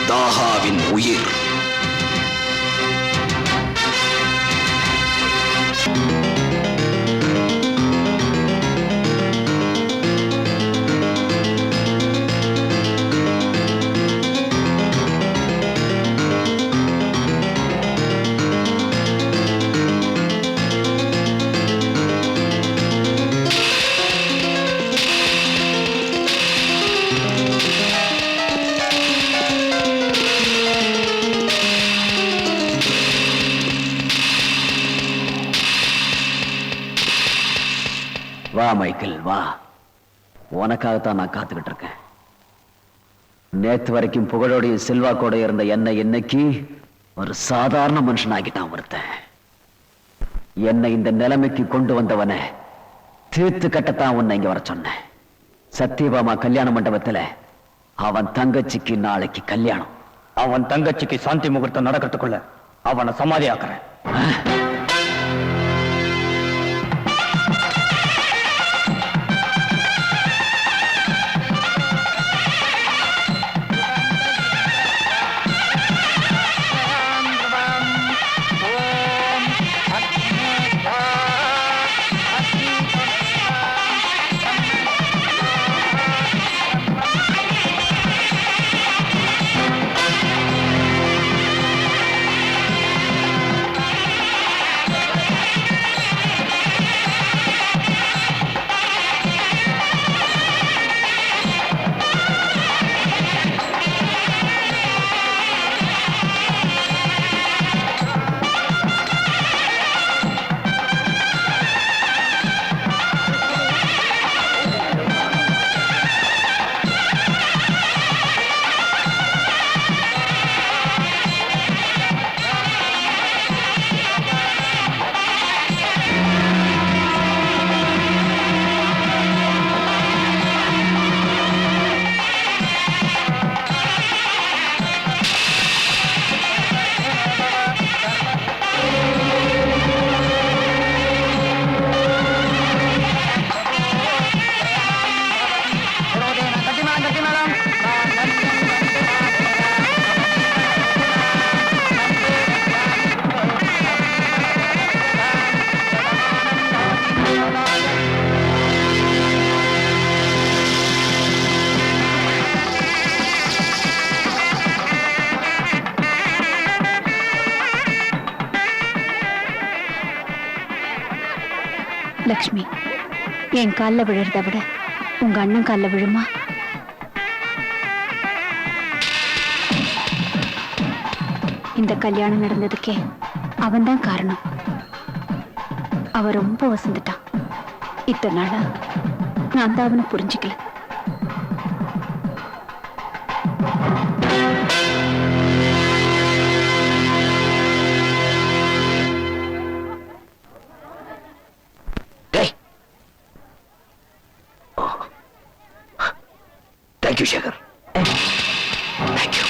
தாகாவின் உயிர். வா மைக்கேல் வா, உனக்காகத்தான் நான் காத்துக்கிட்டு இருக்கேன். நேத்து வரைக்கும் புகழோடைய செல்வாக்கோட இருந்த என்னை இன்னைக்கு ஒரு சாதாரண மனுஷனாகிட்டான் ஒருத்தன். என்னை இந்த நிலைமைக்கு கொண்டு வந்தவனை தீர்த்து கட்டத்தான் உன்னை இங்க வர சொன்னேன். சத்தியபாமா கல்யாண மண்டபத்துல அவன் தங்கச்சிக்கு நாளைக்கு கல்யாணம். அவன் தங்கச்சிக்கு சாந்தி முகூர்த்தம் நடக்கிறதுக்குள்ள அவனை சமாதியாக்குறேன். லக்ஷ்மி, என் கால்ல விழுறத விட உங்க அண்ணன் கால்ல விழுமா? இந்த கல்யாணம் நடந்ததுக்கே அவன்தான் காரணம். அவ ரொம்ப வசந்துட்டான். இத்தனை நாளா நான் தான் அவனை புரிஞ்சுக்கல. Thank you, Shagar. Thank you.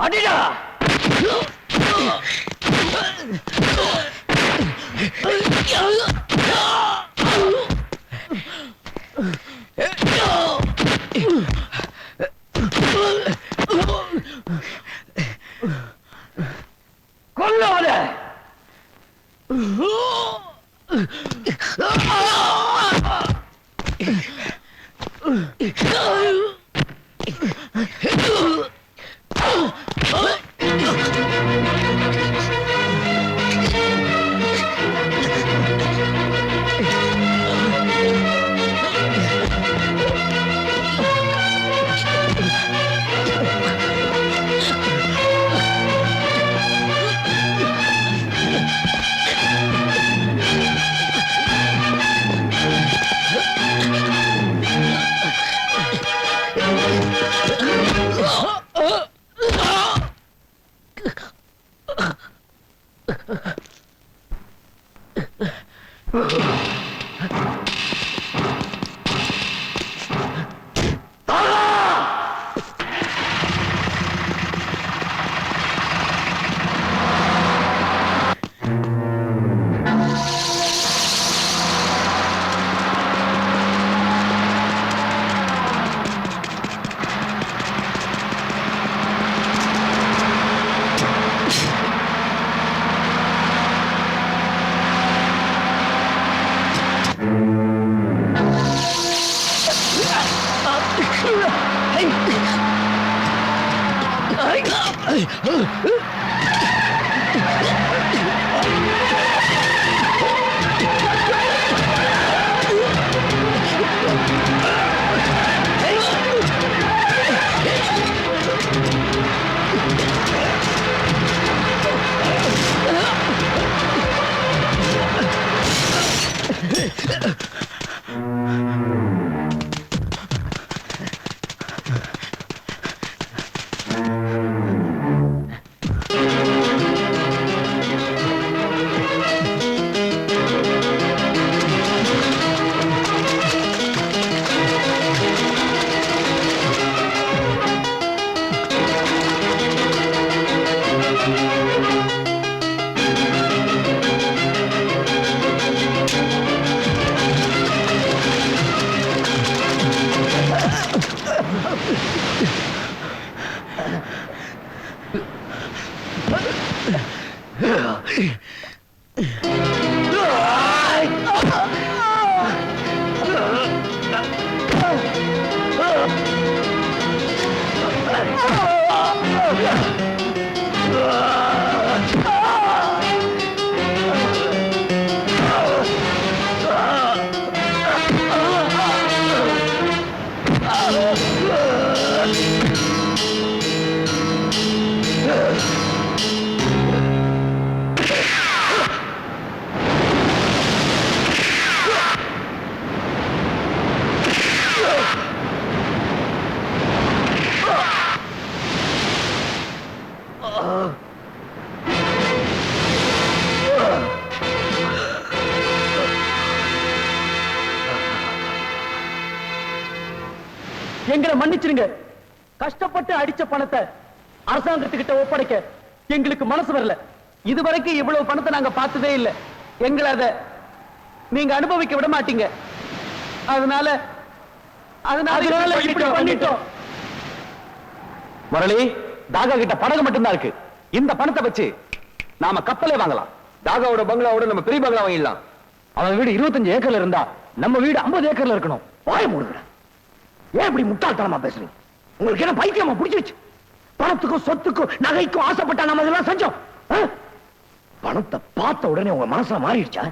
அடிடா. கொல்லாத. எங்களை மன்னிச்சிருங்க. கஷ்டப்பட்டு அடிச்ச பணத்தை அரசாங்கத்துக்கிட்ட ஒப்படைக்க எங்களுக்கு மனசு வரல. இதுவரைக்கும் இவ்வளவு பணத்தை நாங்க பார்த்ததே இல்லை. எங்களை அதை நீங்க அனுபவிக்க விட மாட்டீங்க. அதனால இப்படி பண்ணிட்டோம். முரளி, தாகா கிட்ட படகு மட்டும்தான் இருக்கு. இந்த பணத்தை வச்சு நாம கப்பலே வாங்கலாம். தாகாவோட பங்களாவோட நம்ம பெரிய பங்களா வாங்கிடலாம். அவன் வீடு 25 ஏக்கர்ல இருந்தா நம்ம வீடு 50 ஏக்கர்ல இருக்கணும். வாய மூடுங்க. ஏன் இப்படி முட்டாள்தனமா பேசுறீங்க? உங்களுக்கு என்ன பைத்தியமா பிடிச்சிருச்சு? பணத்துக்கும் சொத்துக்கும் நகைக்கும் ஆசைப்பட்டா நம்ம இதெல்லாம் செஞ்சோம். பணத்தை பார்த்த உடனே உங்க மனசுல மாறிடுச்சா?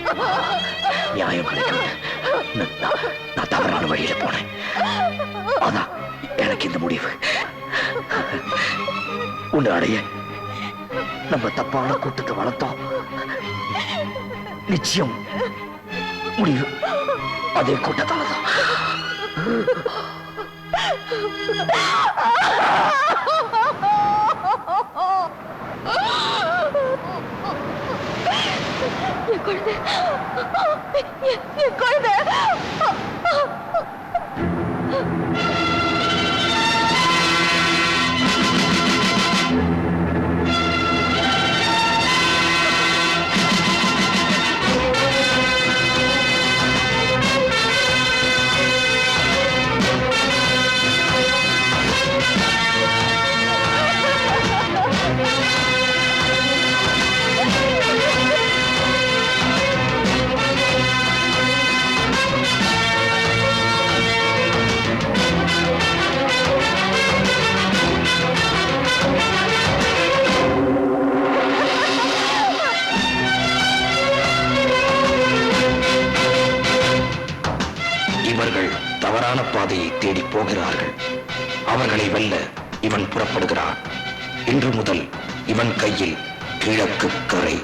எனக்கு நியாயம் கிடைக்கல. நான் தவறான வழியில போனேன். அதான் எனக்கு இந்த முடிவு. உன்னை அடைய நம்ம தப்பான கூட்டத்தை வளர்த்தோம். நிச்சயம் முடிவு அதே கூட்டத்தாலதான். என் குழந்தை, என் குழந்தை. இவர்கள் தவறான பாதையை தேடி போகிறார்கள். அவர்களை வெல்ல இவன் புறப்படுகிறான். இன்று முதல் இவன் கையில் கிழக்கு கரை.